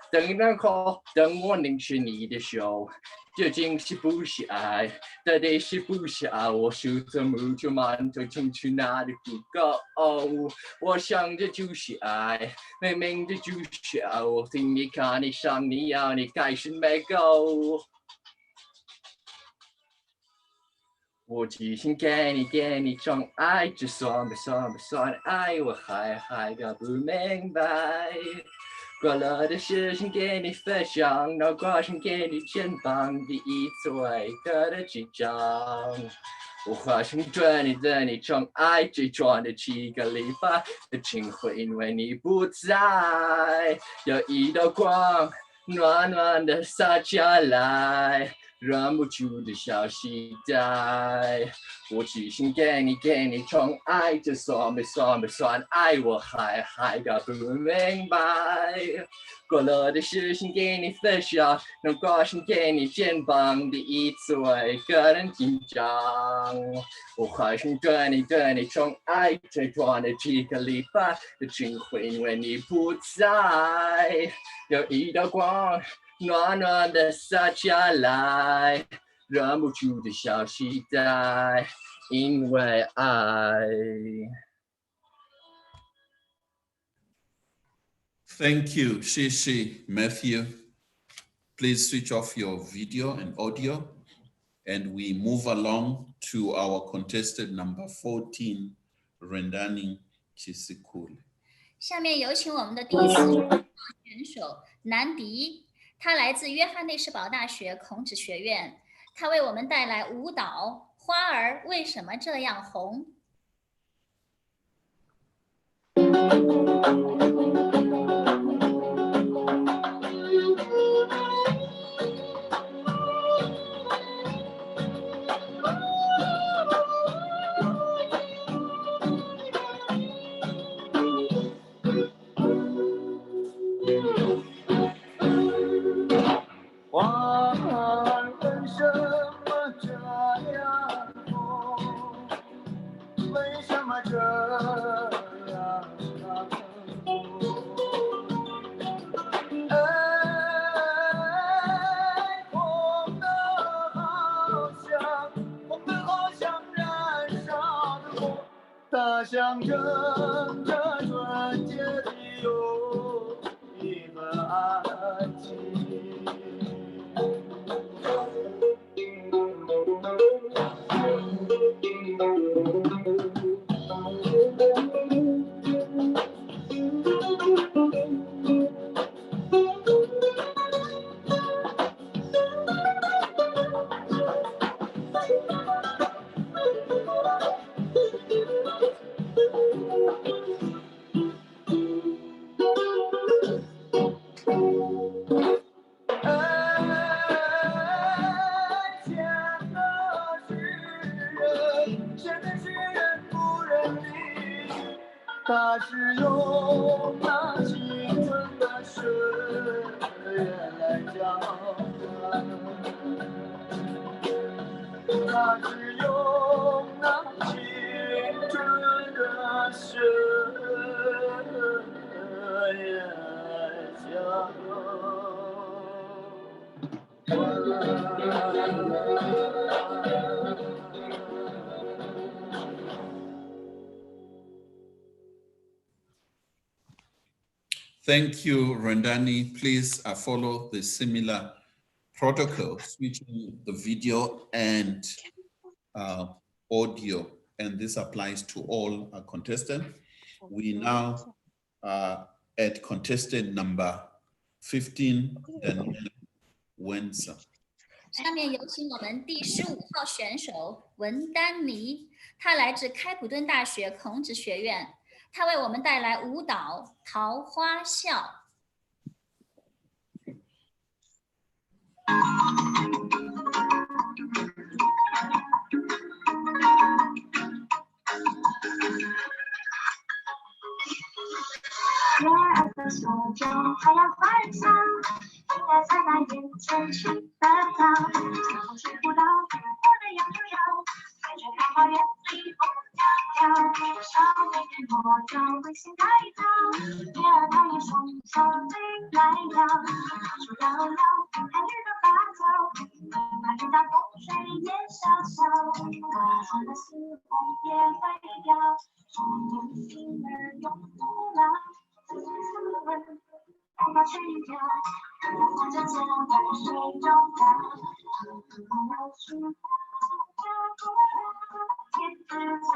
Speaker 18: 等我凝视你的手。究竟是不是爱？到底是不是爱？我数着木头馒头，进去哪里不够？我想这就是爱，明明这就是爱。我听你看你想你要你开始没够。我只想给你宠爱，这算不算爱？我还搞不明白。快乐的事情给你分享，脑瓜声给你肩膀，第一次为歌的击掌。我花心对你宠爱，最短的几个礼拜，竟会因为你不在，有一道光暖暖的洒下来，忍不住的小期待。我只想给你宠爱，这算不算爱？我还搞不明白。快乐的事情给你分享，脑瓜声给你肩膀，第一次为个人紧张。我花心对你宠爱，最短的几个礼拜，竟会因为你不在，有一道光暖暖的洒下来，忍不住的小期待，因为爱。
Speaker 2: Thank you, Shishi, Matthew. Please switch off your video and audio, and we move along to our contestant number 14, Rendani Chisikule.
Speaker 1: 下面有请我们的第4选手南迪，他来自约翰内斯堡大学孔子学院，他为我们带来舞蹈《花儿为什么这样红》。
Speaker 9: 花儿为什么这样红？为什么这样红？哎，红的好像燃烧的火，它象征着纯洁的友谊和爱情。它是用那青春的誓言来交换，它是用那青春的誓言来交换。
Speaker 2: Thank you, Rendani. Please follow the similar protocol, switching the video and audio, and this applies to all contestants. We now are at contestant number 15, Daniel Wenza.
Speaker 1: 下面有请我们第15号选手文丹妮，她来自开普敦大学孔子学院，她为我们带来舞蹈《桃花笑》。
Speaker 6: 月儿的手中太阳花儿香，应该在那眼前去得到。长水不到，我的羊就要，看着桃花源里风飘飘。少年人莫要灰心太早，月儿它也双手飞来了。树摇摇，看雨的发草，看着大风水也潇潇。大船的星空也飞掉，少年心儿永不老。桃花水调，花正香在水中飘。有时候飘过天之角，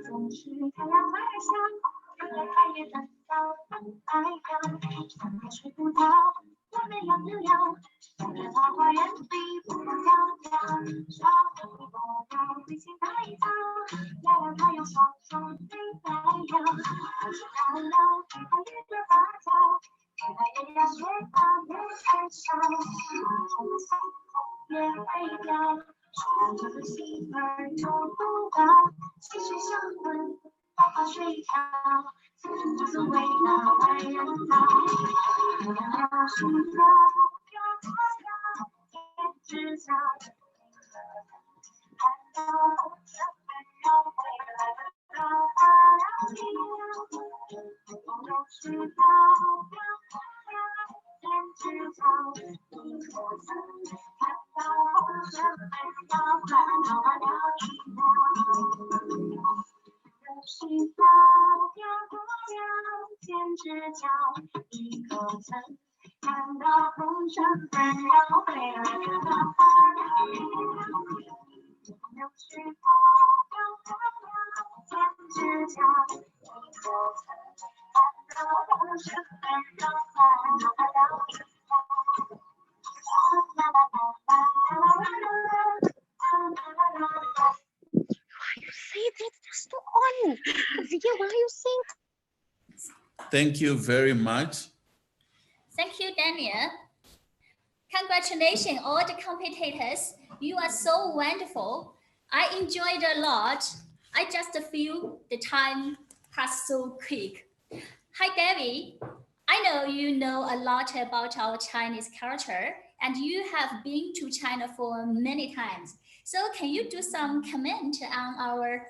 Speaker 6: 总是太阳花儿香，人儿开也等到风爱凉。山海水不到，我们要不要？向着桃花源里不飘飘。少年你莫要灰心太早，月儿它有双手飞来了。树摇摇，看雨的发草，看那月牙雪花也很少。长长的星空也飞掉。说着的心儿永不到，细水相问，桃花水调，此生无所谓那外人道。要是飘飘飘，天之角，看到红尘纷扰，回来的桃花凉。要是飘飘飘，天之角，你可曾看到红尘纷扰，烦恼了一了。有时飘飘过了天之角，你可曾看到红尘纷扰，回来的桃花凉。有时飘飘过了天之角，你可曾看到红尘纷扰，烦恼了一了。
Speaker 4: Why you say that? That's still on the video. Why you saying?
Speaker 2: Thank you very much.
Speaker 1: Thank you, Daniel. Congratulations, all the competitors. You are so wonderful. I enjoyed a lot. I just feel the time passed so quick. Hi, Debbie. I know you know a lot about our Chinese culture, and you have been to China for many times. So can you do some comment on our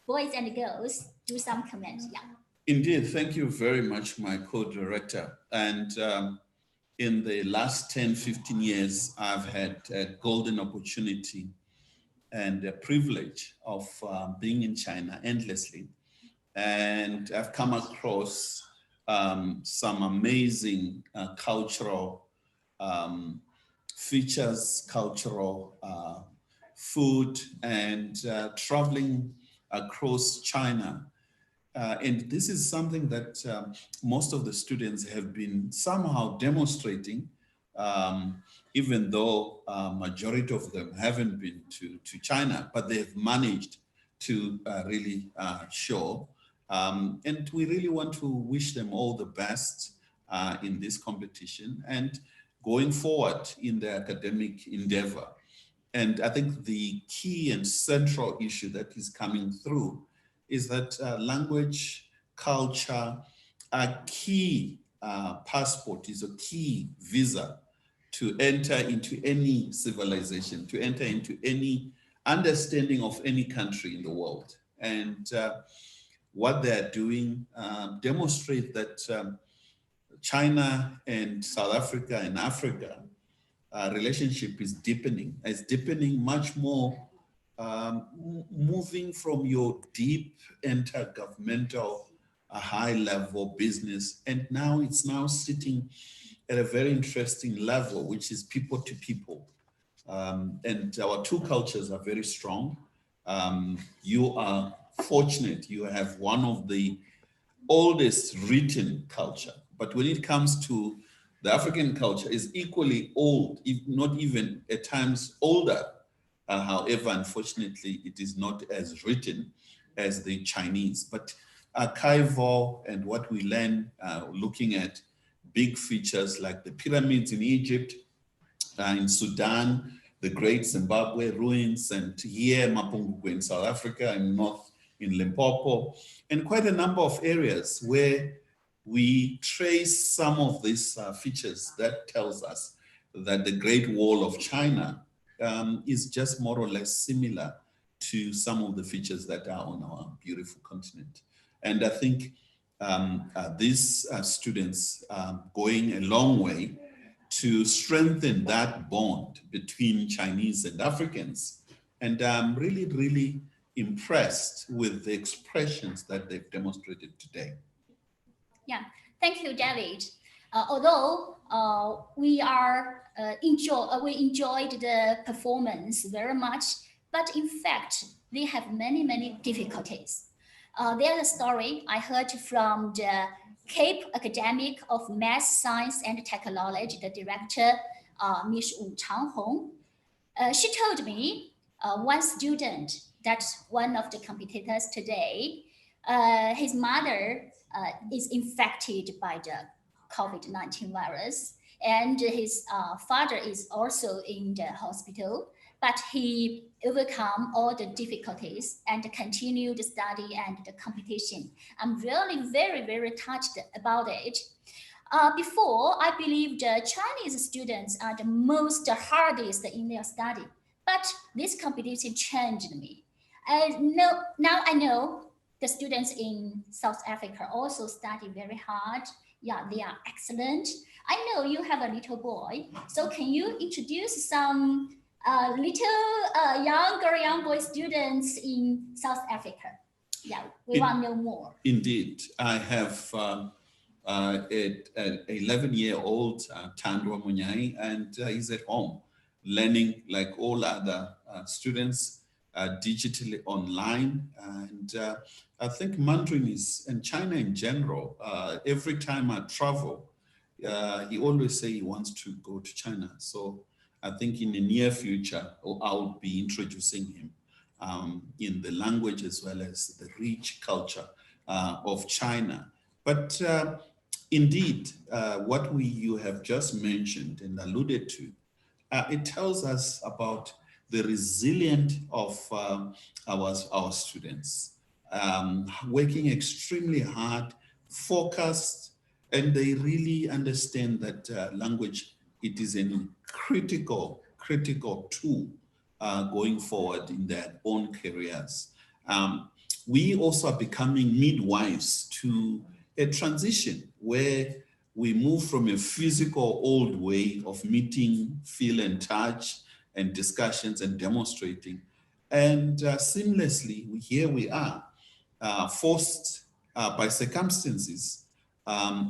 Speaker 1: boys and girls? Do some comment, yeah.
Speaker 2: Indeed, thank you very much, my co-director. And in the last 10, 15 years, I've had a golden opportunity and a privilege of being in China endlessly. And I've come across some amazing cultural features, cultural food, and traveling across China. And this is something that most of the students have been somehow demonstrating, even though majority of them haven't been to China, but they've managed to really show. And we really want to wish them all the best in this competition and going forward in their academic endeavor. And I think the key and central issue that is coming through is that language, culture, a key passport, is a key visa to enter into any civilization, to enter into any understanding of any country in the world. And what they're doing demonstrate that China and South Africa and Africa relationship is deepening. It's deepening much more, moving from your deep intergovernmental high-level business, and now it's now sitting at a very interesting level, which is people to people. And our two cultures are very strong. You are fortunate, you have one of the oldest written culture, but when it comes to the African culture is equally old, if not even at times older. However, unfortunately, it is not as written as the Chinese, but archival and what we learn looking at big features like the pyramids in Egypt, in Sudan, the great Zimbabwe ruins, and here Mapungubwe in South Africa, and north in Limpopo, and quite a number of areas where we trace some of these features that tells us that the Great Wall of China is just more or less similar to some of the features that are on our beautiful continent. And I think these students are going a long way to strengthen that bond between Chinese and Africans. And I'm really, really impressed with the expressions that they've demonstrated today.
Speaker 1: Yeah, thank you, David. Although we enjoyed the performance very much, but in fact, they have many, many difficulties. There's a story I heard from the Cape Academic of Math, Science and Technology, the director, Ms. Wu Changhong. She told me one student, that's one of the competitors today, his mother is infected by the COVID-19 virus, and his father is also in the hospital, but he overcome all the difficulties and continue the study and the competition. I'm really very, very touched about it. Before, I believe the Chinese students are the most hardest in their study, but this competition changed me. Now I know the students in South Africa also study very hard. Yeah, they are excellent. I know you have a little boy, so can you introduce some little young boy students in South Africa? Yeah, we want to know more.
Speaker 2: Indeed, I have an 11-year-old Tandwa Munyai, and he's at home learning like all other students digitally online. And I think Mandarin is, and China in general, every time I travel, he always say he wants to go to China. So I think in the near future, I'll be introducing him in the language as well as the rich culture of China. But indeed, what you have just mentioned and alluded to, it tells us about the resilience of our students, working extremely hard, focused, and they really understand that language, it is a critical tool going forward in their own careers. We also are becoming midwives to a transition where we move from a physical old way of meeting, feel and touch, and discussions and demonstrating. And seamlessly, here we are, forced by circumstances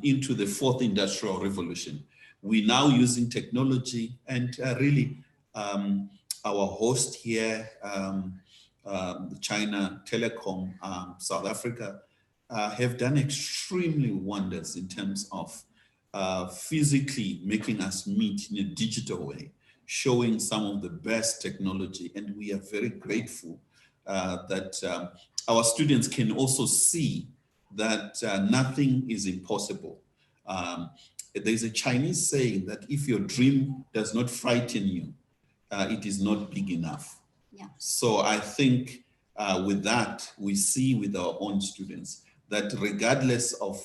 Speaker 2: into the fourth industrial revolution. We're now using technology, and really our host here, China, Telecom, South Africa, have done extremely wonders in terms of physically making us meet in a digital way, showing some of the best technology. And we are very grateful that our students can also see that nothing is impossible. There's a Chinese saying that if your dream does not frighten you, it is not big enough.
Speaker 1: Yeah.
Speaker 2: So I think with that, we see with our own students that regardless of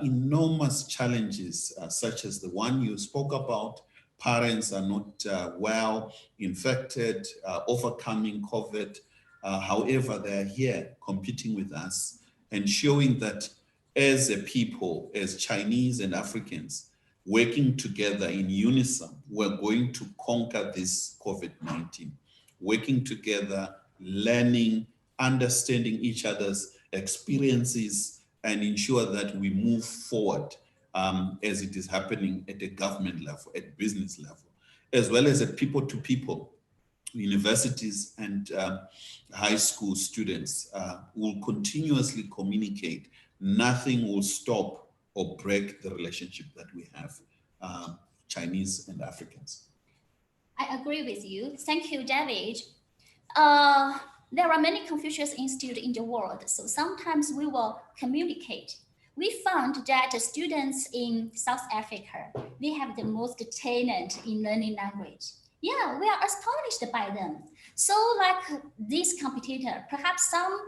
Speaker 2: enormous challenges such as the one you spoke about, parents are not well, infected, overcoming COVID, however, they're here competing with us and showing that as a people, as Chinese and Africans, working together in unison, we're going to conquer this COVID-19. Working together, learning, understanding each other's experiences, and ensure that we move forward as it is happening at the government level, at business level, as well as at people-to-people. Universities and high school students will continuously communicate. Nothing will stop or break the relationship that we have, Chinese and Africans.
Speaker 1: I agree with you. Thank you, David. There are many Confucius Institutes in the world, so sometimes we will communicate. We found that the students in South Africa, they have the most talent in learning language. Yeah, we are astonished by them. So like this competitor, perhaps some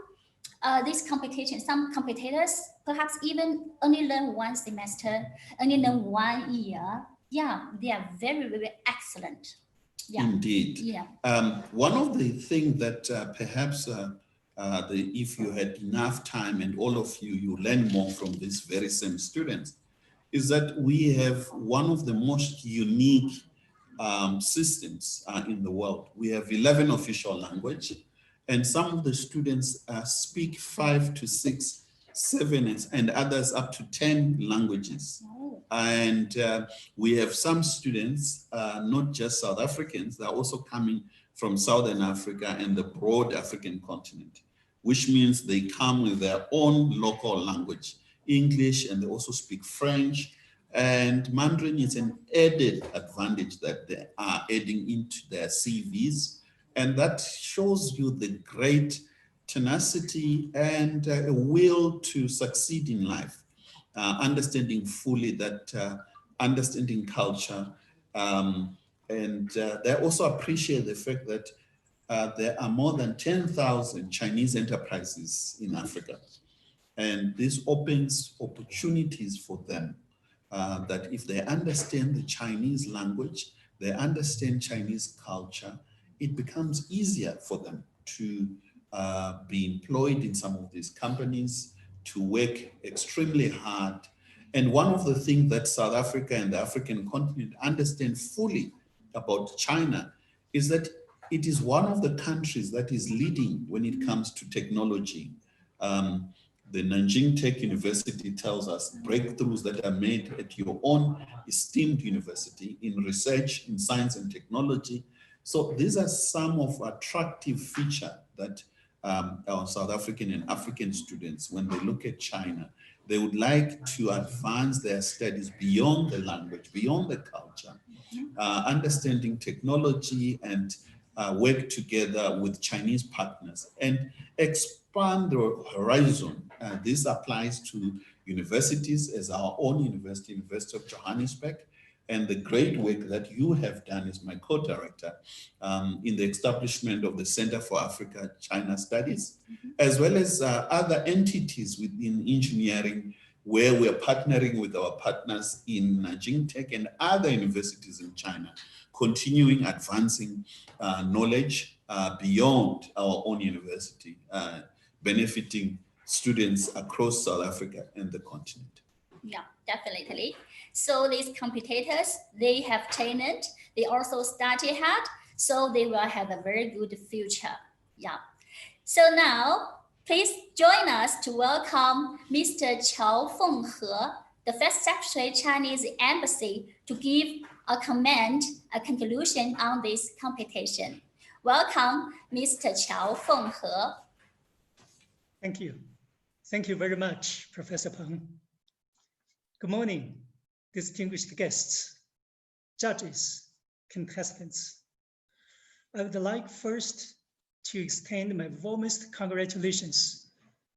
Speaker 1: competitors perhaps even only learn one semester, only learn 1 year. Yeah, they are very, very excellent. Yeah.
Speaker 2: Indeed.
Speaker 1: Yeah.
Speaker 2: One of the things that perhaps if you had enough time and all of you learn more from these very same students, is that we have one of the most unique systems in the world. We have 11 official languages, and some of the students speak 5 to 6, 7, and others up to 10 languages.
Speaker 1: Oh.
Speaker 2: And we have some students, not just South Africans, they're also coming from Southern Africa and the broad African continent, which means they come with their own local language, English, and they also speak French. And Mandarin is an added advantage that they are adding into their CVs. And that shows you the great tenacity and a will to succeed in life, understanding fully that, understanding culture. And they also appreciate the fact that there are more than 10,000 Chinese enterprises in Africa. And this opens opportunities for them. That if they understand the Chinese language, they understand Chinese culture, it becomes easier for them to be employed in some of these companies, to work extremely hard. And one of the things that South Africa and the African continent understand fully about China is that it is one of the countries that is leading when it comes to technology. The Nanjing Tech University tells us breakthroughs that are made at your own esteemed university in research, in science and technology. So these are some of attractive features that our South African and African students, when they look at China, they would like to advance their studies beyond the language, beyond the culture, understanding technology and work together with Chinese partners and expand the horizon. This applies to universities as our own university, University of Johannesburg, and the great work that you have done as my co-director in the establishment of the Center for Africa-China Studies, as well as other entities within engineering, where we're partnering with our partners in Nanjing Tech and other universities in China, continuing advancing knowledge beyond our own university, benefiting students across South Africa and the continent.
Speaker 1: Yeah, definitely. So these competitors, they have talent, they also study hard, so they will have a very good future. Yeah. So now, please join us to welcome Mr. Qiao Fenghe, the First Secretary Chinese Embassy, to give a comment, a conclusion on this competition. Welcome, Mr. Qiao Fenghe.
Speaker 10: Thank you. Thank you very much, Professor Peng. Good morning, distinguished guests, judges, contestants. I would like first to extend my warmest congratulations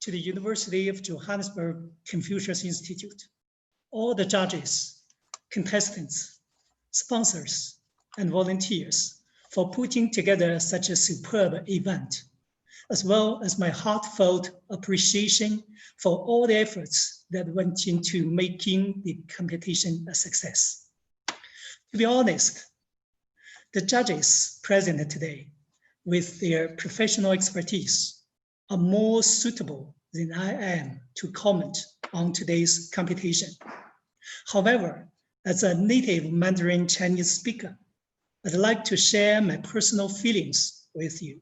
Speaker 10: to the University of Johannesburg Confucius Institute, all the judges, contestants, sponsors, and volunteers for putting together such a superb event, as well as my heartfelt appreciation for all the efforts that went into making the competition a success. To be honest, the judges present today, with their professional expertise, are more suitable than I am to comment on today's competition. However, as a native Mandarin Chinese speaker, I'd like to share my personal feelings with you.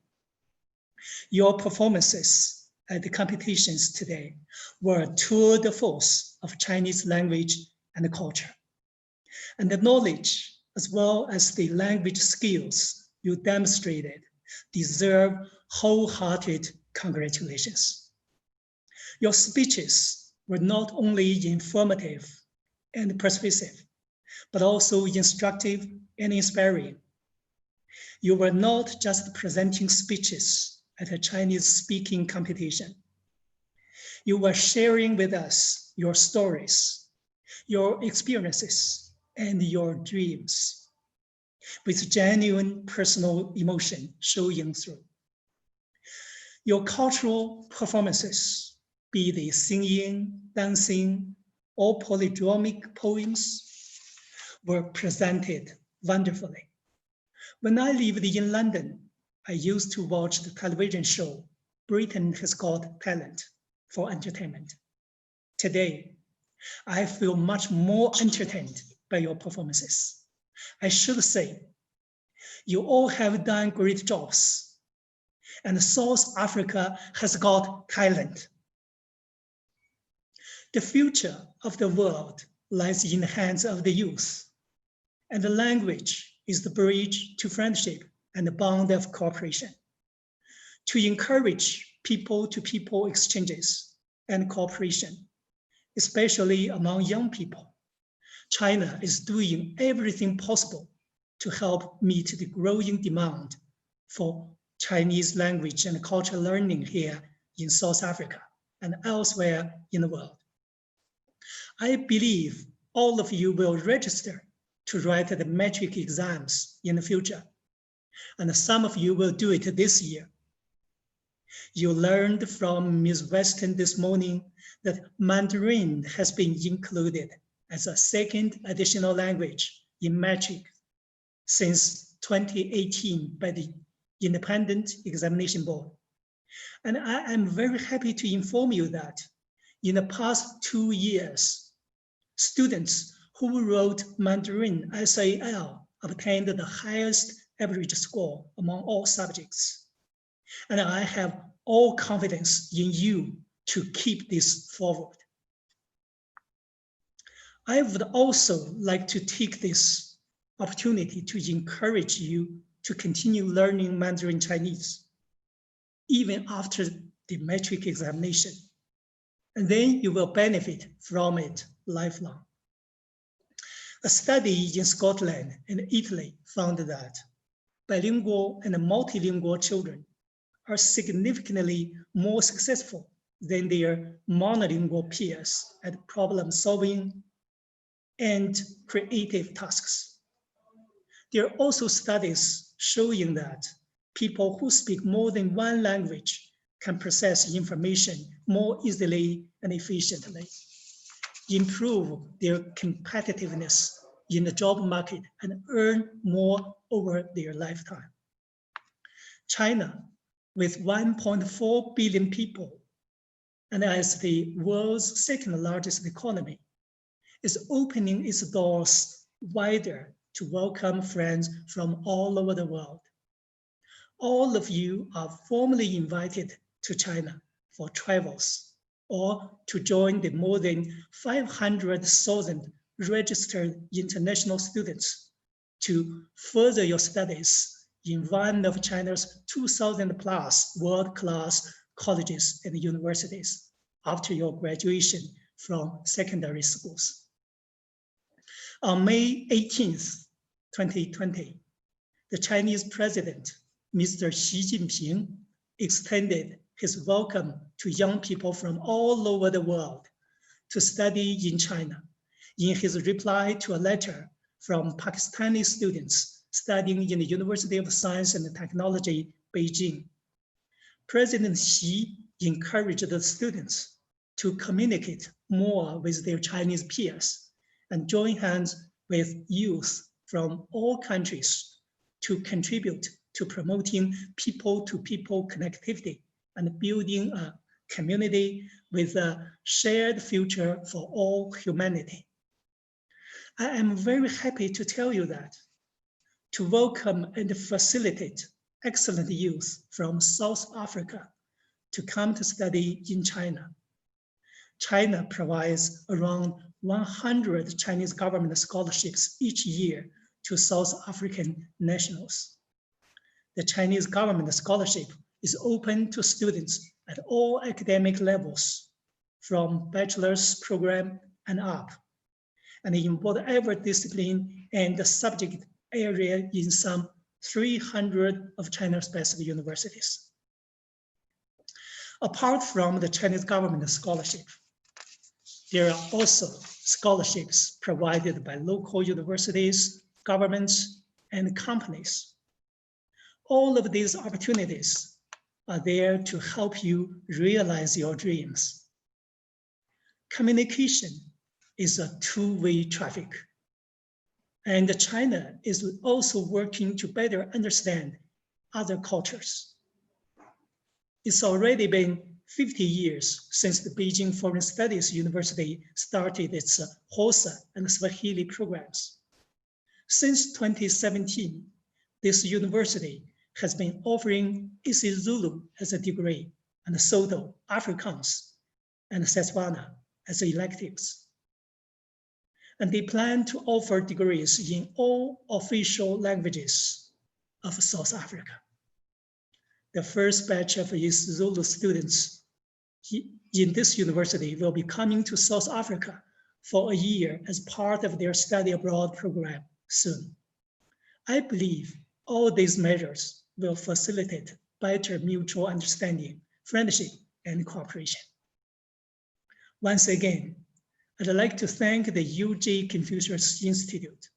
Speaker 10: Your performances at the competitions today were a tour de force of Chinese language and culture. And the knowledge, as well as the language skills you demonstrated, deserve wholehearted congratulations. Your speeches were not only informative and persuasive, but also instructive and inspiring. You were not just presenting speeches at a Chinese-speaking competition. You were sharing with us your stories, your experiences, and your dreams, with genuine personal emotion showing through. Your cultural performances, be they singing, dancing, or polydromic poems, were presented wonderfully. When I lived in London, I used to watch the television show Britain Has Got Talent for entertainment. Today, I feel much more entertained by your performances. I should say, you all have done great jobs, and South Africa has got talent. The future of the world lies in the hands of the youth, and the language is the bridge to friendship and the bond of cooperation. To encourage people-to-people exchanges and cooperation, especially among young people, China is doing everything possible to help meet the growing demand for Chinese language and culture learning here in South Africa and elsewhere in the world. I believe all of you will register to write the metric exams in the future, and some of you will do it this year. You learned from Ms. Weston this morning that Mandarin has been included as a second additional language in metric since 2018 by the Independent Examination Board. And I am very happy to inform you that in the past 2 years, students who wrote Mandarin SAL obtained the highest average score among all subjects. And I have all confidence in you to keep this forward. I would also like to take this opportunity to encourage you to continue learning Mandarin Chinese, even after the metric examination. And then you will benefit from it lifelong. A study in Scotland and Italy found that bilingual and multilingual children are significantly more successful than their monolingual peers at problem solving and creative tasks. There are also studies showing that people who speak more than one language can process information more easily and efficiently, improve their competitiveness in the job market, and earn more over their lifetime. China, with 1.4 billion people, and as the world's second largest economy, is opening its doors wider to welcome friends from all over the world. All of you are formally invited to China for travels or to join the more than 500,000 registered international students to further your studies in one of China's 2,000 plus world-class colleges and universities after your graduation from secondary schools. On May 18th, 2020, the Chinese president, Mr. Xi Jinping, extended his welcome to young people from all over the world to study in China in his reply to a letter from Pakistani students studying in the University of Science and Technology, Beijing. President Xi encouraged the students to communicate more with their Chinese peers and join hands with youth from all countries to contribute to promoting people-to-people connectivity and building a community with a shared future for all humanity. I am very happy to tell you that to welcome and facilitate excellent youth from South Africa to come to study in China. China provides around 100 Chinese government scholarships each year to South African nationals. The Chinese government scholarship is open to students at all academic levels, from bachelor's program and up, and in whatever discipline and subject area in some 300 of China's best universities. Apart from the Chinese government scholarship, there are also scholarships provided by local universities, governments, and companies. All of these opportunities are there to help you realize your dreams. Communication is a two-way traffic, and China is also working to better understand other cultures. It's already been 50 years since the Beijing Foreign Studies University started its Xhosa and Swahili programs. Since 2017, this university has been offering isiZulu as a degree and Soto, Afrikaans, and Setswana as electives. And they plan to offer degrees in all official languages of South Africa. The first batch of isiZulu students in this university will be coming to South Africa for a year as part of their study abroad program soon. I believe all these measures will facilitate better mutual understanding, friendship, and cooperation. Once again, I'd like to thank the UJ Confucius Institute,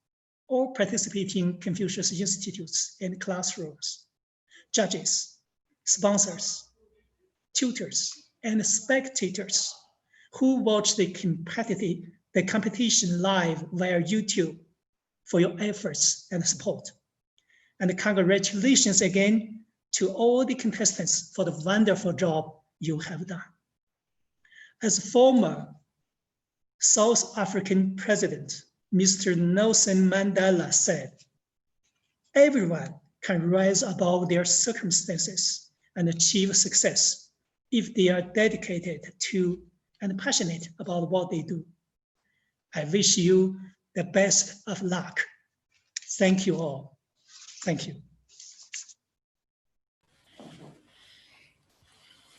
Speaker 10: all participating Confucius institutes and classrooms, judges, sponsors, tutors, and spectators who watch the competition live via YouTube for your efforts and support. And congratulations again to all the contestants for the wonderful job you have done. As former South African President, Mr. Nelson Mandela said, everyone can rise above their circumstances and achieve success if they are dedicated to and passionate about what they do. I wish you the best of luck. Thank you all. Thank you.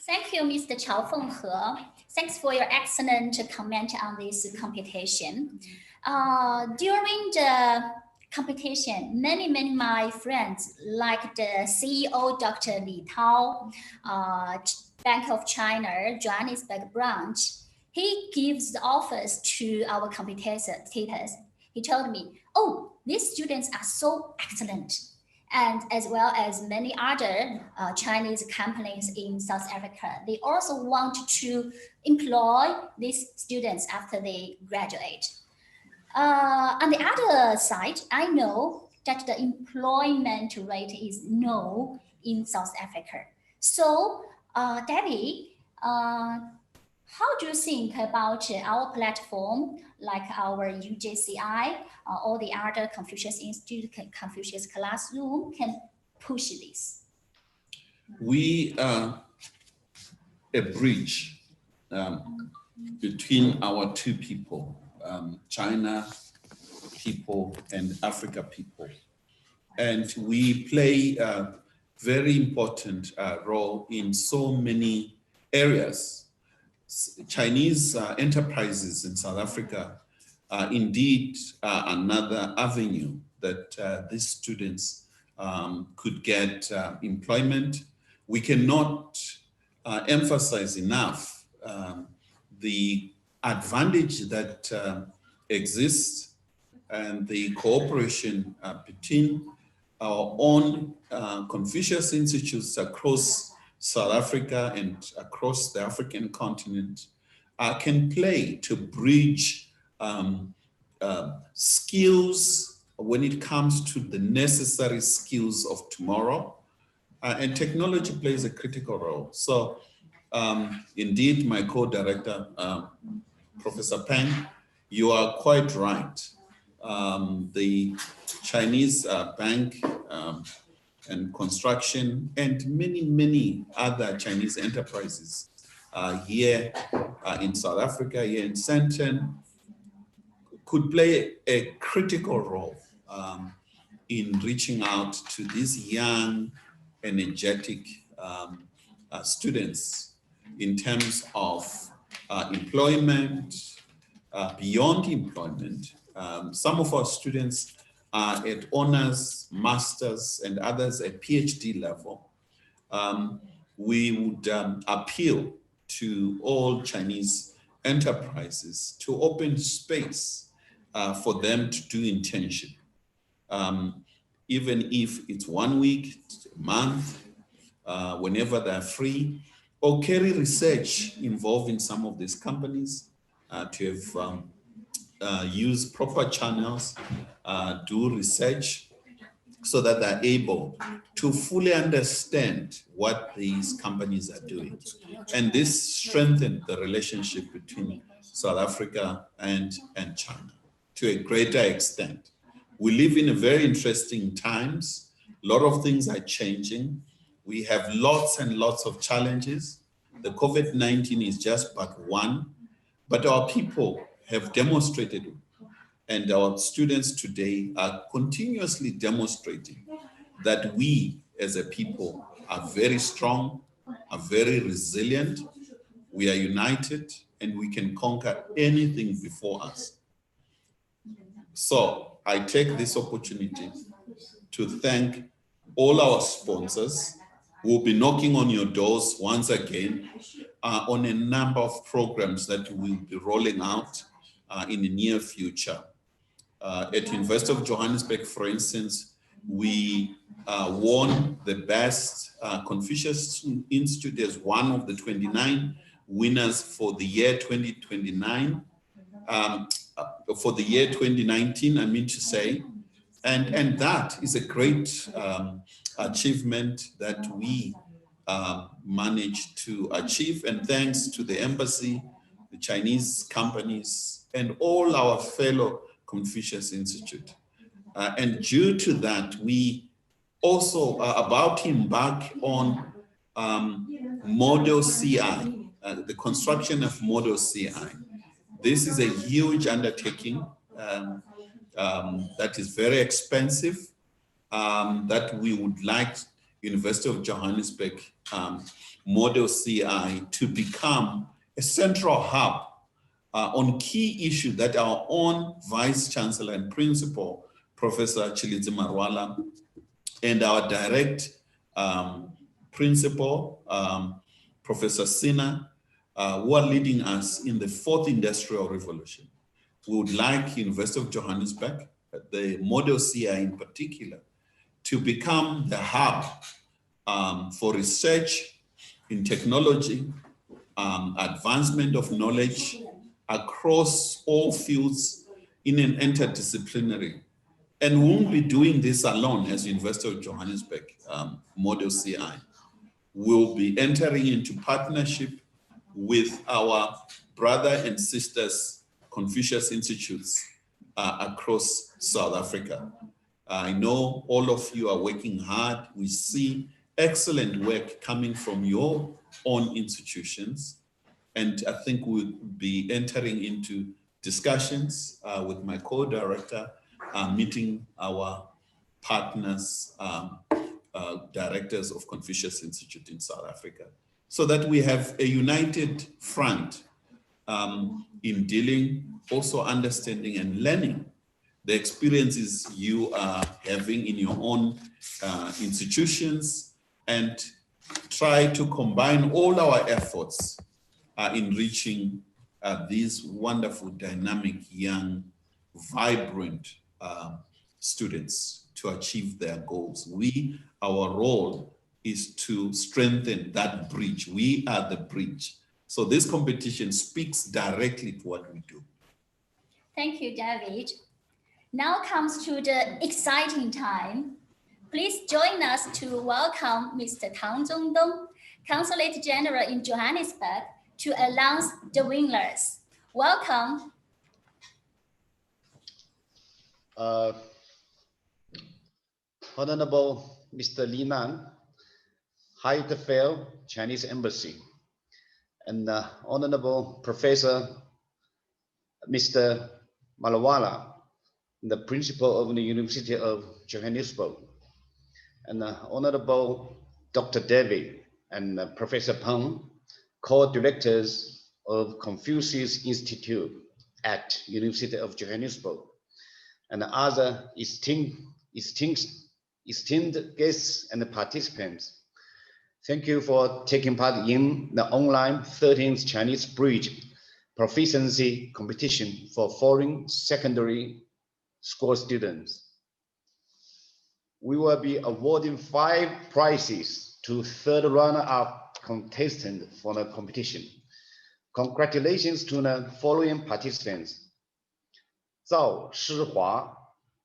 Speaker 1: Thank you, Mr. Chao Fenghe. Thanks for your excellent comment on this competition. During the competition, many my friends, like the CEO, Dr. Li Tao, Bank of China, Johannesburg branch, he gives the offers to our competitors. He told me, oh, these students are so excellent. And as well as many other Chinese companies in South Africa, they also want to employ these students after they graduate. On the other side, I know that the employment rate is low in South Africa. So, Debbie, how do you think about our platform, like our UJCI, or the other Confucius Institute, Confucius Classroom can push this?
Speaker 2: We are a bridge between our two people, China people and Africa people. and we play a very important role in so many areas. Chinese enterprises in South Africa are indeed another avenue that these students could get employment. We cannot emphasize enough the advantage that exists and the cooperation between our own Confucius institutes across South Africa and across the African continent can play to bridge skills when it comes to the necessary skills of tomorrow. And technology plays a critical role. So indeed, my co-director, Professor Peng, you are quite right. The Chinese bank and construction and many other Chinese enterprises here in South Africa, here in Sandton, could play a critical role in reaching out to these young, energetic students in terms of employment, beyond employment. Some of our students are at honors, masters, and others at PhD level. We would appeal to all Chinese enterprises to open space for them to do internship. Even if it's 1 week, a month, whenever they're free, or carry research involving some of these companies to have use proper channels, do research so that they're able to fully understand what these companies are doing. And this strengthened the relationship between South Africa and China to a greater extent. We live in a very interesting times. A lot of things are changing. We have lots and lots of challenges. The COVID-19 is just but one, but our people have demonstrated, and our students today are continuously demonstrating that we as a people are very strong, are very resilient, we are united, and we can conquer anything before us. So I take this opportunity to thank all our sponsors who will be knocking on your doors once again on a number of programs that we'll be rolling out in the near future. At University of Johannesburg, for instance, we won the best Confucius Institute as one of the 29 winners for the year 2029, for the year 2019, I mean to say. And that is a great achievement that we managed to achieve. And thanks to the embassy, the Chinese companies, and all our fellow Confucius Institute. And due to that, we also are about to embark on Model CI, the construction of Model CI. This is a huge undertaking that is very expensive, that we would like University of Johannesburg Model CI to become a central hub on key issues that our own Vice Chancellor and Principal, Professor Chilidze Marwala, and our direct Principal, Professor Sina, who are leading us in the 4th Industrial Revolution. We would like University of Johannesburg, the Model CI in particular, to become the hub for research in technology, advancement of knowledge across all fields in an interdisciplinary. And we won't be doing this alone as University of Johannesburg Model CI. We'll be entering into partnership with our brother and sisters Confucius Institutes across South Africa. I know all of you are working hard. We see excellent work coming from your own institutions. And I think we'll be entering into discussions with my co-director, meeting our partners, directors of Confucius Institute in South Africa, so that we have a united front in dealing, also understanding and learning the experiences you are having in your own institutions, and try to combine all our efforts in reaching these wonderful, dynamic, young, vibrant students to achieve their goals. Our role is to strengthen that bridge. We are the bridge. So this competition speaks directly to what we do.
Speaker 1: Thank you, David. Now comes to the exciting time. Please join us to welcome Mr. Tang Zhongdong, Consulate General in Johannesburg, to announce the winners. Welcome.
Speaker 12: Honorable Mr. Li Nan, Hyde Fair, Chinese Embassy, and Honorable Professor Mr. Malawala, the Principal of the University of Johannesburg, and Honorable Dr. David and Professor Peng, co-directors of Confucius Institute at University of Johannesburg, and other esteemed guests and participants. Thank you for taking part in the online 13th Chinese Bridge Proficiency Competition for foreign secondary school students. We will be awarding 5 prizes to third runner-up contestants for the competition. Congratulations to the following participants. Zhao Shihua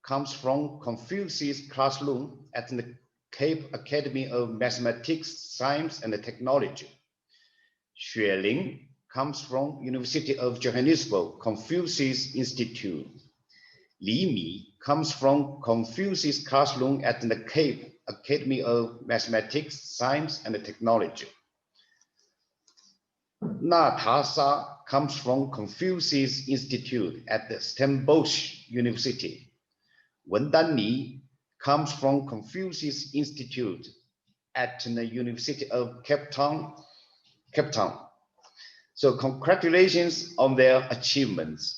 Speaker 12: comes from Confucius Classroom at the Cape Academy of Mathematics, Science and Technology. Xue Ling comes from University of Johannesburg, Confucius Institute. Li Mi comes from Confucius Classroom at the Cape Academy of Mathematics, Science and Technology. Natasha comes from Confucius Institute at the Stellenbosch University. Wendan Li comes from Confucius Institute at the University of Cape Town. So congratulations on their achievements.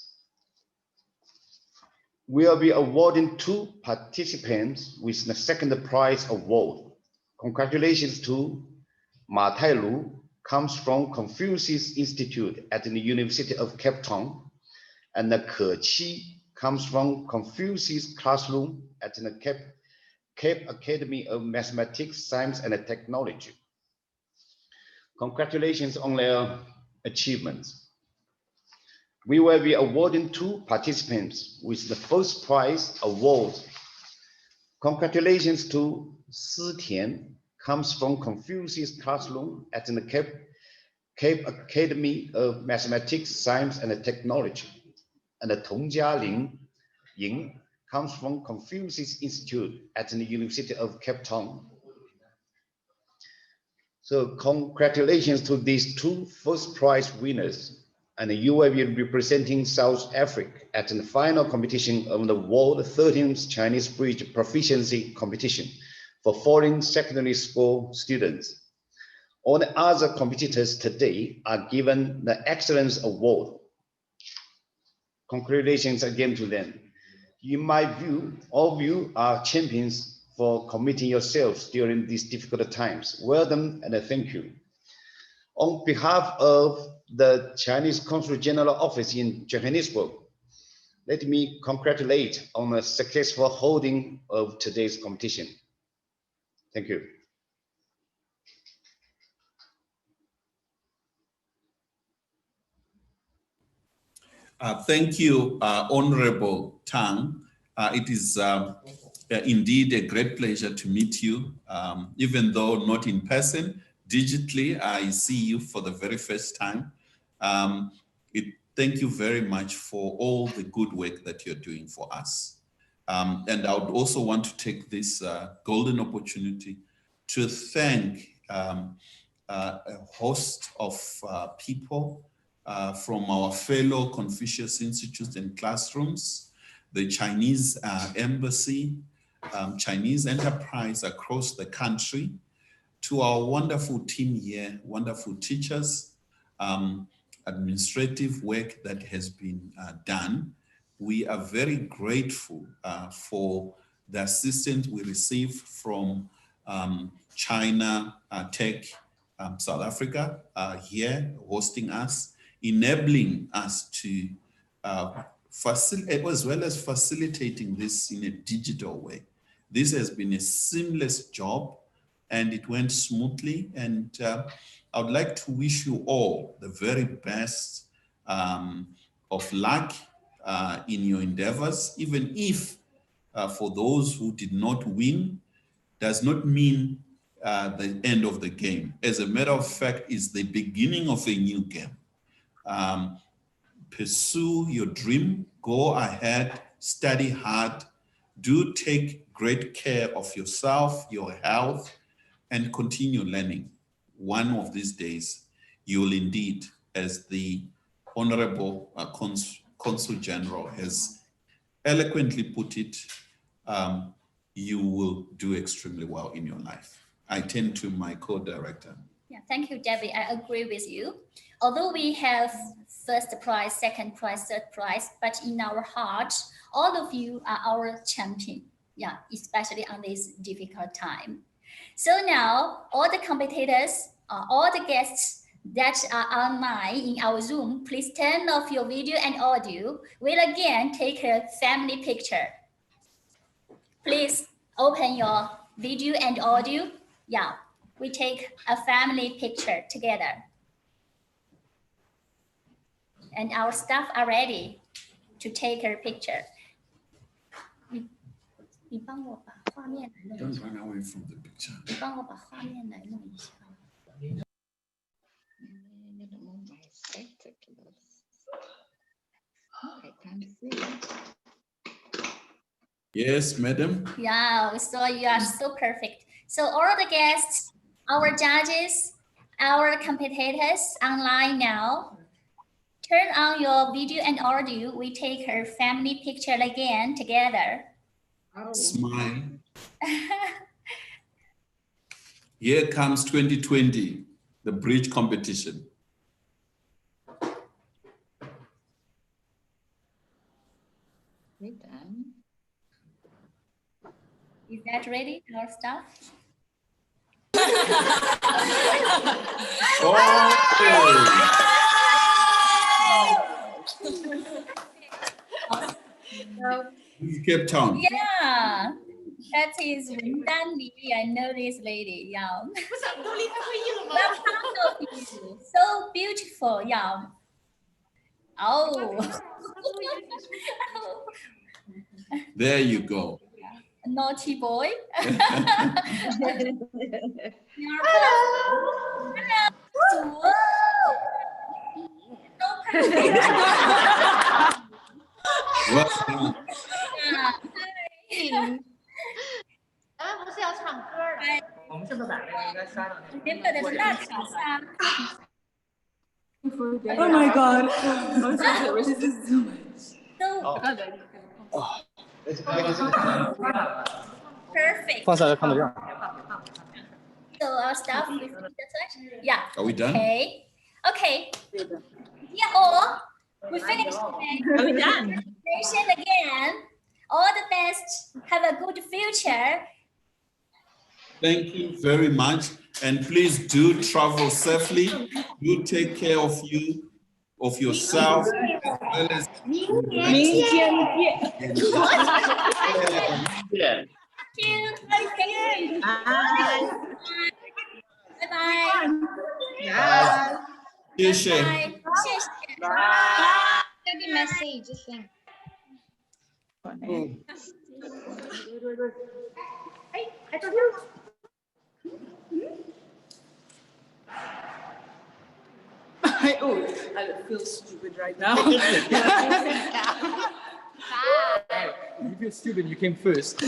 Speaker 12: We'll be awarding 2 participants with the second prize award. Congratulations to Ma Tailu, comes from Confucius Institute at the University of Cape Town, and the Ke Qi comes from Confucius Classroom at the Cape Academy of Mathematics, Science and Technology. Congratulations on their achievements. We will be awarding 2 participants with the first prize award. Congratulations to Si Tian, comes from Confucius Classroom at the Cape Academy of Mathematics, Science and Technology. And Tong Jialing Ying comes from Confucius Institute at the University of Cape Town. So congratulations to these 2 first prize winners. And you will be representing South Africa at the final competition of the World 13th Chinese Bridge Proficiency Competition for foreign secondary school students. All the other competitors today are given the Excellence Award. Congratulations again to them. In my view, all of you are champions for committing yourselves during these difficult times. Well done and thank you. On behalf of the Chinese Consul General Office in Johannesburg, let me congratulate on the successful holding of today's competition. Thank you.
Speaker 2: Thank you, Honorable Tang. It is indeed a great pleasure to meet you, even though not in person. Digitally, I see you for the very first time. Thank you very much for all the good work that you're doing for us. And I would also want to take this golden opportunity to thank a host of people from our fellow Confucius Institutes and classrooms, the Chinese Embassy, Chinese enterprise across the country, to our wonderful team here, wonderful teachers, administrative work that has been done. We are very grateful for the assistance we receive from China Tech South Africa here hosting us, enabling us to facilitate, as well as facilitating this in a digital way. This has been a seamless job and it went smoothly. And I would like to wish you all the very best of luck in your endeavors, even if for those who did not win, does not mean the end of the game. As a matter of fact, it's the beginning of a new game. Pursue your dream, go ahead, study hard, do take great care of yourself, your health, and continue learning. One of these days, you will indeed, as the Honorable Consul General has eloquently put it, you will do extremely well in your life. I turn to my co-director.
Speaker 1: Yeah, thank you, Debbie. I agree with you. Although we have first prize, second prize, third prize, but in our heart, all of you are our champion. Yeah, especially on this difficult time. So now, all the competitors, all the guests that are online in our Zoom, please turn off your video and audio. We'll again take a family picture. Please open your video and audio. Yeah, we take a family picture together. And our staff are ready to take a picture.
Speaker 2: Don't run away from the picture. Yes, madam.
Speaker 1: Yeah, so you are so perfect. So all the guests, our judges, our competitors online now, turn on your video and audio. We take our family picture again together.
Speaker 2: Smile. Here comes 2020, the bridge competition.
Speaker 1: Is that ready, our staff?
Speaker 2: Cape Town.
Speaker 1: Yeah, that is Wen Li. I know this lady. Yeah. Well, proud of you. So beautiful. Yeah. Oh.
Speaker 2: There you go.
Speaker 1: Naughty boy.
Speaker 2: Well done.
Speaker 16: 不是要唱歌的，
Speaker 15: 我们是不是把那个应该刷到那个？
Speaker 1: 原本的是大长沙。
Speaker 5: Oh my god.
Speaker 1: Perfect.
Speaker 14: 放下来看得见。
Speaker 1: So our staff will see the touch. Yeah.
Speaker 2: Are we done?
Speaker 1: Okay. Okay. Yeah, all. We finished today.
Speaker 5: Are we done?
Speaker 1: Congratulations again. All the best. Have a good future.
Speaker 2: Thank you very much. And please do travel safely. Do take care of you, of yourself. As well as
Speaker 5: 明天见。
Speaker 2: Yeah.
Speaker 1: Thank you. Bye. Bye.
Speaker 5: Bye.
Speaker 2: 谢谢。
Speaker 1: 谢谢。
Speaker 4: Baby message, assim.
Speaker 5: I feel stupid right now.
Speaker 14: You feel stupid, you came first.